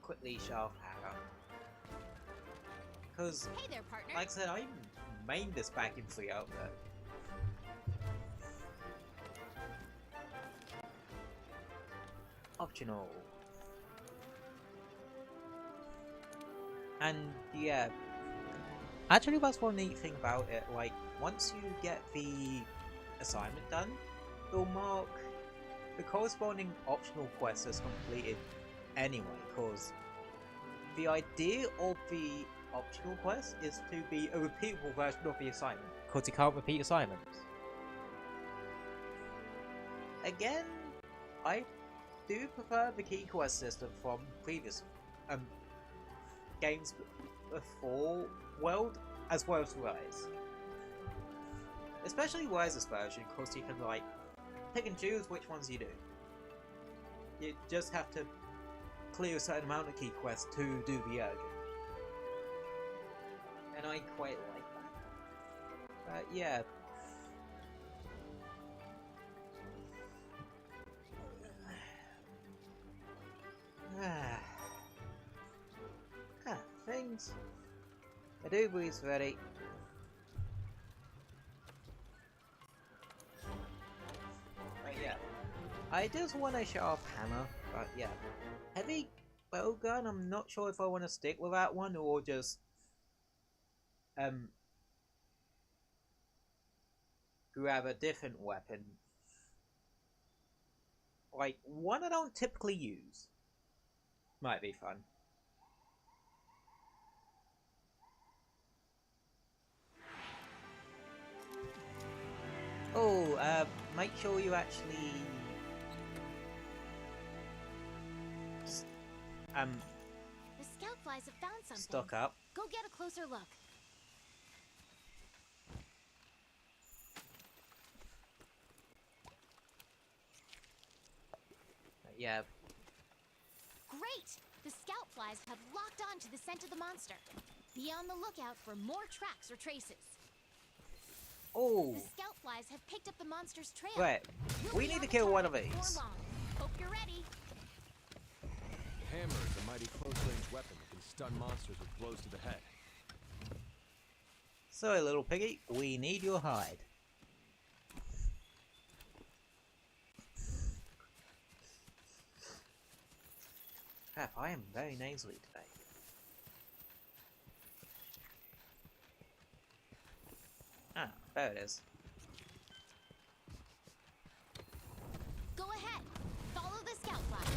quickly show off Hara, because Hey there, partner. like I said, I mained this back in 3 out there. optional. And yeah, actually that's one neat thing about it, like, once you get the assignment done, it'll mark the corresponding optional quest as completed anyway, because the idea of the optional quest is to be a repeatable version of the assignment, because you can't repeat assignments. Again, I do prefer the key quest system from previous games before World, as well as Rise. Especially Rise's version, because you can, like, pick and choose which ones you do. You just have to clear a certain amount of key quests to do the urgent. And I quite like that. Yeah. Things. Adobe's ready. But yeah. I just want a sharp hammer, but yeah. Heavy bow gun, I'm not sure if I want to stick with that one or just grab a different weapon. Like, one I don't typically use. Might be fun. Oh, make sure you actually the scout flies have found something. stock up. Go get a closer look. Yeah. Great! The scout flies have locked on to the scent of the monster. Be on the lookout for more tracks or traces. Oh. The scout flies have picked up the monster's trail. Right. We need to kill one of these. Hope you're ready. Hammer is a mighty close-range weapon that can stun monsters with blows to the head. Sorry, little piggy. We need your hide. Crap, I am very nasally today. Ah, there it is. Go ahead. Follow the scout flies.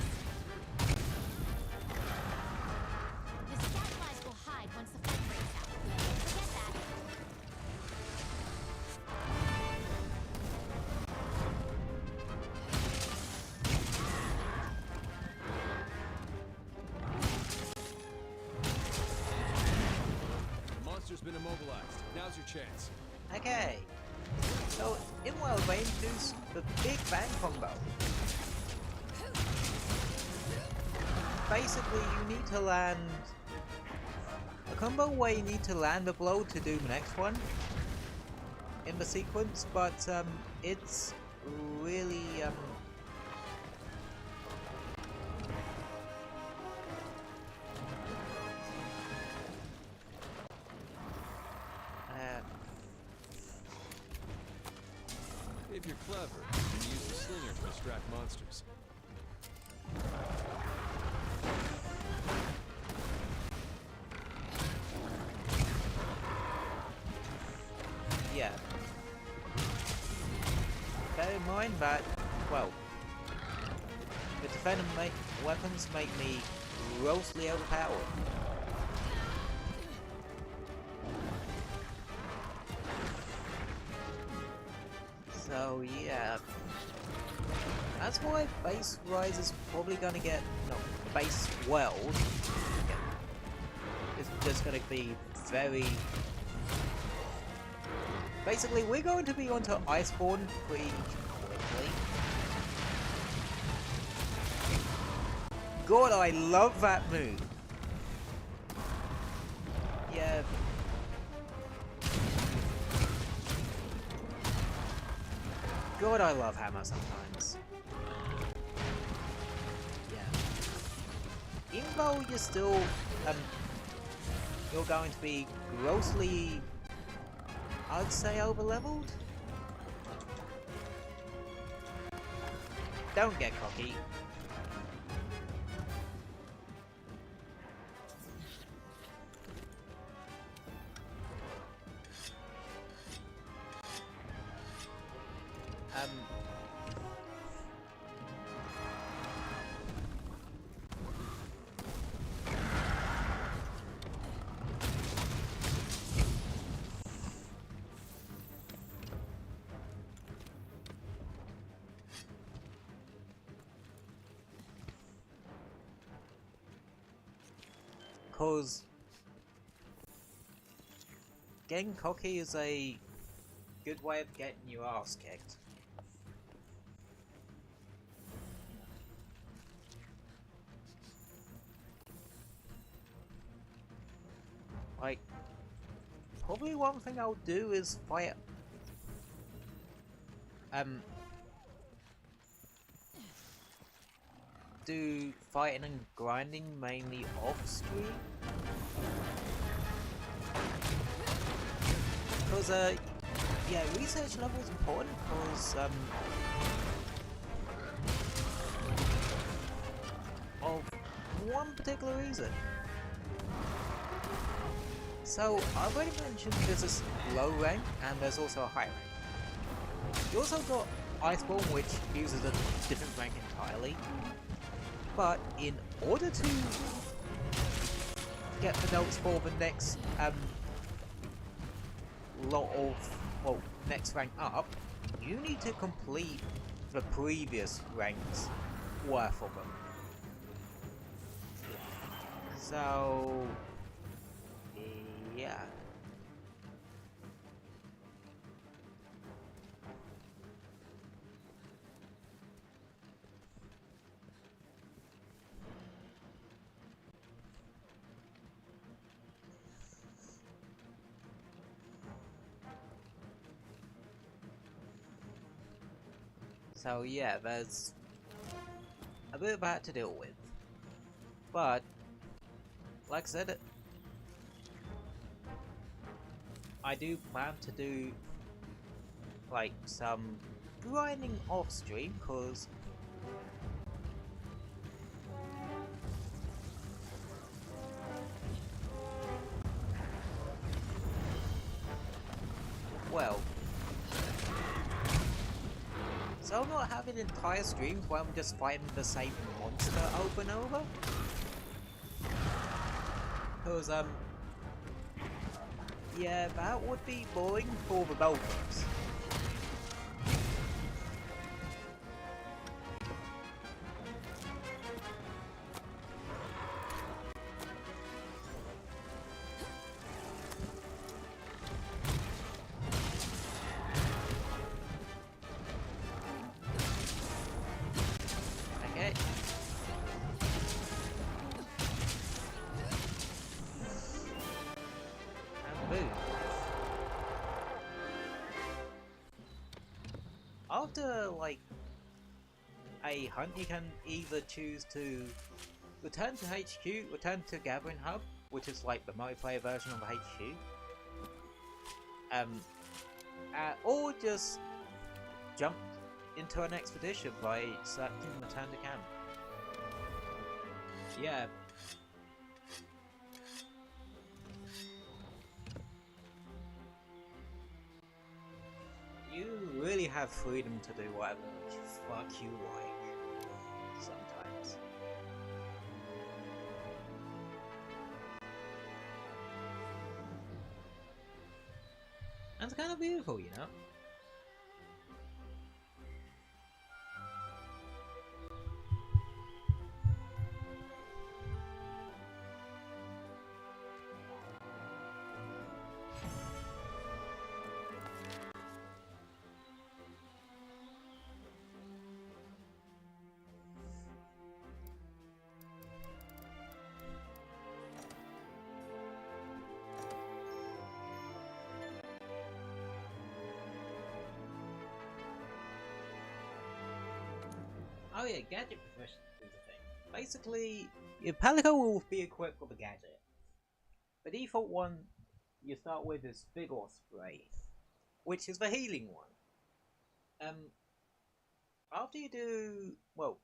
The scout flies will hide once the fight breaks out. Forget that. The monster's been immobilized. Now's your chance. Okay. So, in World, they introduced the Big Bang combo. Basically, you need to land a combo where you need to land a blow to do the next one in the sequence, but it's really If you're clever, you can use the slinger to distract monsters. yeah. Bear in mind that, well, the defender weapons make me grossly overpowered. So yeah, that's why base Rise is probably gonna get, no, base World is just gonna be very. Basically, we're going to be onto Iceborne pretty quickly. God, I love that move. Yeah. God, I love hammer sometimes. Yeah. Even though you're still, you're going to be grossly, I'd say, over-leveled. Don't get cocky. Cause getting cocky is a good way of getting your ass kicked. Like, probably one thing I'll do is fight. Do fighting and grinding mainly off stream. Because, yeah, research level is important because, of one particular reason. So, I've already mentioned there's this low rank and there's also a high rank. You also got Iceborne, which uses a different rank entirely. But in order to get the notes for the next lot of, well, next rank up, you need to complete the previous ranks worth of them. So, yeah. So yeah, there's a bit of that to deal with. But, like I said, I do plan to do, like, some grinding off stream, cause well, so I'm not having entire streams where I'm just fighting the same monster over and over. Cause, yeah, that would be boring for the both of us. Okay. And boom. After, like, a hunt, you can either choose to return to HQ, return to Gathering Hub, which is like the multiplayer version of HQ, or just jump into an expedition by selecting return to camp. Yeah. You really have freedom to do whatever the fuck you like, sometimes. And it's kind of beautiful, you know? Oh yeah, gadget proficiency is a thing. Basically, your Palico will be equipped with a gadget. The default one you start with is Vigor Spray, which is the healing one. After you do, well,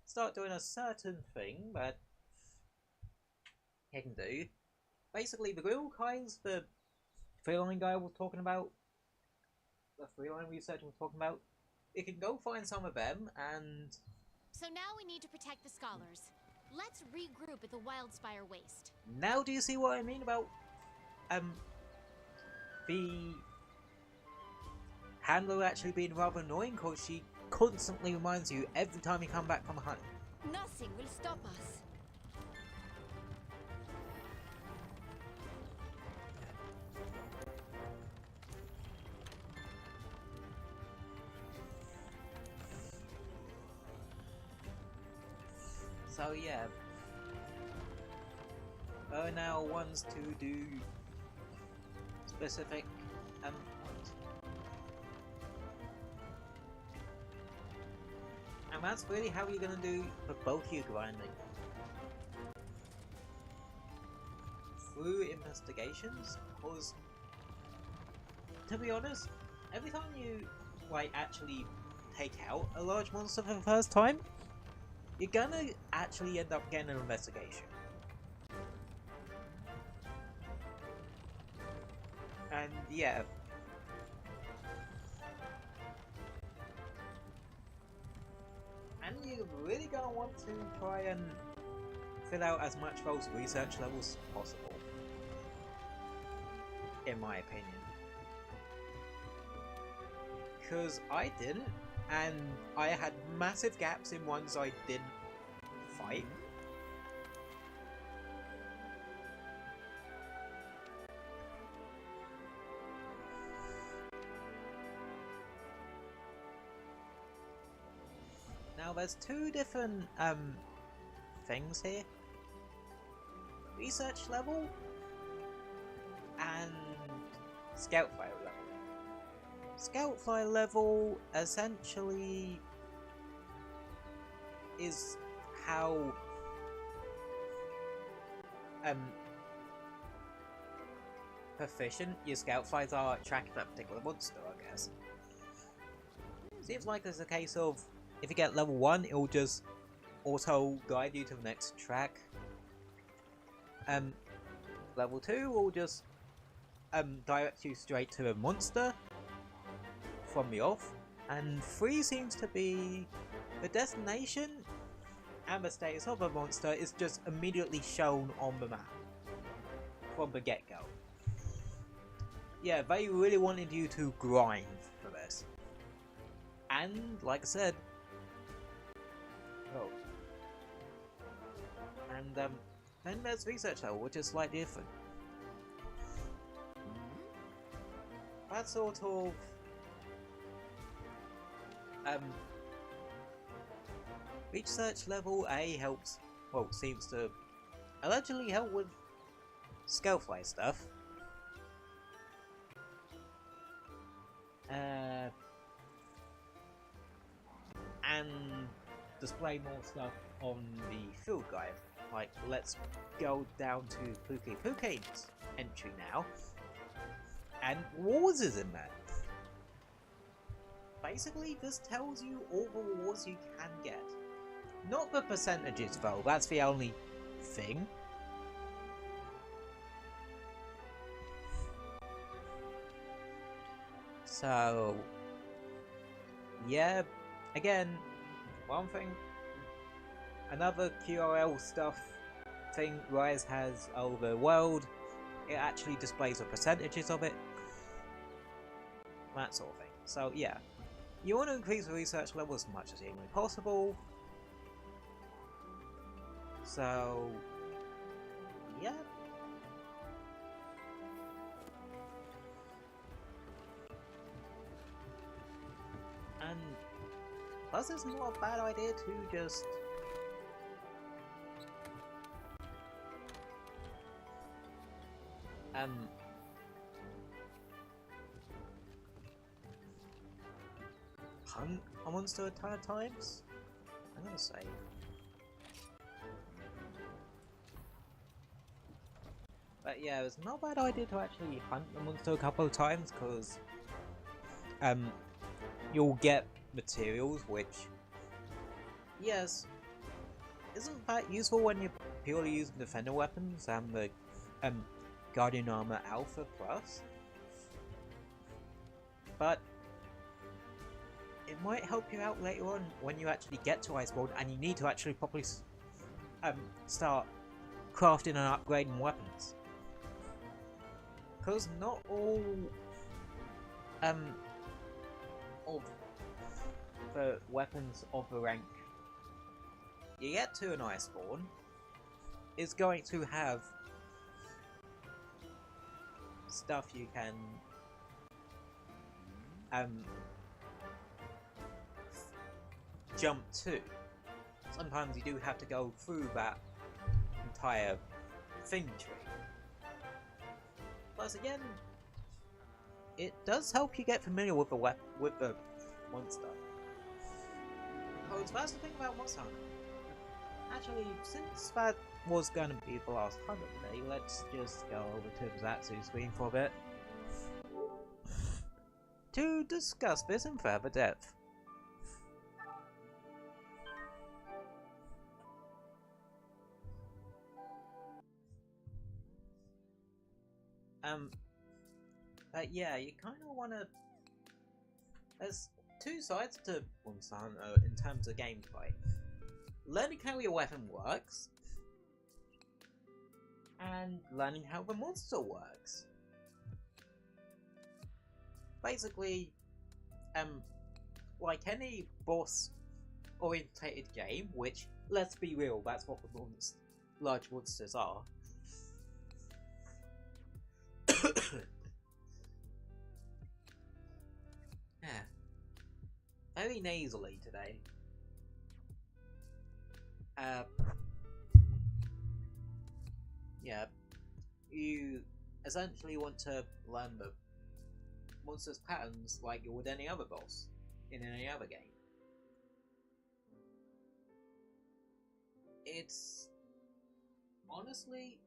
start doing a certain thing that you can do. Basically, the real kinds, the feline guy was talking about, the 3-line research we're talking about, you can go find some of them and... So now we need to protect the scholars. Let's regroup at the Wildspire Waste. Now do you see what I mean about the handler actually being rather annoying, because she constantly reminds you every time you come back from a hunt. Nothing will stop us. So yeah, now wants to do specific ones. And that's really how you're gonna do for both your grinding. Through investigations, because to be honest, every time you like actually take out a large monster for the first time, you're gonna actually end up getting an investigation. And yeah. And you're really gonna want to try and fill out as much of those research levels as possible. In my opinion. Because I didn't, and I had massive gaps in ones I didn't fight. Now there's two different things here. Research level and scout file level. Scout file level essentially is how proficient your scout files are at tracking that particular monster, I guess. Seems like there's a case of if you get level 1, it'll just auto guide you to the next track. Level 2 will just direct you straight to a monster from the off, and 3 seems to be the destination and the status of a monster is just immediately shown on the map from the get-go. Yeah, they really wanted you to grind for this. And, like I said... Oh. And, then there's research level, which is slightly different. That sort of... research level A helps, well, seems to allegedly help with scalefly stuff. And display more stuff on the field guide. Like, let's go down to Puki's entry now. And rewards is in there. Basically, this tells you all the rewards you can get. Not the percentages though, that's the only thing. So, yeah, again, one thing, another QRL stuff thing Rise has over the world, it actually displays the percentages of it, that sort of thing. So yeah, you want to increase the research level as much as humanly possible. So, yeah. And plus it's not a bad idea to just hunt a monster a ton of times. I'm gonna say. But yeah, it's not a bad idea to actually hunt the monster a couple of times, because you'll get materials which, yes, isn't that useful when you're purely using defender weapons and the Guardian Armor Alpha Plus. But it might help you out later on when you actually get to Iceborne and you need to actually properly start crafting and upgrading weapons. Because not all of the weapons of the rank you get to an Iceborne is going to have stuff you can jump to. Sometimes you do have to go through that entire thing tree. Plus again, it does help you get familiar with the monster. Because that's the thing about Monster Hunter. Actually, since that was going to be the last Hunter today, let's just go over to the Zatsu screen for a bit to discuss this in further depth. But yeah, you kind of want to. There's two sides to Monster Hunter in terms of gameplay. Learning how your weapon works, and learning how the monster works. Basically, like any boss-orientated game, which, let's be real, that's what the large monsters are. Yeah. Very nasally today. Yeah. You essentially want to learn the monster's patterns like you would any other boss in any other game. It's honestly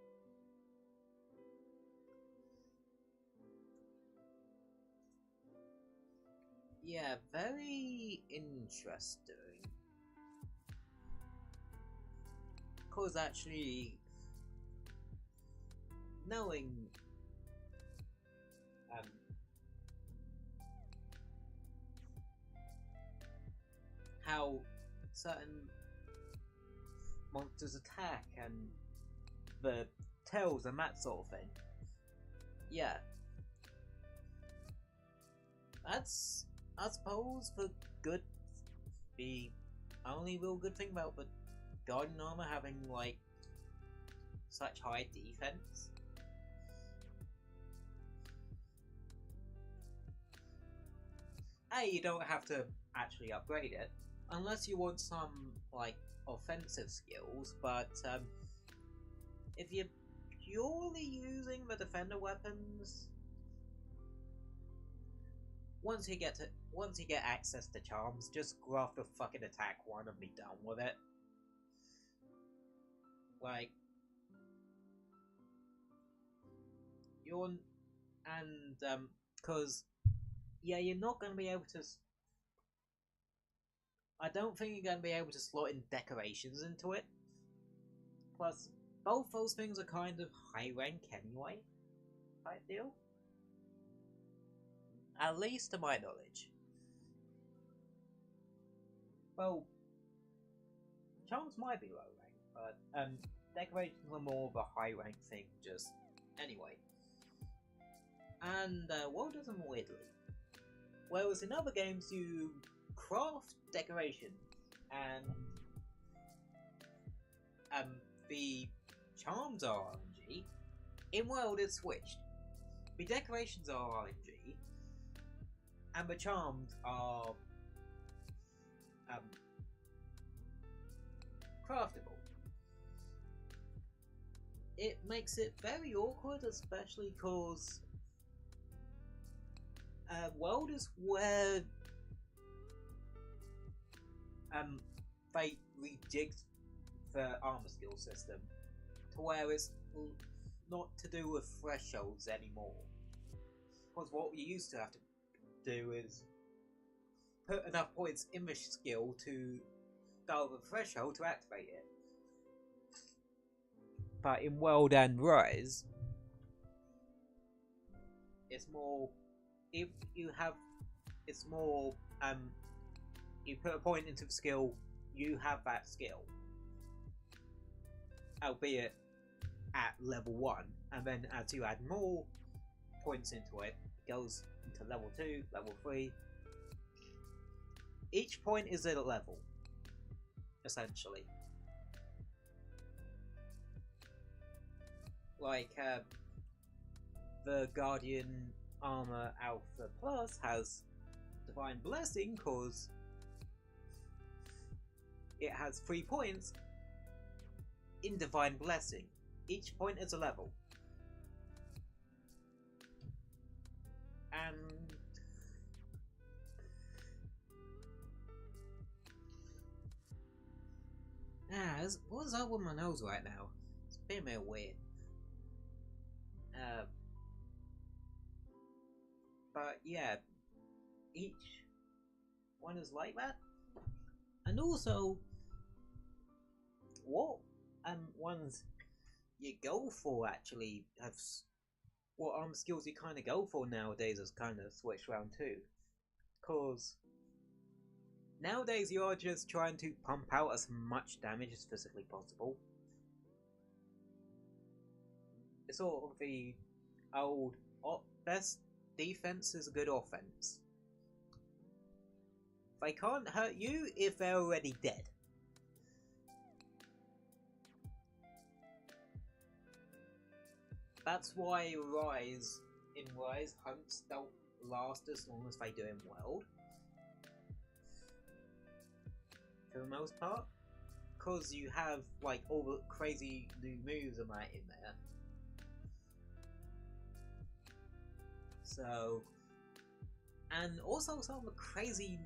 very interesting. Cause actually knowing how certain monsters attack and the tells and that sort of thing. Yeah. That's, I suppose, the only real good thing about the Guardian Armor having, like, such high defense. You don't have to actually upgrade it, unless you want some, like, offensive skills, but, if you're purely using the defender weapons, once you get access to charms, just graft the fucking attack one and be done with it. Like, cause, yeah, you're not gonna be able to, I don't think you're gonna be able to slot in decorations into it. Plus, both those things are kind of high rank anyway, type deal. At least to my knowledge. Well, charms might be low rank, but decorations are more of a high rank thing, just anyway. And autism weirdly. Whereas in other games you craft decorations and the charms are RNG, in World it's switched. The decorations are RNG and the charms are craftable. It makes it very awkward, especially because World is where they rejigged the armor skill system to where it's not to do with thresholds anymore. Because what you used to have to do is put enough points in the skill to dial the threshold to activate it. But in World and Rise, it's more, if you have, it's more you put a point into the skill, you have that skill. Albeit at level 1, and then as you add more points into it, it goes into level 2, level 3. Each point is at a level, essentially. Like, the Guardian Armor Alpha Plus has Divine Blessing because it has 3 points in Divine Blessing. Each point is a level. And what's up with my nose right now? It's a bit weird. But yeah, each one is like that. And also, what ones you go for actually have what armor skills you kind of go for nowadays has kind of switched around too. Cause nowadays you are just trying to pump out as much damage as physically possible. It's sort of the old best defense is a good offense. They can't hurt you if they're already dead. That's why Rise hunts don't last as long as they do in World. For the most part. Because you have like all the crazy new moves and that in there. So, and also some of the crazy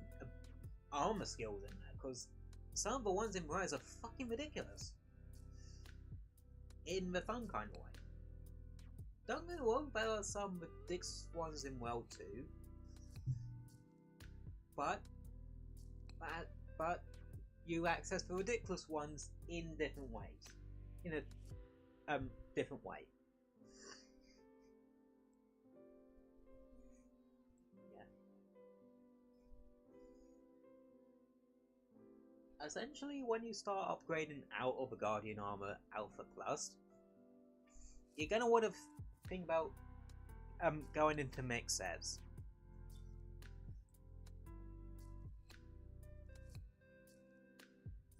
armor skills in there, because some of the ones in Rise are fucking ridiculous. In the fun kind of way. Don't get me wrong, there are some ridiculous ones in World 2. But you access the ridiculous ones in different ways. In a different way. Essentially, when you start upgrading out of the Guardian Armor Alpha Plus, you're gonna want to think about going into mix sets.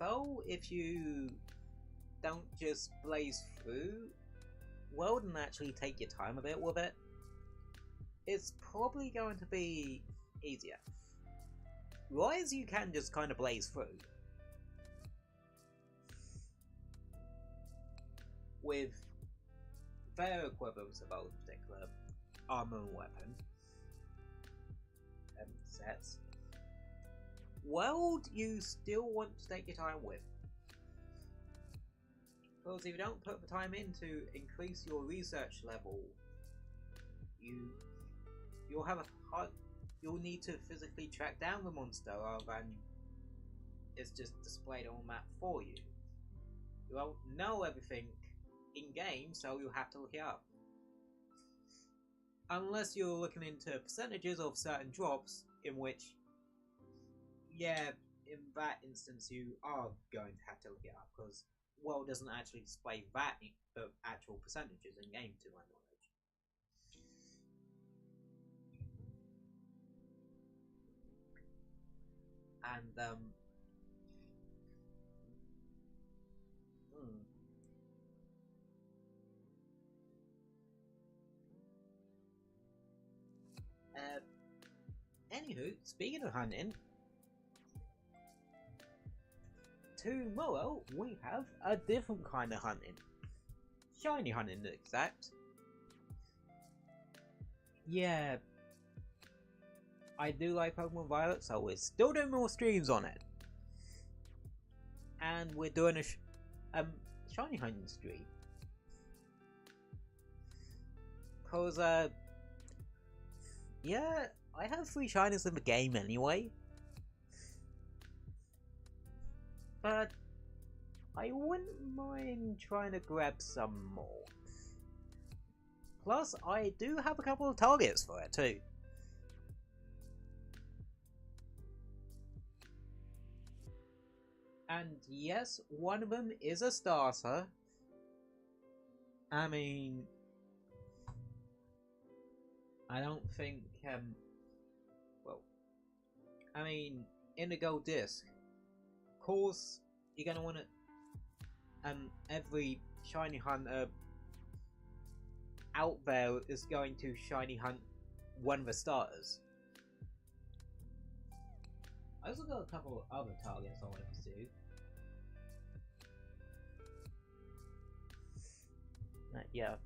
Though, if you don't just blaze through World and actually take your time a bit with it, it's probably going to be easier. Rise, you can just kind of blaze through. With their equivalents of those particular armor and weapon sets. World, you still want to take your time with. Because if you don't put the time in to increase your research level, you'll have a hard. You'll need to physically track down the monster rather than it's just displayed on the map for you. You won't know everything in-game, so you'll have to look it up. Unless you're looking into percentages of certain drops, in which, yeah, in that instance you are going to have to look it up, because World doesn't actually display that the actual percentages in-game to my knowledge. And, anywho, speaking of hunting, tomorrow we have a different kind of hunting. Shiny hunting, to be exact. Yeah, I do like Pokemon Violet, so we're still doing more streams on it. And we're doing a shiny hunting stream. Cause, yeah, I have 3 shinies in the game anyway. But I wouldn't mind trying to grab some more. Plus, I do have a couple of targets for it too. And yes, one of them is a starter. I mean, I don't think, well, I mean, Indigo Disc, of course, you're gonna want to, every shiny hunter out there is going to shiny hunt one of the starters. I also got a couple of other targets I wanted to do. Yeah.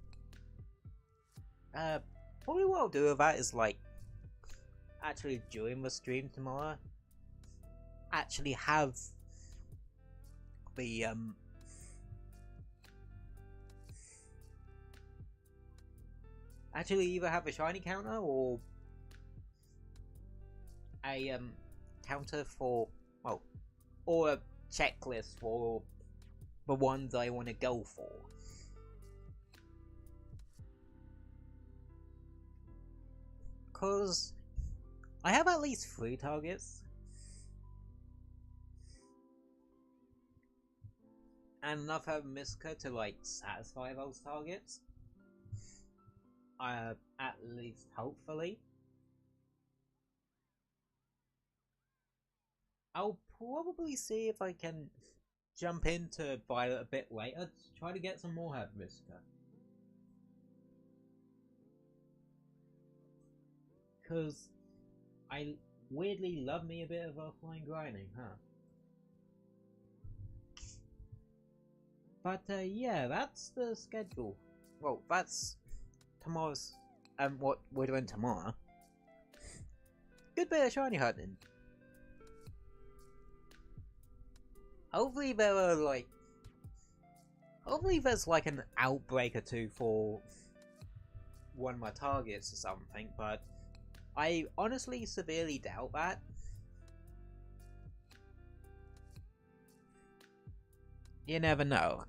Probably what I'll do with that is like actually during the stream tomorrow, actually have the actually either have a shiny counter or a counter for, well, or a checklist for the ones I want to go for. Because I have at least 3 targets. And enough of Miska to like satisfy those targets. At least hopefully. I'll probably see if I can jump into Violet a bit later to try to get some more help, Miska. Because I weirdly love me a bit of offline grinding, huh? But yeah, that's the schedule. Well, that's tomorrow's, what we're doing tomorrow. Good bit of shiny hunting. Hopefully there's like an outbreak or two for one of my targets or something, but I honestly severely doubt that. You never know.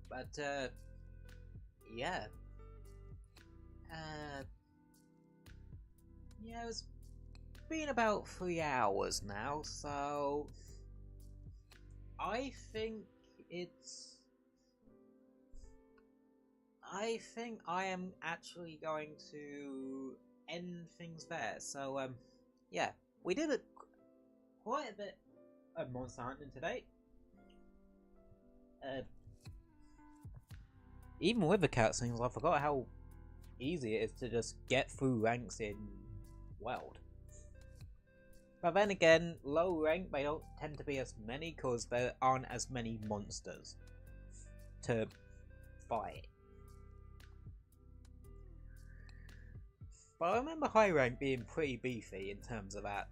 But yeah. Yeah, it's been about 3 hours now, so I think I am actually going to end things there. So yeah, we did quite a bit of monster hunting today. Even with the cutscenes, I forgot how easy it is to just get through ranks in World. But then again, low rank, they don't tend to be as many because there aren't as many monsters to fight. But I remember high rank being pretty beefy in terms of that.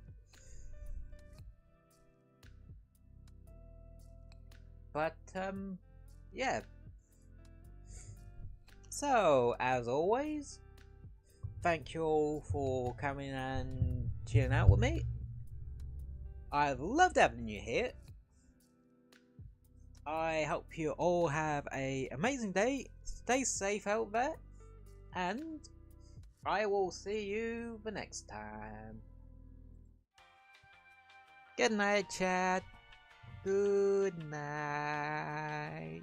But yeah. So, as always, thank you all for coming and chilling out with me. I've loved having you here. I hope you all have an amazing day. Stay safe out there. And I will see you the next time. Good night, chat. Good night.